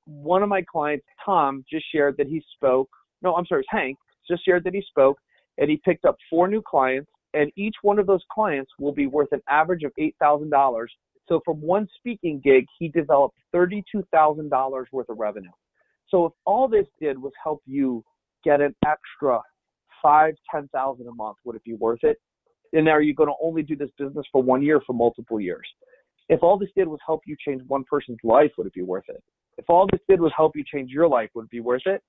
one of my clients, Tom, just shared that he spoke. No, I'm sorry, it's Hank, just shared that he spoke, and he picked up 4 new clients, and each one of those clients will be worth an average of $8,000. So from one speaking gig, he developed $32,000 worth of revenue. So if all this did was help you get an extra $5,000, $10,000 a month, would it be worth it? And are you going to only do this business for 1 year, for multiple years? If all this did was help you change one person's life, would it be worth it? If all this did was help you change your life, would it be worth it?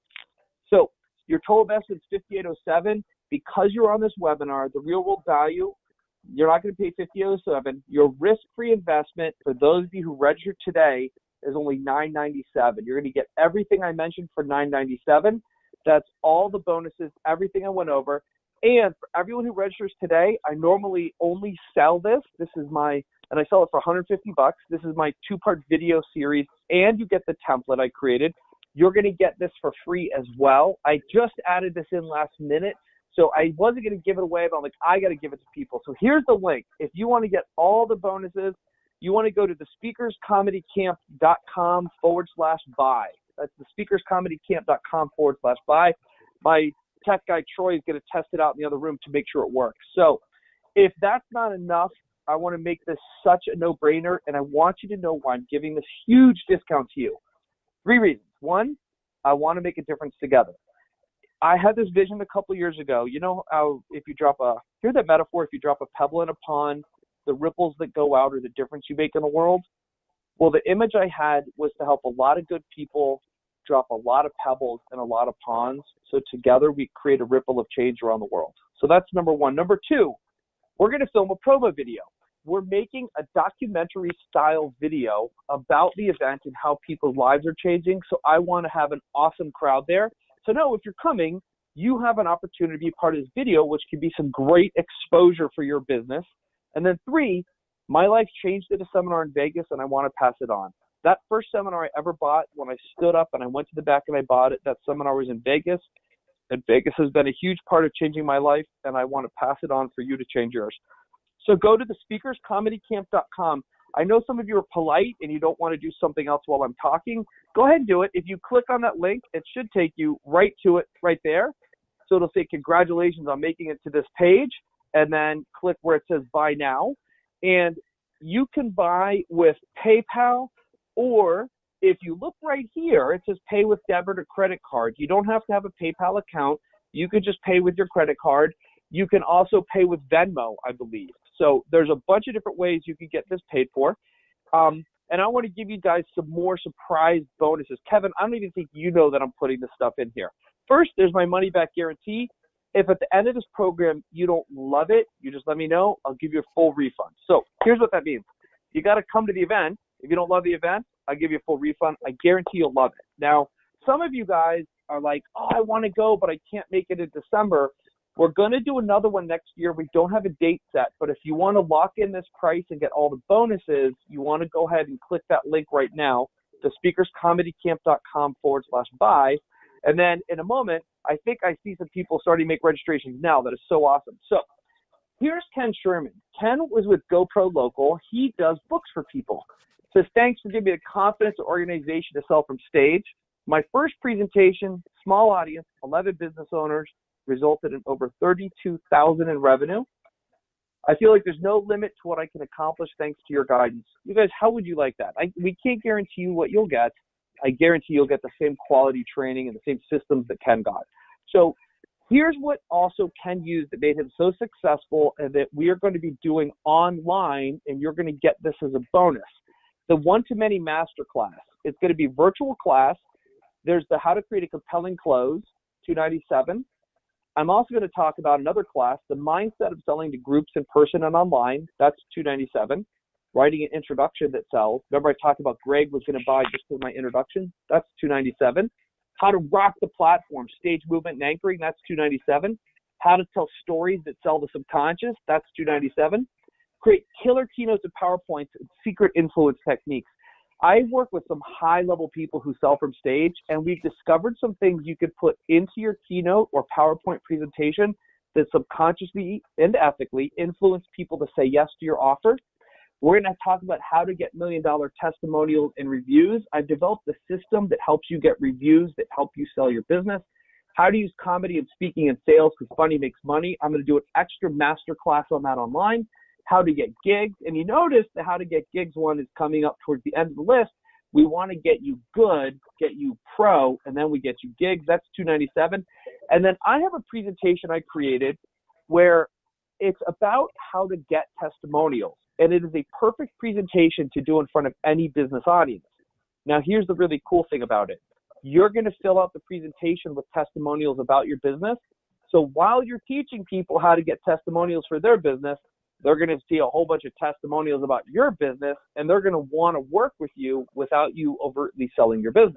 So your total investment is $5,807. Because you're on this webinar, the real world value, you're not going to pay $5,807. Your risk-free investment for those of you who registered today is only $997. You're going to get everything I mentioned for $997. That's all the bonuses, everything I went over. And for everyone who registers today, I normally only sell this. This is my, and I sell it for $150. This is my 2-part video series, and you get the template I created. You're going to get this for free as well. I just added this in last minute. So I wasn't going to give it away, but I'm like, I got to give it to people. So here's the link. If you want to get all the bonuses, you want to go to thespeakerscomedycamp.com/buy. That's thespeakerscomedycamp.com/buy. My tech guy, Troy, is going to test it out in the other room to make sure it works. So if that's not enough I want to make this such a no-brainer, and I want you to know why I'm giving this huge discount to you. 3 reasons. 1, I want to make a difference together. I had this vision a couple years ago. You know how if you hear that metaphor, if you drop a pebble in a pond, the ripples that go out are the difference you make in the world? Well, the image I had was to help a lot of good people drop a lot of pebbles in a lot of ponds, so together we create a ripple of change around the world. So that's number 1. Number 2, we're going to film a promo video. We're making a documentary-style video about the event and how people's lives are changing, so I want to have an awesome crowd there. So now if you're coming, you have an opportunity to be part of this video, which can be some great exposure for your business. And then 3, my life changed at a seminar in Vegas, and I want to pass it on. That first seminar I ever bought, when I stood up and I went to the back and I bought it, that seminar was in Vegas. And Vegas has been a huge part of changing my life, and I want to pass it on for you to change yours. So go to thespeakerscomedycamp.com. I know some of you are polite and you don't want to do something else while I'm talking. Go ahead and do it. If you click on that link, it should take you right to it right there. So it'll say, congratulations on making it to this page, and then click where it says buy now. And you can buy with PayPal, or if you look right here, it says pay with debit or credit card. You don't have to have a PayPal account. You could just pay with your credit card. You can also pay with Venmo, I believe. So there's a bunch of different ways you can get this paid for. And I want to give you guys some more surprise bonuses. Kevin, I don't even think you know that I'm putting this stuff in here. First, there's my money back guarantee. If at the end of this program you don't love it, you just let me know. I'll give you a full refund. So here's what that means. You got to come to the event. If you don't love the event, I'll give you a full refund. I guarantee you'll love it. Now, some of you guys are like, oh, I want to go, but I can't make it in December. We're going to do another one next year. We don't have a date set, but if you want to lock in this price and get all the bonuses, you want to go ahead and click that link right now, thespeakerscomedycamp.com/buy. And then in a moment, I think I see some people starting to make registrations now. That is so awesome. So here's Ken Sherman. Ken was with GoPro Local. He does books for people. Says, thanks for giving me the confidence and organization to sell from stage. My first presentation, small audience, 11 business owners, resulted in over $32,000 in revenue. I feel like there's no limit to what I can accomplish thanks to your guidance. You guys, how would you like that? We can't guarantee you what you'll get. I guarantee you'll get the same quality training and the same systems that Ken got. So here's what also Ken used that made him so successful and that we are going to be doing online, and you're going to get this as a bonus. The one-to-many masterclass. It's going to be virtual class. There's the how to create a compelling close, $297. I'm also going to talk about another class, the mindset of selling to groups in person and online. That's $297. Writing an introduction that sells. Remember I talked about Greg was going to buy just for my introduction. That's $297. How to rock the platform, stage movement and anchoring. That's $297. How to tell stories that sell the subconscious. That's $297. Create killer keynotes and PowerPoints and secret influence techniques. I work with some high-level people who sell from stage, and we've discovered some things you could put into your keynote or PowerPoint presentation that subconsciously and ethically influence people to say yes to your offer. We're going to talk about how to get $1 million testimonials and reviews. I've developed a system that helps you get reviews that help you sell your business. How to use comedy and speaking and sales because funny makes money. I'm going to do an extra master class on that online. How to get gigs. And you notice the how to get gigs one is coming up towards the end of the list. We want to get you good, get you pro, and then we get you gigs. That's $297. And then I have a presentation I created where it's about how to get testimonials. And it is a perfect presentation to do in front of any business audience. Now, here's the really cool thing about it. You're going to fill out the presentation with testimonials about your business. So while you're teaching people how to get testimonials for their business, they're going to see a whole bunch of testimonials about your business, and they're going to want to work with you without you overtly selling your business,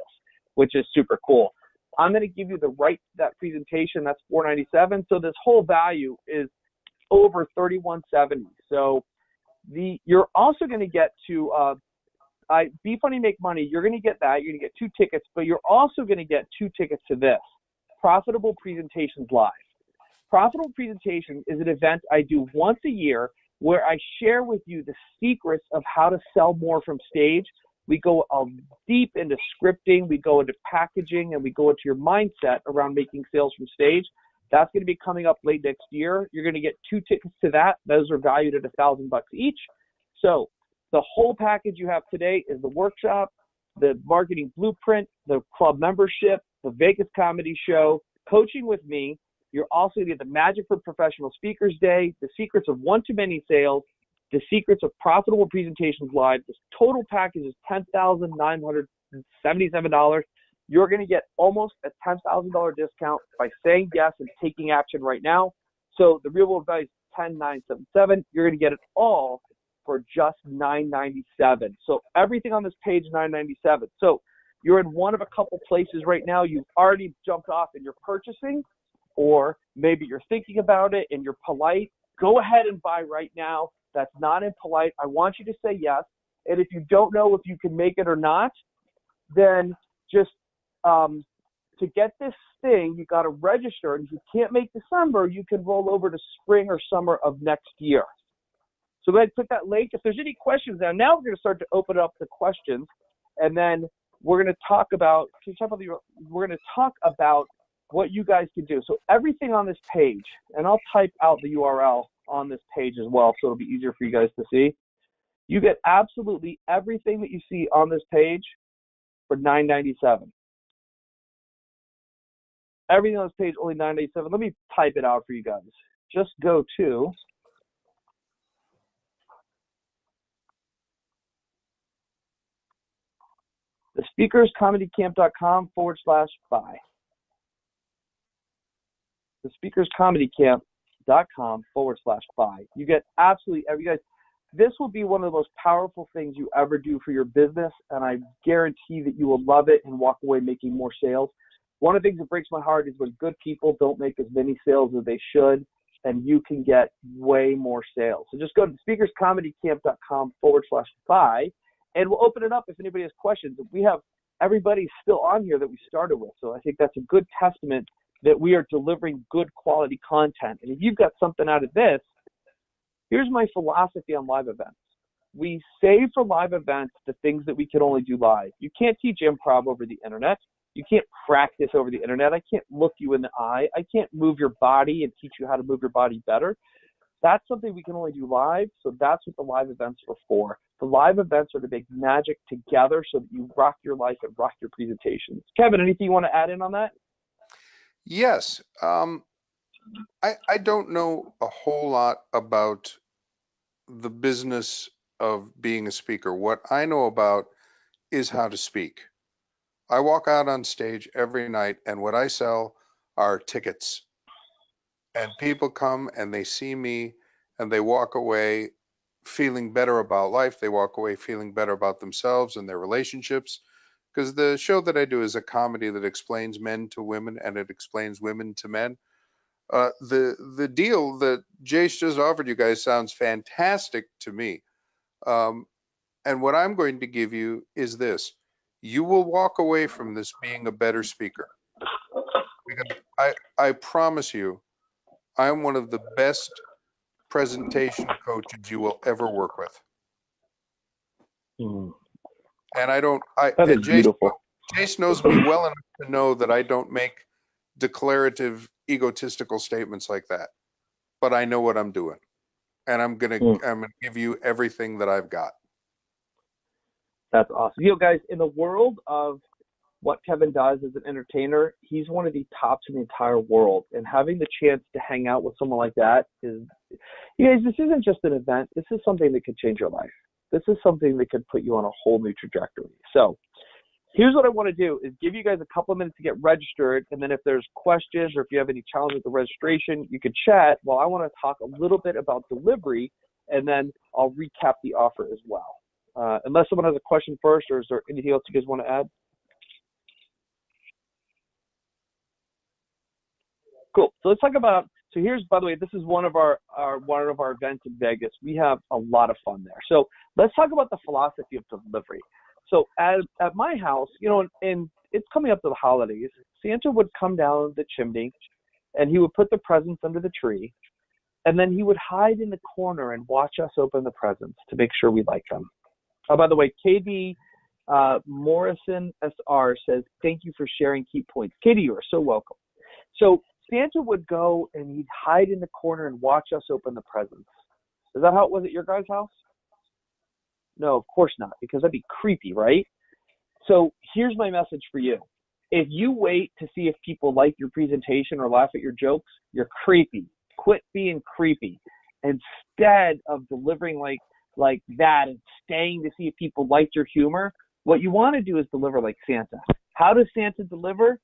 which is super cool. I'm going to give you the right to that presentation. That's $497. So this whole value is over $3,170. So you're also going to get to Be Funny, Make Money. You're going to get that. You're going to get 2 tickets, but you're also going to get 2 tickets to this, Profitable Presentations Live. Profitable Presentation is an event I do once a year where I share with you the secrets of how to sell more from stage. We go deep into scripting, we go into packaging, and we go into your mindset around making sales from stage. That's going to be coming up late next year. You're going to get 2 tickets to that. Those are valued at $1,000 each. So the whole package you have today is the workshop, the marketing blueprint, the club membership, the Vegas comedy show, coaching with me. You're also going to get the Magic for Professional Speakers Day, the secrets of one-to-many sales, the secrets of profitable presentations live. This total package is $10,977. You're going to get almost a $10,000 discount by saying yes and taking action right now. So the real world value is $10,977. You're going to get it all for just $997. So everything on this page is $997. So you're in one of a couple places right now. You've already jumped off and you're purchasing, or maybe you're thinking about it and you're polite. Go ahead and buy right now. That's not impolite. I want you to say yes. And if you don't know if you can make it or not, then just to get this thing, you got to register. And if you can't make December, you can roll over to spring or summer of next year. So go ahead and click that link. If there's any questions now we're going to start to open up the questions, and then we're going to talk about what you guys can do. So everything on this page, and I'll type out the URL on this page as well, so it'll be easier for you guys to see. You get absolutely everything that you see on this page for $997. Everything on this page only $997. Let me type it out for you guys. Just go to thespeakerscomedycamp.com/buy. thespeakerscomedycamp.com/buy. You get absolutely every guys. This will be one of the most powerful things you ever do for your business, and I guarantee that you will love it and walk away making more sales. One of the things that breaks my heart is when good people don't make as many sales as they should, and you can get way more sales. So just go to speakerscomedycamp.com/buy, and we'll open it up if anybody has questions. We have everybody still on here that we started with, so I think that's a good testament that we are delivering good quality content. And if you've got something out of this, here's my philosophy on live events. We save for live events the things that we can only do live. You can't teach improv over the internet. You can't practice over the internet. I can't look you in the eye. I can't move your body and teach you how to move your body better. That's something we can only do live, so that's what the live events are for. The live events are to make magic together so that you rock your life and rock your presentations. Kevin, anything you want to add in on that? Yes. I don't know a whole lot about the business of being a speaker. What I know about is how to speak. I walk out on stage every night, and what I sell are tickets. And people come and they see me and they walk away feeling better about life. They walk away feeling better about themselves and their relationships. Because the show that I do is a comedy that explains men to women and it explains women to men. The deal that Jase just offered you guys sounds fantastic to me. And what I'm going to give you is this. You will walk away from this being a better speaker. Because I promise you, I'm one of the best presentation coaches you will ever work with. And That is beautiful. Jase knows me well enough to know that I don't make declarative, egotistical statements like that. But I know what I'm doing. And I'm gonna give you everything that I've got. That's awesome. You know, guys, in the world of what Kevin does as an entertainer, he's one of the tops in the entire world. And having the chance to hang out with someone like that is, you guys, this isn't just an event. This is something that could change your life. This is something that could put you on a whole new trajectory. So here's what I want to do is give you guys a couple of minutes to get registered. And then if there's questions or if you have any challenge with the registration, you can chat. Well, I want to talk a little bit about delivery, and then I'll recap the offer as well. Unless someone has a question first, or is there anything else you guys want to add? Cool. So let's talk about, so here's, by the way, this is one of our events in Vegas. We have a lot of fun there. So let's talk about the philosophy of delivery. So at my house, you know, and it's coming up to the holidays, Santa would come down the chimney and he would put the presents under the tree, and then he would hide in the corner and watch us open the presents to make sure we like them. Oh, by the way, KB Morrison SR says, thank you for sharing key points. Katie, you are so welcome. So Santa would go and he'd hide in the corner and watch us open the presents. Is that how it was at your guys' house? No, of course not, because that'd be creepy, right? So here's my message for you. If you wait to see if people like your presentation or laugh at your jokes, you're creepy. Quit being creepy. Instead of delivering like that and staying to see if people liked your humor, what you want to do is deliver like Santa. How does Santa deliver?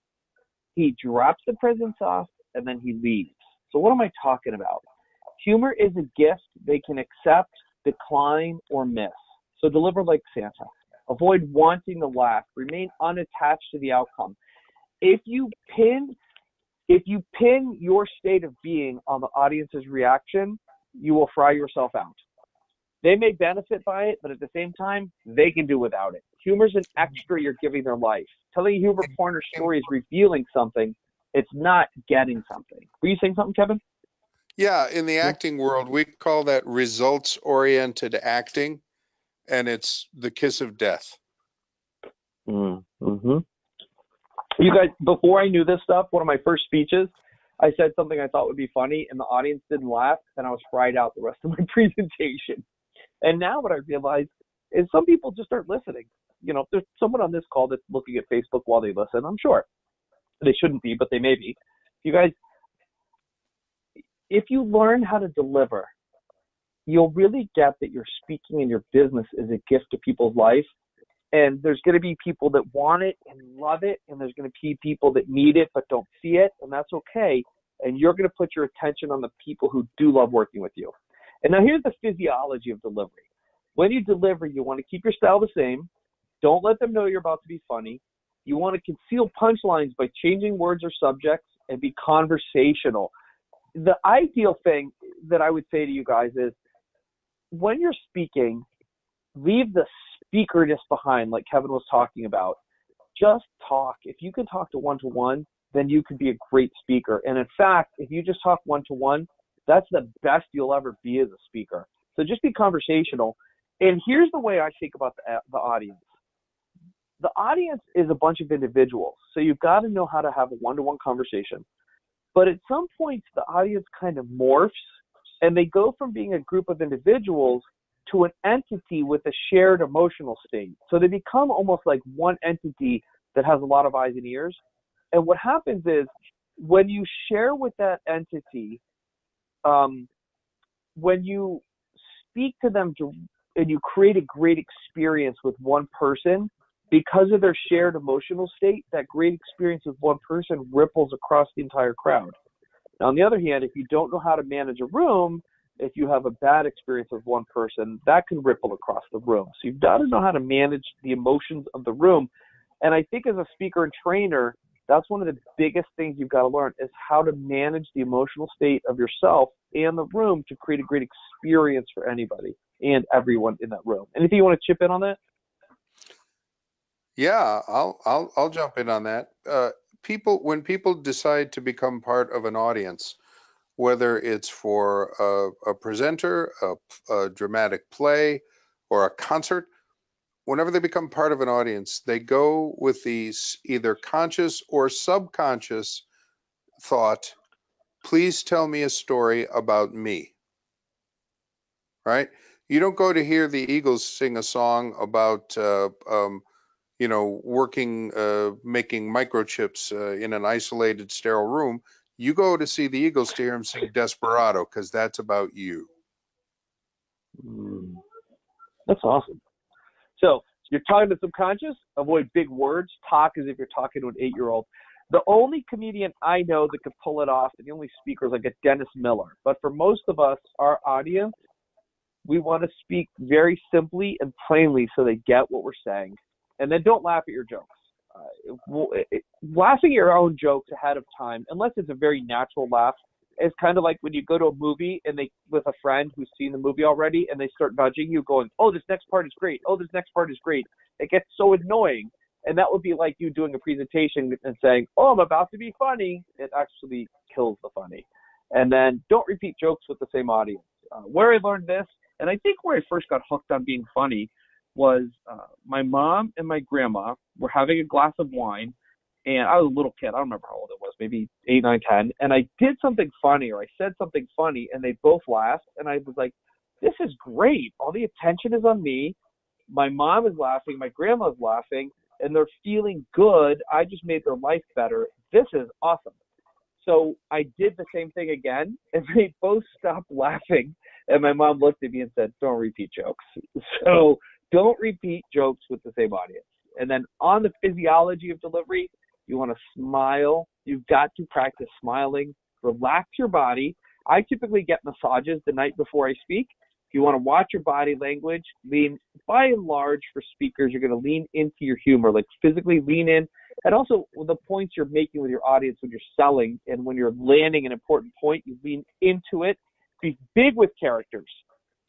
He drops the presents off and then he leaves. So what am I talking about? Humor is a gift they can accept, decline, or miss. So deliver like Santa. Avoid wanting to laugh. Remain unattached to the outcome. If you pin your state of being on the audience's reaction, you will fry yourself out. They may benefit by it, but at the same time, they can do without it. Humor's an extra you're giving their life. Telling a humor corner story is revealing something. It's not getting something. Were you saying something, Kevin? Yeah, in the acting world, we call that results-oriented acting, and it's the kiss of death. Mm-hmm. You guys, before I knew this stuff, one of my first speeches, I said something I thought would be funny, and the audience didn't laugh, and I was fried out the rest of my presentation. And now what I realize is some people just aren't listening. You know, there's someone on this call that's looking at Facebook while they listen, I'm sure. They shouldn't be, but they may be. You guys, if you learn how to deliver, you'll really get that your speaking and your business is a gift to people's life. And there's going to be people that want it and love it, and there's going to be people that need it but don't see it, and that's okay. And you're going to put your attention on the people who do love working with you. And now here's the physiology of delivery. When you deliver, you want to keep your style the same. Don't let them know you're about to be funny. You want to conceal punchlines by changing words or subjects and be conversational. The ideal thing that I would say to you guys is when you're speaking, leave the speakerness behind, like Kevin was talking about. Just talk. If you can talk to one-to-one, then you could be a great speaker. And in fact, if you just talk one-to-one, that's the best you'll ever be as a speaker. So just be conversational. And here's the way I think about the audience. The audience is a bunch of individuals. So you've got to know how to have a one-to-one conversation. But at some point, the audience kind of morphs, and they go from being a group of individuals to an entity with a shared emotional state. So they become almost like one entity that has a lot of eyes and ears. And what happens is when you share with that entity, when you speak to them and you create a great experience with one person, because of their shared emotional state, that great experience with one person ripples across the entire crowd. Now, on the other hand, if you don't know how to manage a room, if you have a bad experience with one person, that can ripple across the room. So you've got to know how to manage the emotions of the room. And I think as a speaker and trainer, that's one of the biggest things you've got to learn is how to manage the emotional state of yourself and the room to create a great experience for anybody and everyone in that room. Anything you want to chip in on that? Yeah, I'll jump in on that. When people decide to become part of an audience, whether it's for a presenter, a dramatic play, or a concert, whenever they become part of an audience, they go with these either conscious or subconscious thought, please tell me a story about me, right? You don't go to hear the Eagles sing a song about, working, making microchips in an isolated, sterile room. You go to see the Eagles to hear them sing Desperado because that's about you. That's awesome. So you're talking to subconscious, avoid big words, talk as if you're talking to an 8-year-old. The only comedian I know that could pull it off, and the only speaker is like a Dennis Miller. But for most of us, our audience, we want to speak very simply and plainly so they get what we're saying. And then don't laugh at your jokes. Laughing at your own jokes ahead of time, unless it's a very natural laugh, is kind of like when you go to a movie and they with a friend who's seen the movie already and they start nudging you going, oh, this next part is great. Oh, this next part is great. It gets so annoying. And that would be like you doing a presentation and saying, oh, I'm about to be funny. It actually kills the funny. And then don't repeat jokes with the same audience. Where I learned this, and I think where I first got hooked on being funny was my mom and my grandma were having a glass of wine, and I was a little kid. I don't remember how old it was, maybe 8, 9, 10. And I did something funny, or I said something funny, and they both laughed. And I was like, this is great. All the attention is on me. My mom is laughing. My grandma's laughing. And they're feeling good. I just made their life better. This is awesome. So I did the same thing again, and they both stopped laughing. And my mom looked at me and said, don't repeat jokes. So don't repeat jokes with the same audience. And then on the physiology of delivery, you want to smile. You've got to practice smiling. Relax your body. I typically get massages the night before I speak. If you want to watch your body language, by and large, for speakers, you're going to lean into your humor, like physically lean in. And also the points you're making with your audience when you're selling and when you're landing an important point, you lean into it. Be big with characters.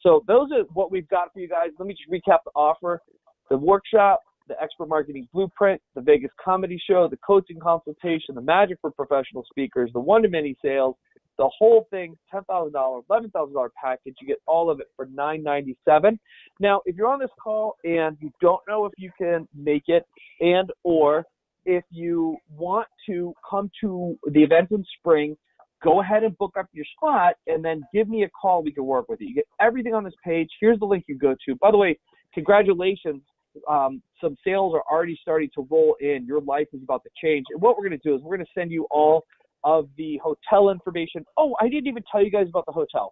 So those are what we've got for you guys. Let me just recap the offer. The workshop, the Expert Marketing Blueprint, the Vegas Comedy Show, the coaching consultation, the Magic for Professional Speakers, the one-to-many sales, the whole thing, $10,000, $11,000 package. You get all of it for $997. Now, if you're on this call and you don't know if you can make it, and or if you want to come to the event in spring, go ahead and book up your spot and then give me a call. We can work with you. You get everything on this page. Here's the link you go to. By the way, congratulations. Some sales are already starting to roll in. Your life is about to change. And what we're going to do is we're going to send you all of the hotel information. Oh, I didn't even tell you guys about the hotel.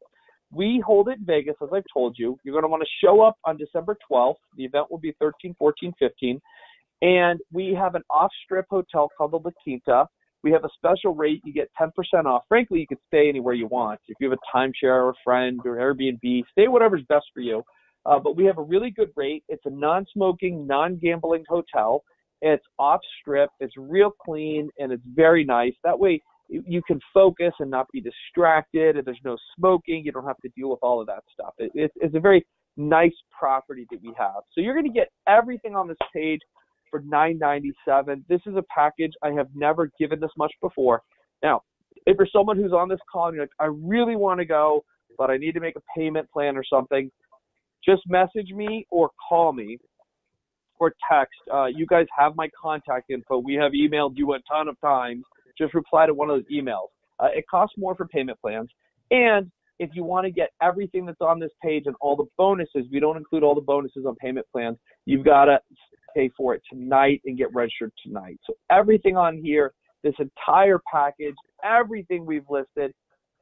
We hold it in Vegas, as I've told you. You're going to want to show up on December 12th. The event will be 13, 14, 15. And we have an off-strip hotel called the La Quinta. We have a special rate. You get 10% off. Frankly, you could stay anywhere you want. If you have a timeshare or a friend or Airbnb, stay whatever's best for you. But we have a really good rate. It's a non-smoking, non-gambling hotel. It's off-strip. It's real clean, and it's very nice. That way you can focus and not be distracted, and there's no smoking. You don't have to deal with all of that stuff. It's a very nice property that we have. So you're going to get everything on this page for $997. This is a package. I have never given this much before. Now, if you're someone who's on this call and you're like, I really want to go, but I need to make a payment plan or something, just message me or call me or text. You guys have my contact info. We have emailed you a ton of times. Just reply to one of those emails. It costs more for payment plans. And if you want to get everything that's on this page and all the bonuses, we don't include all the bonuses on payment plans. You've got to pay for it tonight and get registered tonight. So everything on here, this entire package, everything we've listed,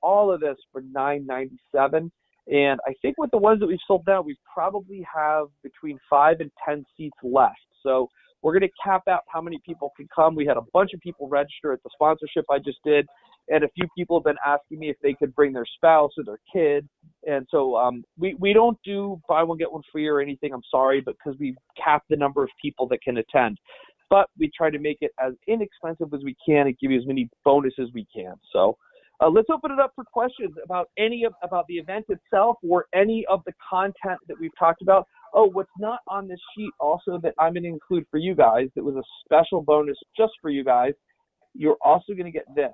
all of this for $997. And I think with the ones that we've sold now, we probably have between 5 and 10 seats left. So we're going to cap out how many people can come. We had a bunch of people register at the sponsorship I just did, and a few people have been asking me if they could bring their spouse or their kid. And so we don't do buy one, get one free or anything, I'm sorry, because we cap the number of people that can attend. But we try to make it as inexpensive as we can and give you as many bonuses as we can. So let's open it up for questions about about the event itself or any of the content that we've talked about. Oh, what's not on this sheet also that I'm going to include for you guys, that was a special bonus just for you guys, you're also going to get this,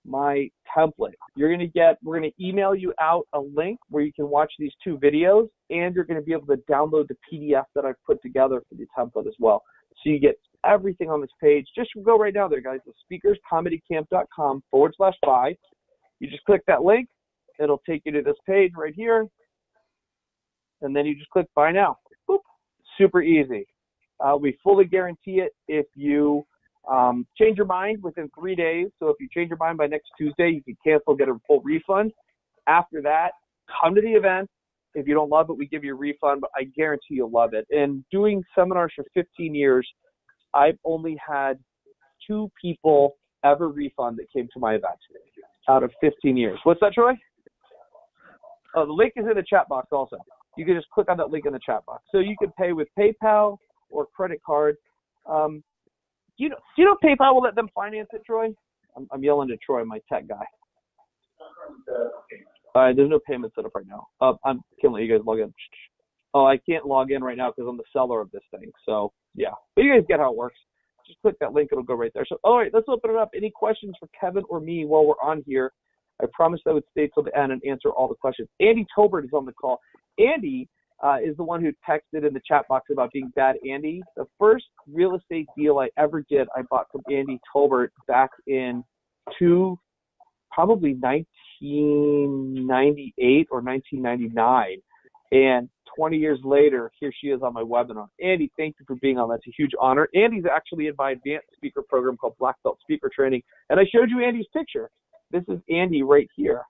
my template. We're going to email you out a link where you can watch these 2 videos, and you're going to be able to download the PDF that I've put together for the template as well. So you get everything on this page. Just go right now there, guys, to speakerscomedycamp.com/buy. You just click that link. It'll take you to this page right here. And then you just click buy now. Boop. Super easy. We fully guarantee it if you change your mind within 3 days. So if you change your mind by next Tuesday, you can cancel, get a full refund. After that, come to the event. If you don't love it, we give you a refund, but I guarantee you'll love it. And doing seminars for 15 years, I've only had 2 people ever refund that came to my event out of 15 years. What's that, Troy? Oh, the link is in the chat box also. You can just click on that link in the chat box. So you can pay with PayPal or credit card. Do you know PayPal will let them finance it, Troy? I'm yelling at Troy, my tech guy. There's no payment set up right now. I can't let you guys log in. Oh, I can't log in right now because I'm the seller of this thing. So, yeah. But you guys get how it works. Just click that link. It'll go right there. So, all right, let's open it up. Any questions for Kevin or me while we're on here? I promised I would stay till the end and answer all the questions. Andy Tolbert is on the call. Andy is the one who texted in the chat box about being bad Andy. The first real estate deal I ever did, I bought from Andy Tolbert back in probably 1998 or 1999. And 20 years later, here she is on my webinar. Andy, thank you for being on. That's a huge honor. Andy's actually in my advanced speaker program called Black Belt Speaker Training. And I showed you Andy's picture. This is Andy right here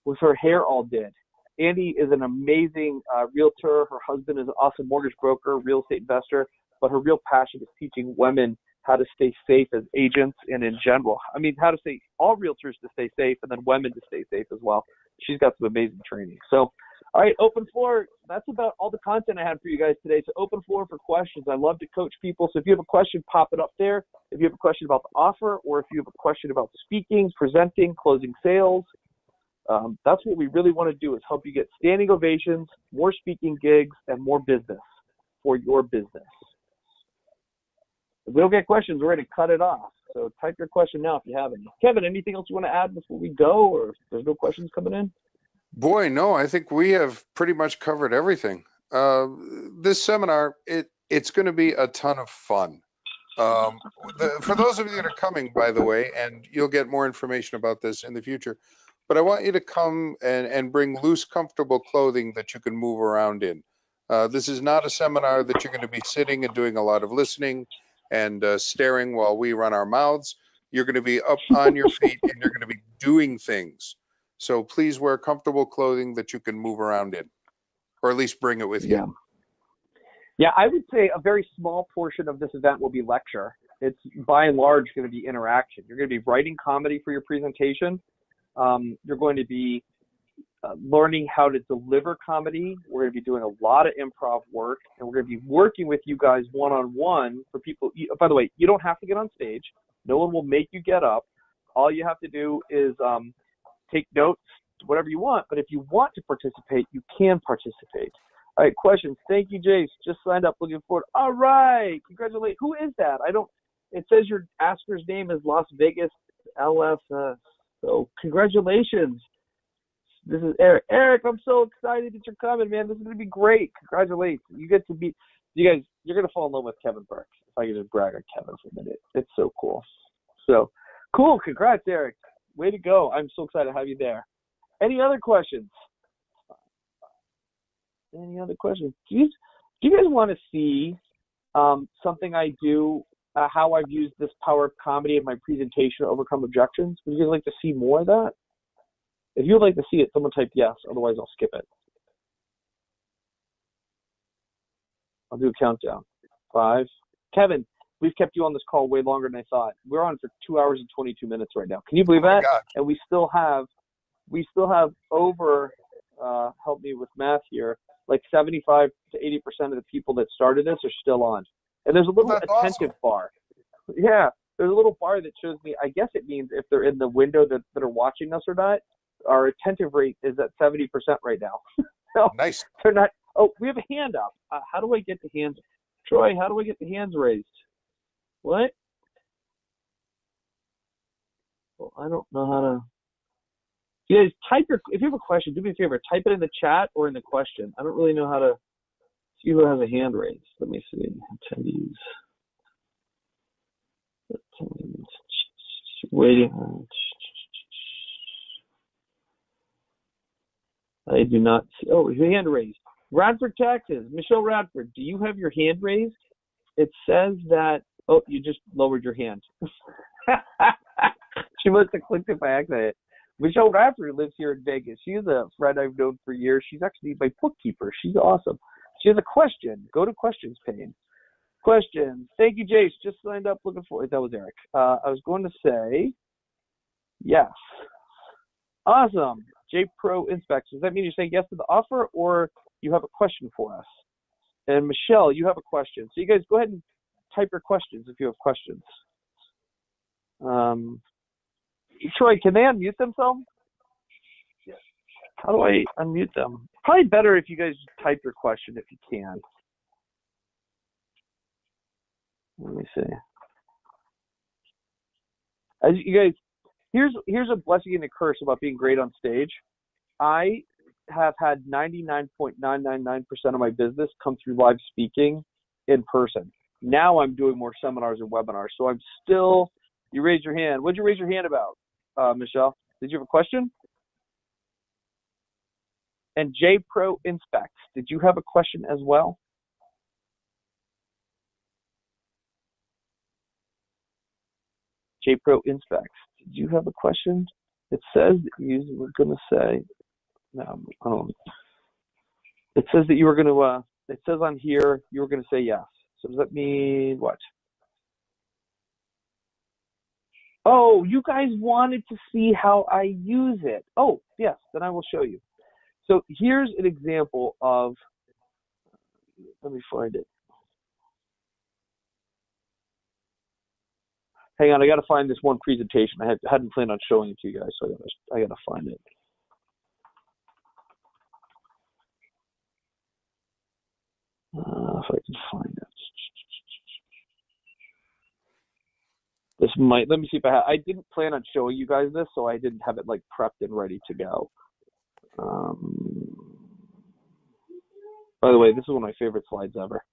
with her hair all did. Andy is an amazing realtor. Her husband is an awesome mortgage broker, real estate investor, but her real passion is teaching women how to stay safe as agents and in general. I mean, how to say all realtors to stay safe and then women to stay safe as well. She's got some amazing training. So, all right, open floor. That's about all the content I had for you guys today. So open floor for questions. I love to coach people. So if you have a question, pop it up there. If you have a question about the offer or if you have a question about speaking, presenting, closing sales, that's what we really want to do is help you get standing ovations, more speaking gigs, and more business for your business. If we don't get questions, we're going to cut it off. So type your question now if you have any. Kevin, anything else you want to add before we go, or if there's no questions coming in? Boy, no, I think we have pretty much covered everything. This seminar, it's going to be a ton of fun. For those of you that are coming, by the way, and you'll get more information about this in the future, but I want you to come and bring loose, comfortable clothing that you can move around in. This is not a seminar that you're going to be sitting and doing a lot of listening and staring while we run our mouths. You're going to be up on your feet and you're going to be doing things. So please wear comfortable clothing that you can move around in, or at least bring it with you. Yeah, I would say a very small portion of this event will be lecture. It's by and large going to be interaction. You're going to be writing comedy for your presentation. You're going to be learning how to deliver comedy. We're going to be doing a lot of improv work, and we're going to be working with you guys one-on-one for people. By the way, you don't have to get on stage. No one will make you get up. All you have to do is take notes, whatever you want. But if you want to participate, you can participate. All right, questions. Thank you, Jase. Just signed up. Looking forward. All right. Congratulations. Who is that? It says your asker's name is Las Vegas LFS. So congratulations. This is Eric. Eric, I'm so excited that you're coming, man. This is going to be great. Congratulations. You get to meet, you guys, you're going to fall in love with Kevin Burke. If I can just brag on Kevin for a minute. It's so cool. So cool. Congrats, Eric. Way to go. I'm so excited to have you there. Any other questions? Any other questions? Do you guys want to see something I do, how I've used this power of comedy in my presentation to overcome objections? Would you guys like to see more of that? If you would like to see it, someone type yes. Otherwise, I'll skip it. I'll do a countdown. 5. Kevin, we've kept you on this call way longer than I thought. We're on for 2 hours and 22 minutes right now. Can you believe that? God. And we still have over, help me with math here, like 75 to 80% of the people that started this are still on. And there's a little attentive bar. Yeah, there's a little bar that shows me, I guess it means if they're in the window that are watching us or not. Our attentive rate is at 70% right now. So nice. They're not. Oh, we have a hand up. How do I get the hands? Troy, how do I get the hands raised? What? Well, I don't know how to. You guys, if you have a question, do me a favor. Type it in the chat or in the question. I don't really know how to see who has a hand raised. Let me see. Attendees. Waiting. I do not see. Oh, your hand raised. Radford, Texas. Michelle Radford, do you have your hand raised? It says that. Oh, you just lowered your hand. She must have clicked it by accident. Michelle Radford lives here in Vegas. She's a friend I've known for years. She's actually my bookkeeper. She's awesome. She has a question. Go to questions pane. Questions. Thank you, Jase. Just signed up. Looking for it. That was Eric. I was going to say yes. Awesome. J Pro Inspects. Does that mean you're saying yes to the offer or you have a question for us? And Michelle, you have a question. So you guys go ahead and type your questions if you have questions. Troy, can they unmute themselves? How do I unmute them? Probably better if you guys type your question if you can. Let me see. As you guys, here's a blessing and a curse about being great on stage. I have had 99.999% of my business come through live speaking in person. Now I'm doing more seminars and webinars. So I'm still, you raised your hand. What'd you raise your hand about, Michelle? Did you have a question? And J Pro Inspects, did you have a question as well? J Pro Inspects, did you have a question? It says that you were going to say, no, I don't know. It says that you were going to, it says on here you were going to say yes. So does that mean what? Oh, you guys wanted to see how I use it. Oh, yes, then I will show you. So here's an example of, let me find it. Hang on, I got to find this one presentation. I hadn't planned on showing it to you guys, so I got to find it. If I can find it. This might, let me see if I didn't plan on showing you guys this, so I didn't have it like prepped and ready to go. By the way, this is one of my favorite slides ever.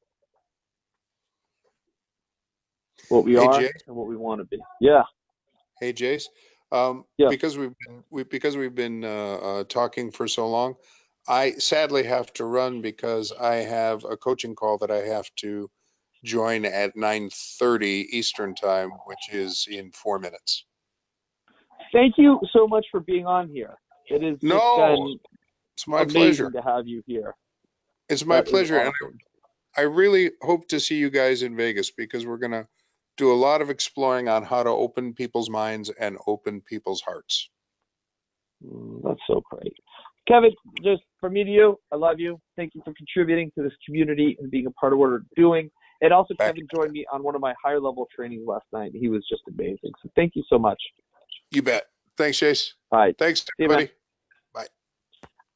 What we are Jase. and what we want to be. Yeah. Hey, Jase. Yeah. Because we've been talking for so long, I sadly have to run because I have a coaching call that I have to join at 9:30 Eastern time, which is in 4 minutes. Thank you so much for being on here. It has just been it's my amazing pleasure. to have you here. It's my That pleasure. awesome. And I really hope to see you guys in Vegas because we're going to do a lot of exploring on how to open people's minds and open people's hearts. That's so great. Kevin, just from me to you, I love you. Thank you for contributing to this community and being a part of what we're doing. And also, Kevin joined me on one of my higher level trainings last night. He was just amazing. So thank you so much. You bet. Thanks, Jase. All right. Thanks, everybody. Bye.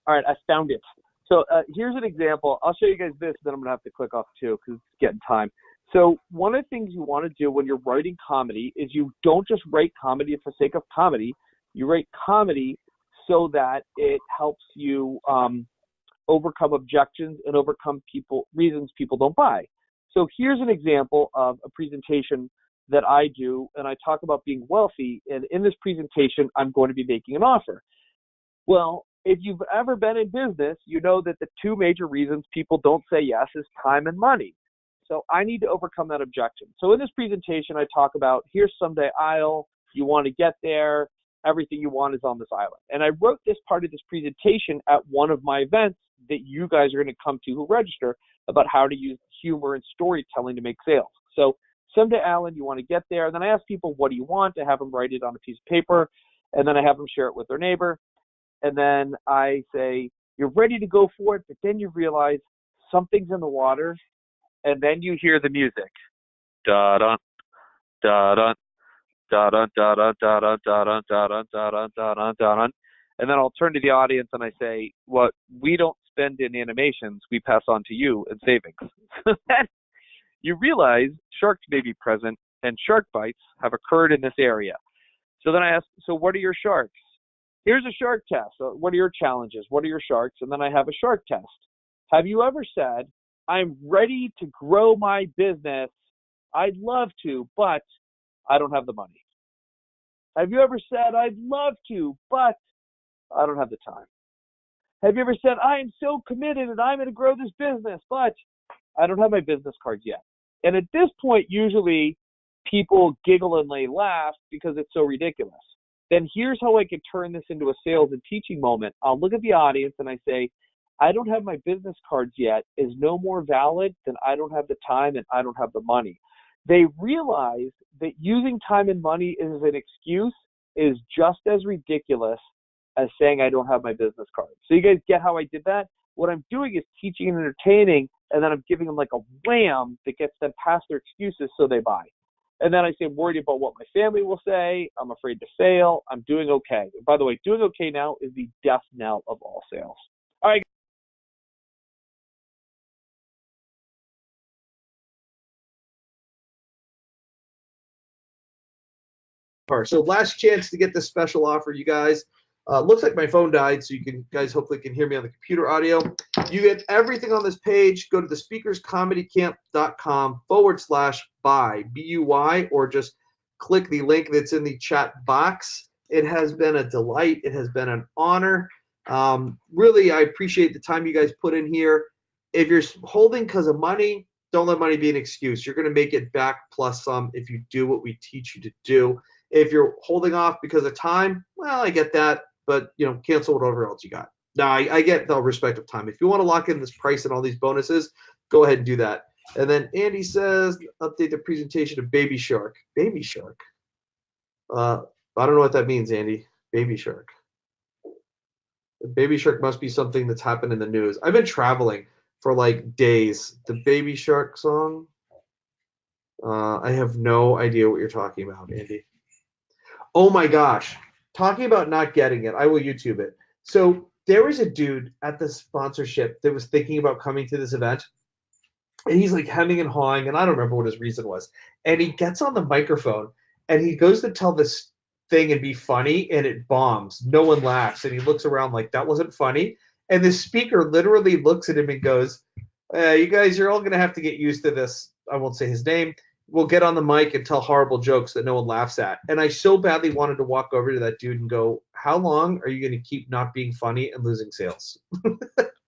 All right, I found it. So here's an example. I'll show you guys this, then I'm going to have to click off too because it's getting time. So one of the things you want to do when you're writing comedy is you don't just write comedy for the sake of comedy. You write comedy so that it helps you overcome objections and overcome reasons people don't buy. So here's an example of a presentation that I do, and I talk about being wealthy. And in this presentation, I'm going to be making an offer. Well, if you've ever been in business, you know that the two major reasons people don't say yes is time and money. So I need to overcome that objection. So in this presentation, I talk about here's Someday Isle. You want to get there. Everything you want is on this island. And I wrote this part of this presentation at one of my events that you guys are going to come to who register about how to use humor and storytelling to make sales. So Someday Island, you want to get there. And then I ask people, what do you want? I have them write it on a piece of paper. And then I have them share it with their neighbor. And then I say, you're ready to go for it. But then you realize something's in the water. And then you hear the music. Da-dun, da-dun, da-dun, da-dun, da-dun, da-dun, da-dun, da-dun, da-dun, da-dun. And then I'll turn to the audience and I say, what we don't spend in animations, we pass on to you in savings. So then you realize sharks may be present and shark bites have occurred in this area. So then I ask, so what are your sharks? Here's a shark test. So what are your challenges? What are your sharks? And then I have a shark test. Have you ever said, I'm ready to grow my business. I'd love to, but I don't have the money. Have you ever said, I'd love to, but I don't have the time? Have you ever said, I am so committed and I'm going to grow this business, but I don't have my business cards yet? And at this point, usually people giggle and they laugh because it's so ridiculous. Then here's how I could turn this into a sales and teaching moment. I'll look at the audience and I say, I don't have my business cards yet is no more valid than I don't have the time and I don't have the money. They realize that using time and money as an excuse is just as ridiculous as saying I don't have my business cards. So you guys get how I did that? What I'm doing is teaching and entertaining, and then I'm giving them like a wham that gets them past their excuses so they buy. And then I say, I'm worried about what my family will say. I'm afraid to fail. I'm doing okay. By the way, doing okay now is the death knell of all sales. All right. So last chance to get this special offer, you guys. Looks like my phone died, so you guys hopefully can hear me on the computer audio. You get everything on this page. Go to thespeakerscomedycamp.com/buy, B-U-Y, or just click the link that's in the chat box. It has been a delight. It has been an honor. Really, I appreciate the time you guys put in here. If you're holding because of money, don't let money be an excuse. You're going to make it back plus some if you do what we teach you to do. If you're holding off because of time, well, I get that, but cancel whatever else you got. Now, I get the respect of time. If you want to lock in this price and all these bonuses, go ahead and do that. And then Andy says, update the presentation of Baby Shark. Baby Shark. I don't know what that means, Andy. Baby Shark. Baby Shark must be something that's happened in the news. I've been traveling for like days. The Baby Shark song? I have no idea what you're talking about, Andy. Oh my gosh. Talking about not getting it. I will YouTube it. So there was a dude at the sponsorship that was thinking about coming to this event. And he's like hemming and hawing, and I don't remember what his reason was. And he gets on the microphone and he goes to tell this thing and be funny, and it bombs. No one laughs. And he looks around like, that wasn't funny. And the speaker literally looks at him and goes, you guys, you're all going to have to get used to this. I won't say his name. We'll get on the mic and tell horrible jokes that no one laughs at. And I so badly wanted to walk over to that dude and go, how long are you going to keep not being funny and losing sales?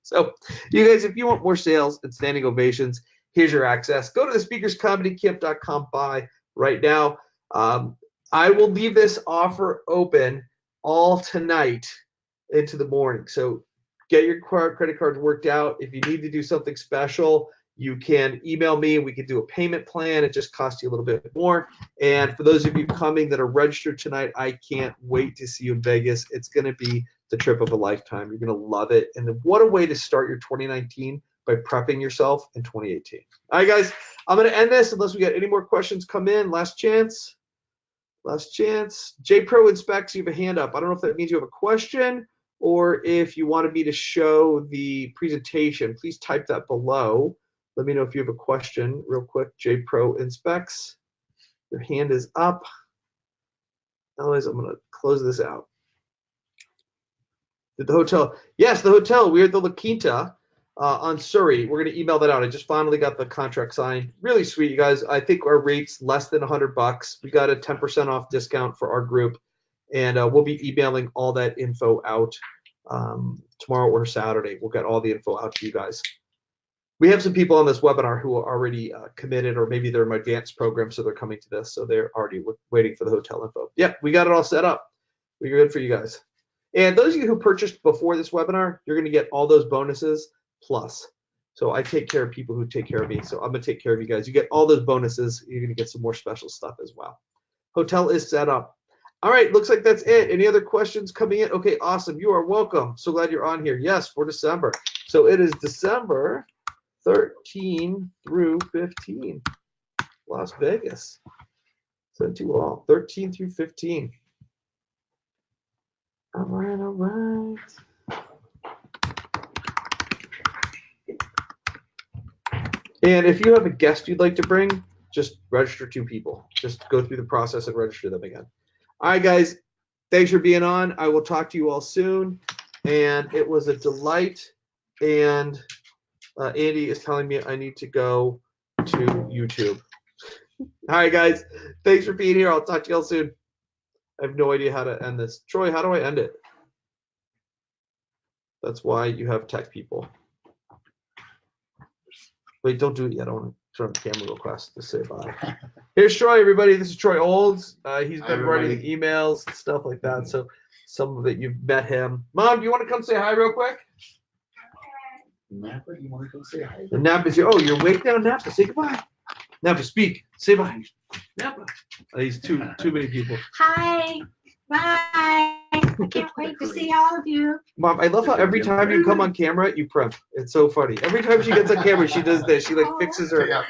So, you guys, if you want more sales and standing ovations, here's your access. Go to thespeakerscomedycamp.com buy right now. I will leave this offer open all tonight into the morning. So get your credit cards worked out. If you need to do something special, you can email me. We can do a payment plan. It just costs you a little bit more. And for those of you coming that are registered tonight, I can't wait to see you in Vegas. It's going to be the trip of a lifetime. You're going to love it. And what a way to start your 2019 by prepping yourself in 2018. All right, guys, I'm going to end this unless we got any more questions come in. Last chance. Last chance. JPro Inspects, you have a hand up. I don't know if that means you have a question or if you wanted me to show the presentation. Please type that below. Let me know if you have a question real quick. JPro Inspects, your hand is up. Otherwise, I'm going to close this out. Did the hotel? Yes, the hotel. We're at the La Quinta on Surrey. We're going to email that out. I just finally got the contract signed. Really sweet, you guys. I think our rate's less than $100. We got a 10% off discount for our group, and we'll be emailing all that info out tomorrow or Saturday. We'll get all the info out to you guys. We have some people on this webinar who are already committed, or maybe they're in my advanced program, so they're coming to this, so they're already waiting for the hotel info. Yep, we got it all set up. We're good for you guys. And those of you who purchased before this webinar, you're going to get all those bonuses plus. So I take care of people who take care of me. So I'm going to take care of you guys. You get all those bonuses. You're going to get some more special stuff as well. Hotel is set up. All right, looks like that's it. Any other questions coming in? Okay, awesome. You are welcome. So glad you're on here. Yes, for December. So it is December 13 through 15. Las Vegas. Send to all. 13 through 15. All right, all right. And if you have a guest you'd like to bring, just register 2 people. Just go through the process and register them again. All right, guys. Thanks for being on. I will talk to you all soon. And it was a delight. And Andy is telling me I need to go to YouTube. All right, guys. Thanks for being here. I'll talk to you all soon. I have no idea how to end this. Troy, how do I end it? That's why you have tech people. Wait, don't do it yet. I want to turn on the camera real fast to say bye. Here's Troy, everybody. This is Troy Olds. He's been writing emails and stuff like that. So some of it, you've met him. Mom, do you want to come say hi real quick? Napa, do you want to come say hi? Napa's here. Oh, you're way down, Napa. Say goodbye. Napa, speak. Say bye. Napa. He's too many people. Hi. Bye. I can't wait to see all of you. Mom, I love how every time you come on camera, you primp. It's so funny. Every time she gets on camera, she does this. She like fixes her. Yeah.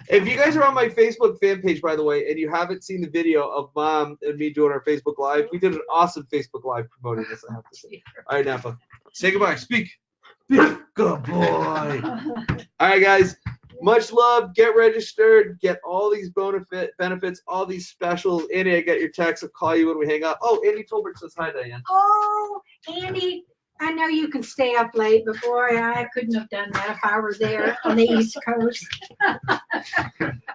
If you guys are on my Facebook fan page, by the way, and you haven't seen the video of Mom and me doing our Facebook Live, we did an awesome Facebook Live promoting this, I have to say. All right, Napa. Say goodbye. Speak. Good boy. All right, guys. Much love. Get registered. Get all these benefits, all these specials. Andy, I got your text. I'll call you when we hang up. Oh, Andy Tolbert says hi, Diane. Oh, Andy, I know you can stay up late, but boy, I couldn't have done that if I were there on the East Coast.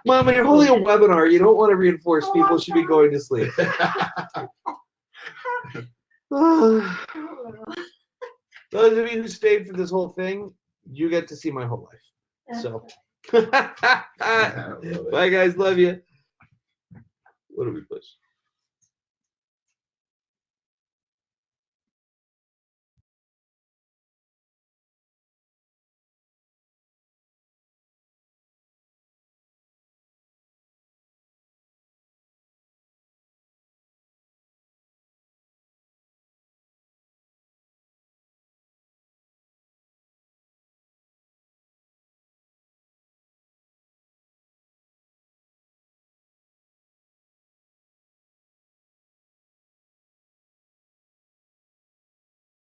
Mom, when you're holding a webinar, you don't want to reinforce people should be going to sleep. Those of you who stayed for this whole thing, you get to see my whole life. So, bye guys, love you. What do we push?